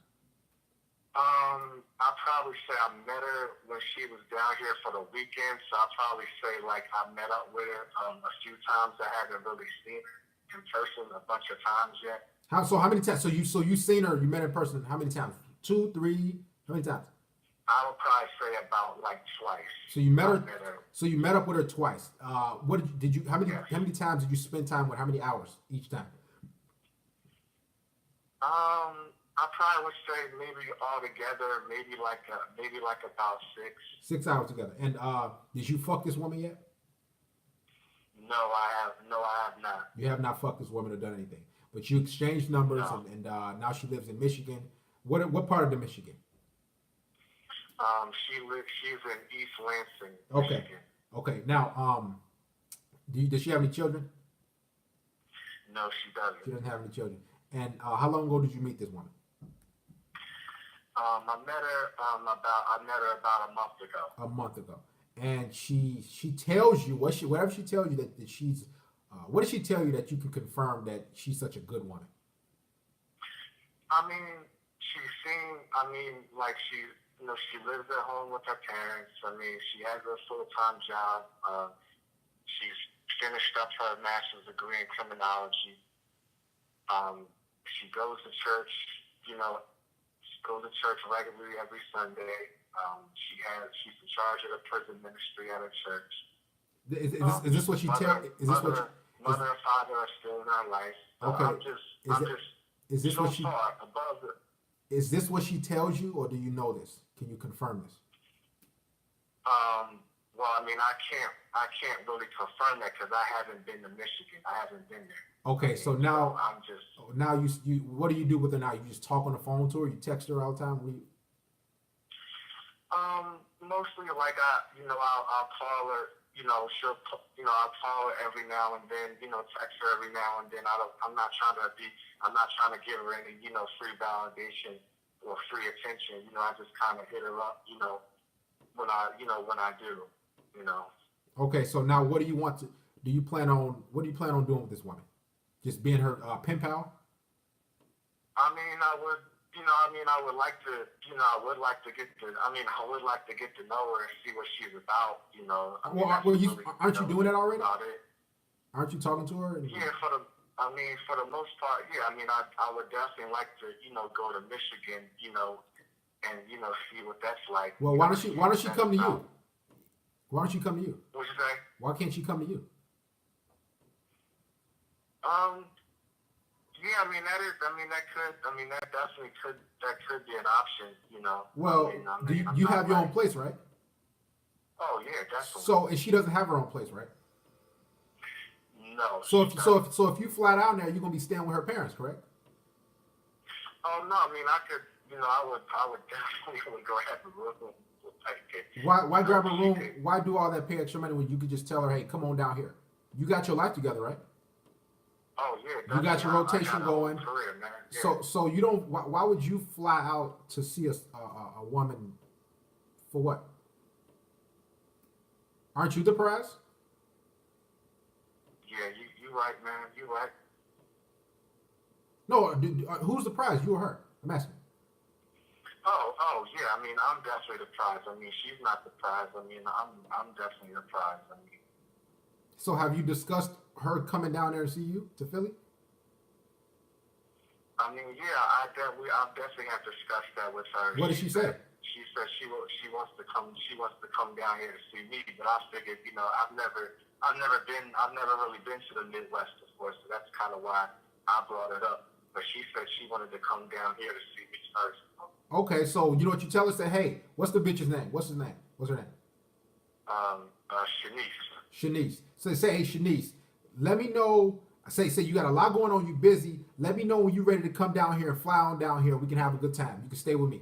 I'll probably say I met her when she was down here for the weekend. So I'll probably say like I met up with her a few times. I haven't really seen her in person a bunch of times yet. How many times? So you seen her? You met her in person? How many times? 2, 3? How many times? I would probably say about like twice. So you met her. So you met up with her twice. What did you? How many? Yes. How many times did you spend time with? How many hours each time? I probably would say maybe altogether, maybe like about 6. 6 hours together. And did you fuck this woman yet? No, I have not. You have not fucked this woman or done anything. But you exchanged numbers, No. and now she lives in Michigan. What part of the Michigan? She's in East Lansing, Michigan. Okay. Now, does she have any children? No, she doesn't. She doesn't have any children. And how long ago did you meet this woman? I met her about a month ago. A month ago. And she tells you whatever she tells you that she's. What did she tell you that you can confirm that she's such a good woman? She seemed. Like she lives at home with her parents. She has a full-time job. She's finished up her master's degree in criminology. She goes to church. She goes to church regularly every Sunday. She's in charge of the prison ministry at her church. Is this what she tells? Mother and father are still in her life. Okay. Is this so what she? Far above it. Is this what she tells you, or do you know this? Can you confirm this? Well, I can't really confirm that because I haven't been to Michigan. I haven't been there. Okay, so now I'm just. Now you what do you do with her now? You just talk on the phone to her? You text her all the time? Mostly like I'll call her I call her every now and then, text her every now and then. I'm not trying to give her any, free validation or free attention. I just kind of hit her up, when I do, Okay, so now what do you want to? What do you plan on doing with this woman? Just being her pen pal? I mean, I would. I would like to, I would like to get to know her and see what she's about, Aren't you doing that already? About it. Aren't you talking to her? Yeah, for the most part, yeah. I would definitely like to, go to Michigan, and see what that's like. Well, why don't she come to you? Why don't she come to you? What'd you say? Why can't she come to you? Yeah, that definitely could be an option, Well, you have your own place, right? Oh yeah, definitely. So, and she doesn't have her own place, right? No. So if you fly down there, you're gonna be staying with her parents, correct? Oh no, I could, I would definitely go have a room. Why grab a room? Why do all that pay extra money when you could just tell her, hey, come on down here? You got your life together, right? Oh yeah, you got your rotation going. Career, man. Yeah. So you don't. Why would you fly out to see a woman for what? Aren't you the prize? Yeah, you right, man. You right. No, who's the prize? You or her? I'm asking. Oh yeah. I'm definitely the prize. She's not the prize. I'm definitely the prize. So have you discussed her coming down there to see you to Philly? Yeah, I'll definitely have discussed that with her. What did she say? She said she wants to come. She wants to come down here to see me. But I figured, I've never really been to the Midwest before, so that's kind of why I brought it up. But she said she wanted to come down here to see me first. Okay, so you know what you tell her? Say, hey, what's the bitch's name? What's his name? What's her name? Shanice. So say, hey, Shanice, let me know. Say you got a lot going on. You busy. Let me know when you're ready to come down here and fly on down here. We can have a good time. You can stay with me.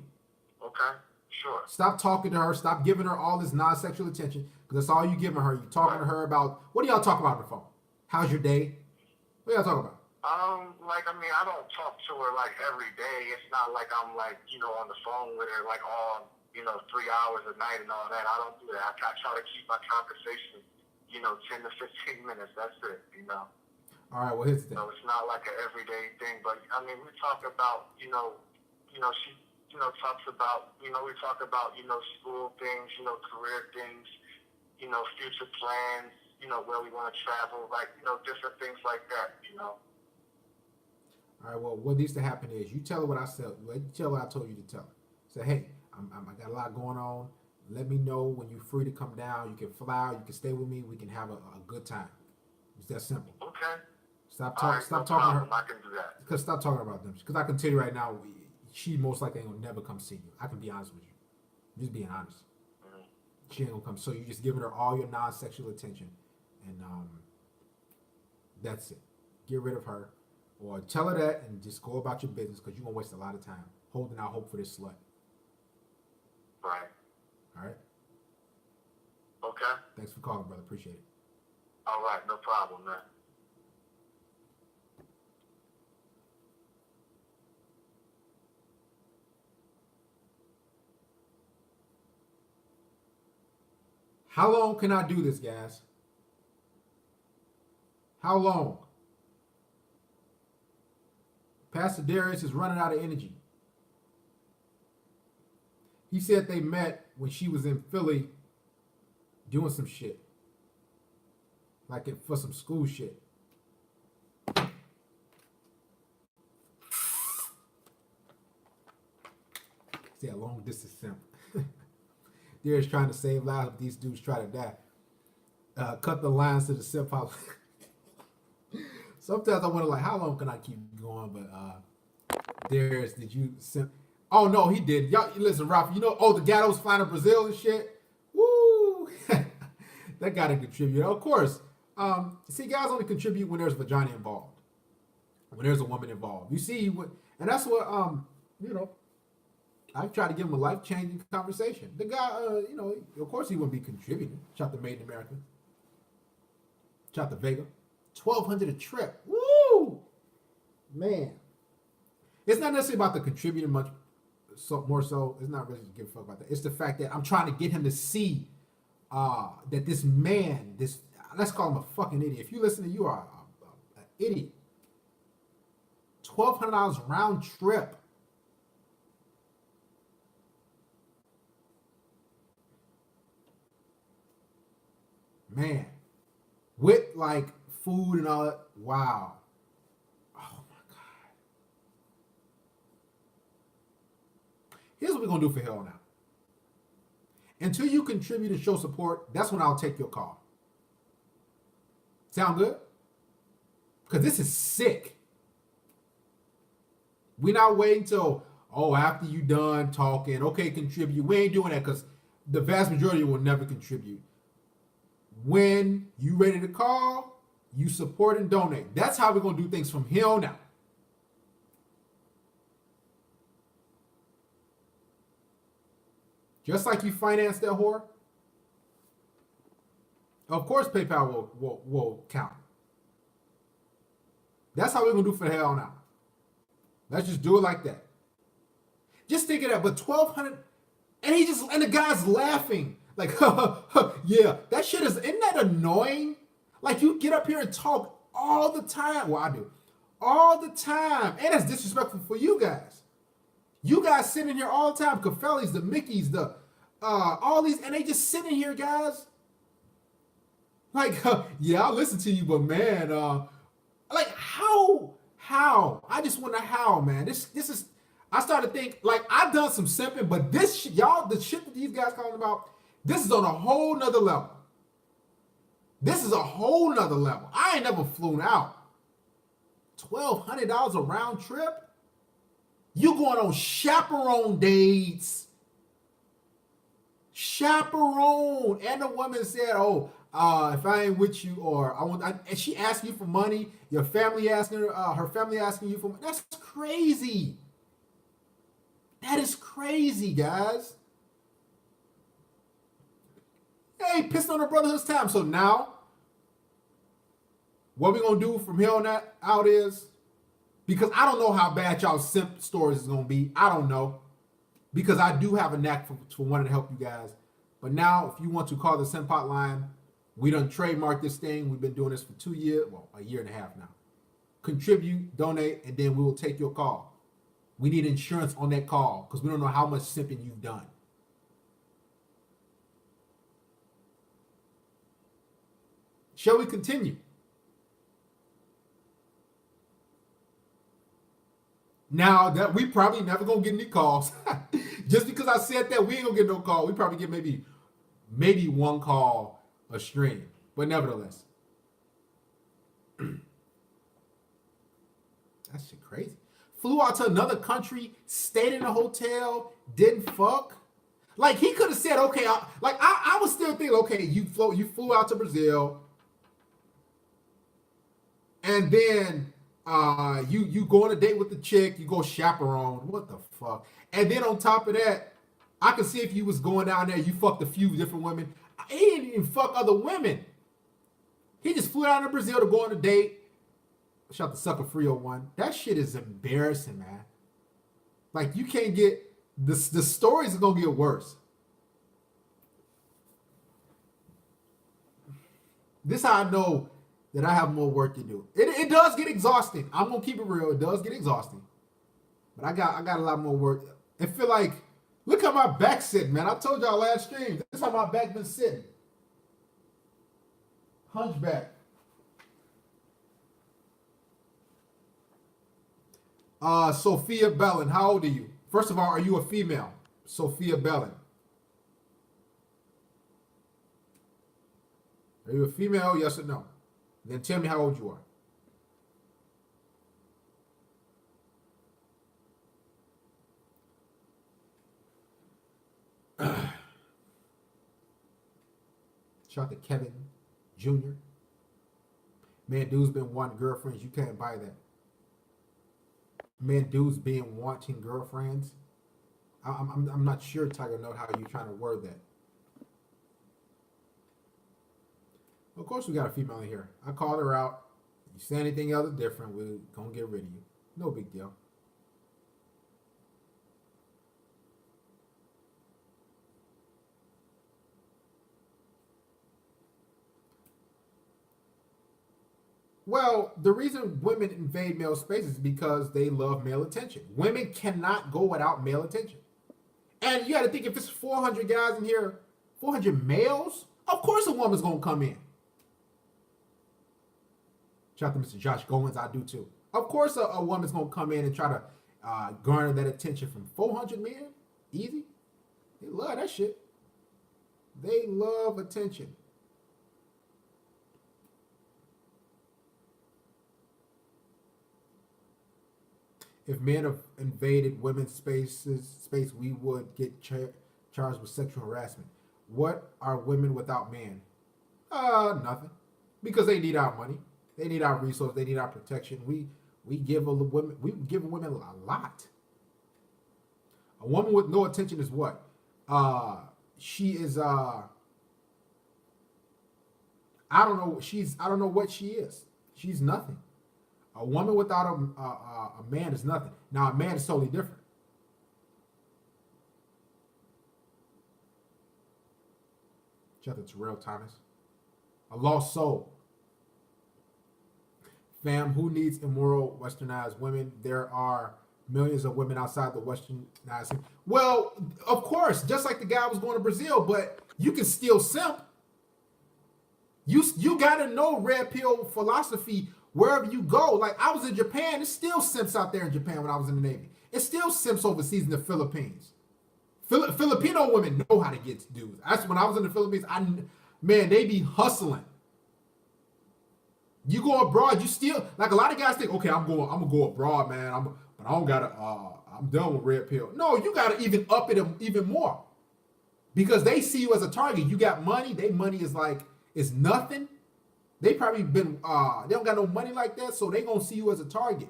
Okay, sure. Stop talking to her. Stop giving her all this non-sexual attention because that's all you giving her. You talking to her about what do y'all talk about on the phone? How's your day? What y'all talk about? I don't talk to her like every day. It's not like I'm on the phone with her like all 3 hours a night and all that. I don't do that. I try to keep my conversation 10 to 15 minutes. That's it. All right. Well, here's the thing. So it's not like an everyday thing, but we talk about she talks about we talk about school things, career things, future plans, where we want to travel, different things like that. All right. Well, what needs to happen is you tell her what I said. You tell her what I told you to tell her. Say, hey, I got a lot going on. Let me know when you're free to come down. You can fly. You can stay with me. We can have a good time. It's that simple. Okay. Stop talking to her. I can do that. Because stop talking about them. Because I can tell you right now, she most likely ain't gonna never come see you. I can be honest with you. I'm just being honest. Mm-hmm. She ain't gonna come. So you're just giving her all your non-sexual attention, and that's it. Get rid of her, or tell her that, and just go about your business. Because you're gonna waste a lot of time holding out hope for this slut. Right. All right. Okay. Thanks for calling, brother. Appreciate it. All right. No problem, man. How long can I do this, guys? How long? Pastor Darius is running out of energy. He said they met when she was in Philly doing some shit. For some school shit. See a long distance simp. Darius trying to save lives, but these dudes try to die. Cut the lines to the simp house. Sometimes I wonder, how long can I keep going? But Darius, did you simp? Oh no, he did. Y'all listen, Rafa. The guy that was flying to Brazil and shit. Woo! That got to contribute, of course. See, guys only contribute when there's vagina involved, when there's a woman involved. You see, and that's what I tried to give him a life-changing conversation. The guy, of course he wouldn't be contributing. Shot the Made in America. Shout out to Vega. 1,200 a trip. Woo! Man. It's not necessarily about the contributing much more so. It's not really to give a fuck about that. It's the fact that I'm trying to get him to see that this man, this, let's call him a fucking idiot. If you listen to you are an idiot. $1,200 round trip. Man. With like food and all that. Wow. Oh my God. Here's what we're going to do for hell now. Until you contribute and show support, that's when I'll take your call. Sound good? Because this is sick. We're not waiting till, after you done talking, okay, contribute. We ain't doing that because the vast majority will never contribute. When you ready to call, you support and donate. That's how we're going to do things from here on out. Just like you finance that whore, of course PayPal will count. That's how we're going to do for hell now. Let's just do it like that. Just think of that, but 1,200, and the guy's laughing. Like, yeah, that shit isn't that annoying? Like, you get up here and talk all the time. Well, I do. All the time. And that's disrespectful for you guys. You guys sitting here all the time. Cafellis, the Mickeys, the, all these, and they just sitting here, guys. Like, yeah, I'll listen to you, but man, like, how? I just wonder how, man. This is, I started to think, like, I've done some simping, but this shit, y'all, the shit that these guys calling about, this is on a whole nother level. This is a whole nother level. I ain't never flown out. $1,200 a round trip? You going on chaperone dates. Chaperone. And the woman said, if I ain't with you, or and she asked you for money, your family asking her family asking you for money. That's crazy. That is crazy, guys. Hey, pissed on her brotherhood's time. So now, what we're going to do from here on out is, because I don't know how bad y'all simp stories is going to be. I don't know. Because I do have a knack for wanting to help you guys. But now, if you want to call the simp hotline, we done trademarked this thing. We've been doing this for 2 years, well, a year and a half now. Contribute, donate, and then we will take your call. We need insurance on that call because we don't know how much simping you've done. Shall we continue? Now that we probably never gonna get any calls. Just because I said that, we ain't gonna get no call. We probably get maybe one call a stream. But nevertheless. That shit crazy. Flew out to another country, stayed in a hotel, didn't fuck. Like, he could have said, okay, I was still thinking, okay, you flew out to Brazil, and then you go on a date with the chick, you go chaperone. What the fuck? And then on top of that, I could see if you was going down there, you fucked a few different women. He didn't even fuck other women. He just flew down to Brazil to go on a date. Shout out to Sucker 301. That shit is embarrassing, man. Like, you can't get the stories are gonna get worse. This is how I know that I have more work to do. It does get exhausting. I'm gonna keep it real. It does get exhausting. But I got a lot more work. I feel like, look how my back's sitting, man. I told y'all last stream. This is how my back been sitting. Hunchback. Sophia Bellin, how old are you? First of all, are you a female? Sophia Bellin. Are you a female? Yes or no? Then tell me how old you are. Shout out to Kevin Jr. Man, dude's been wanting girlfriends. You can't buy that. Man, dudes being wanting girlfriends. I'm not sure, Tiger Note, how you trying to word that. Of course, we got a female in here. I called her out. You say anything else different, we're gonna get rid of you. No big deal. Well, the reason women invade male space is because they love male attention. Women cannot go without male attention. And you got to think, if it's 400 guys in here, 400 males, of course a woman's going to come in. Shout out to Mr. Josh Goins, I do too. Of course a woman's going to come in and try to garner that attention from 400 men. Easy. They love that shit. They love attention. If men have invaded women's space, we would get charged with sexual harassment. What are women without men? Nothing. Because they need our money. They need our resources. They need our protection. We give women a lot. A woman with no attention is what? She is I don't know what she is. She's nothing. A woman without a man is nothing. Now a man is totally different. Shout out to Terrell Thomas. A lost soul. Fam, who needs immoral westernized women? There are millions of women outside the westernized. Well, of course, just like the guy was going to Brazil, but you can still simp. You gotta know red pill philosophy wherever you go. Like, I was in Japan, it's still simps out there in Japan when I was in the Navy. It's still simps overseas in the Philippines. Filipino women know how to get dudes. That's when I was in the Philippines. Man, they be hustling. You go abroad, you still, like, a lot of guys think, okay, I'm gonna go abroad, man. But I don't gotta. I'm done with red pill. No, you gotta even up it even more, because they see you as a target. You got money. Their money is nothing. They probably they don't got no money like that, so they gonna see you as a target.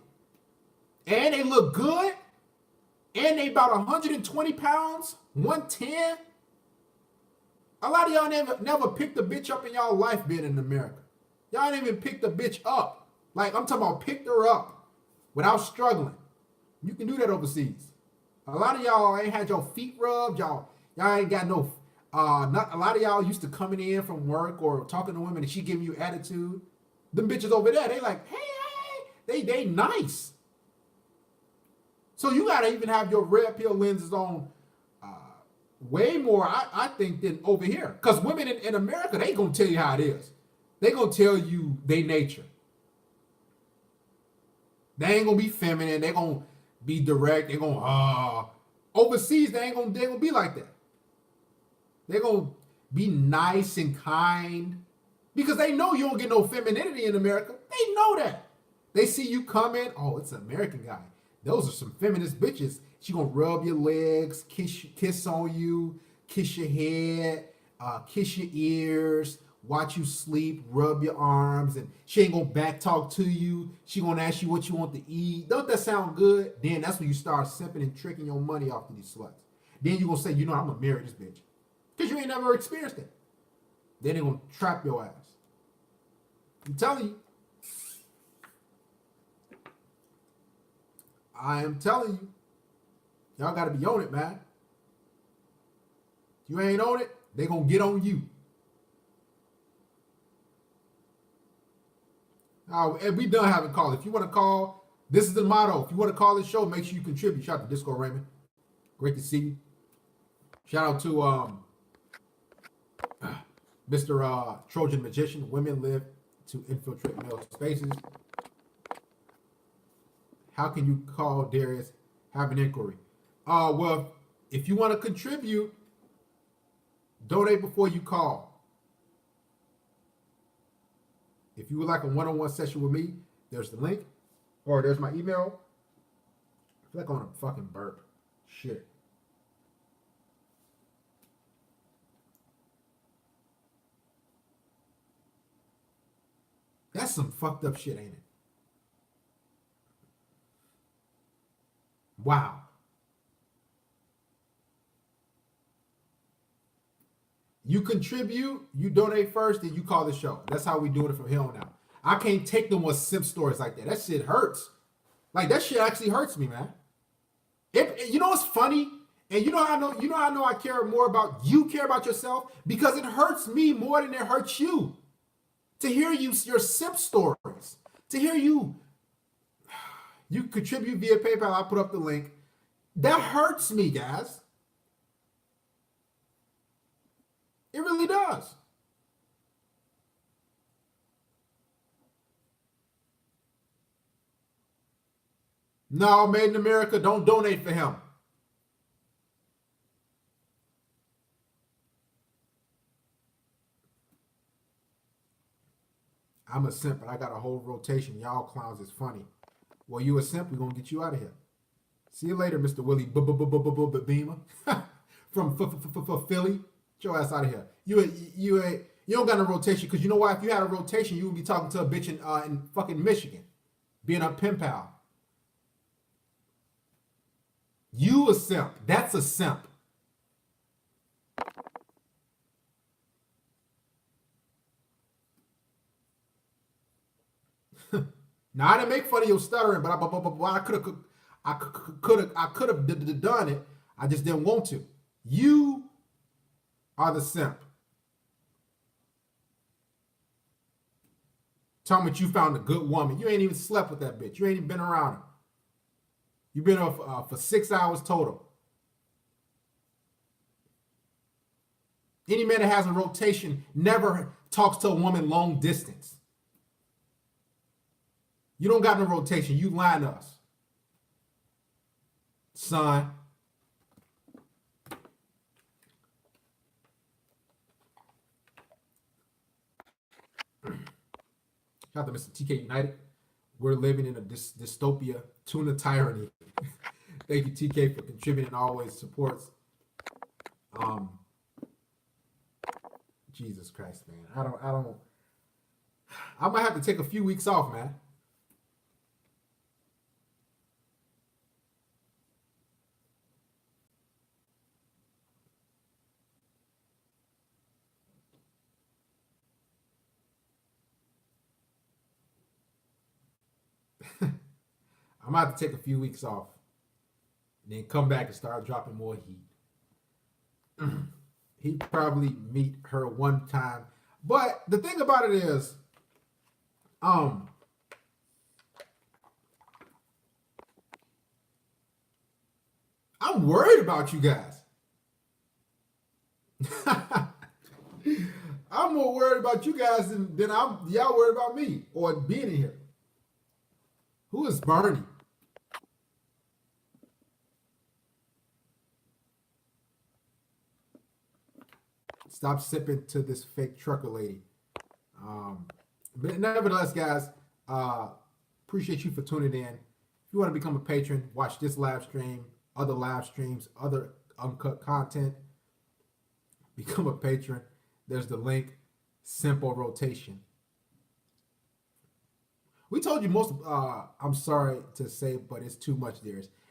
And they look good, and they about 120 pounds, 110. A lot of y'all never picked a bitch up in y'all life being in America. Y'all ain't even picked a bitch up. Like, I'm talking about picked her up without struggling. You can do that overseas. A lot of y'all ain't had your feet rubbed. Y'all ain't got no. Not a lot of y'all used to coming in from work or talking to women and she giving you attitude. Them bitches over there, they like, hey, they nice. So you gotta even have your red pill lenses on way more, I think, than over here. Because women in America, they gonna tell you how it is. They gonna tell you their nature. They ain't gonna be feminine. They gonna be direct. They gonna overseas. They ain't gonna be like that. They're gonna be nice and kind because they know you don't get no femininity in America. They know that. They see you coming. Oh, it's an American guy. Those are some feminist bitches. She gonna rub your legs, kiss on you, kiss your head, kiss your ears, watch you sleep, rub your arms, and she ain't gonna back talk to you. She gonna ask you what you want to eat. Don't that sound good? Then that's when you start simping and tricking your money off to these sluts. Then you gonna say, I'm gonna marry this bitch. Because you ain't never experienced it. Then they gonna trap your ass. I'm telling you. I am telling you. Y'all gotta be on it, man. If you ain't on it, they gonna get on you. Now, and we done having calls. If you want to call, this is the motto. If you want to call this show, make sure you contribute. Shout out to Disco Raymond. Great to see you. Shout out to Mr. Trojan Magician. Women live to infiltrate male spaces. How can you call Darius? Have an inquiry. Well, if you want to contribute, donate before you call. If you would like a one-on-one session with me, there's the link, or there's my email. I feel like I want to fucking burp. Shit. That's some fucked up shit, ain't it? Wow. You contribute, you donate first, then you call the show. That's how we doing it from here on out. I can't take no more simp stories like that. That shit hurts. Like that shit actually hurts me, man. You know what's funny? And you know how I know I care more about you care about yourself because it hurts me more than it hurts you. To hear your simp stories. To hear you contribute via PayPal, I'll put up the link. That hurts me, guys. It really does. No, Made in America, don't donate for him. I'm a simp, but I got a whole rotation. Y'all clowns is funny. Well, you a simp, we're going to get you out of here. See you later, Mr. Willie Beamer from Philly. Get your ass out of here. You don't got no rotation because you know why? If you had a rotation, you would be talking to a bitch in fucking Michigan, being a pen pal. You a simp. That's a simp. Now I didn't make fun of your stuttering, but I could have done it. I just didn't want to. You are the simp. Talking about you found a good woman. You ain't even slept with that bitch. You ain't even been around her. You've been off for 6 hours total. Any man that has a rotation never talks to a woman long distance. You don't got no rotation. You lying to us. Son. Shout out to Mr. TK United. We're living in a dystopia, tuna tyranny. Thank you, TK, for contributing, always supports. Jesus Christ, man. I might have to take a few weeks off, man. I'm gonna have to take a few weeks off and then come back and start dropping more heat. He'd probably meet her one time. But the thing about it is, I'm worried about you guys. I'm more worried about you guys than y'all worried about me or being in here. Who is Bernie? Stop sipping to this fake trucker lady. But nevertheless, guys, appreciate you for tuning in. If you want to become a patron, watch this live stream, other live streams, other uncut content, become a patron. There's the link. Simple rotation. We told you most. I'm sorry to say, but it's too much.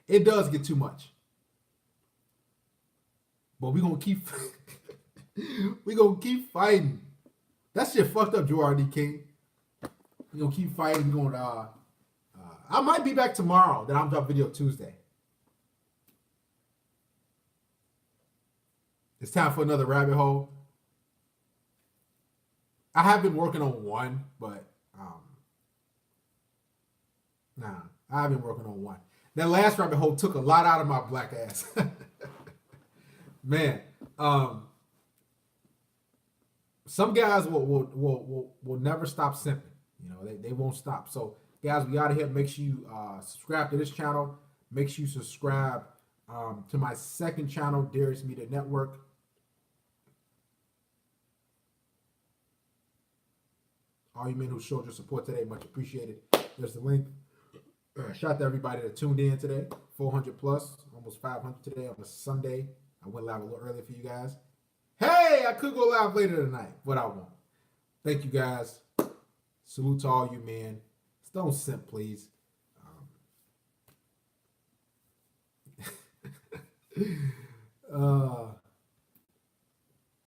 It does get too much. But we're gonna keep. We're gonna keep fighting. That shit fucked up, Joe R.D. King. We're gonna keep fighting. We're gonna. I might be back tomorrow. Then I'll drop video Tuesday. It's time for another rabbit hole. I have been working on one, but I have been working on one. That last rabbit hole took a lot out of my black ass. Man, some guys will never stop simping. You know, they won't stop. So, guys, we out of here. Make sure you subscribe to this channel. Make sure you subscribe to my second channel, Darius Media Network. All you men who showed your support today, much appreciated. There's the link. Shout out to everybody that tuned in today. 400 plus, almost 500 today on a Sunday. I went live a little earlier for you guys. Hey, I could go live later tonight, but I won't. Thank you, guys. Salute to all you men. Don't simp, please.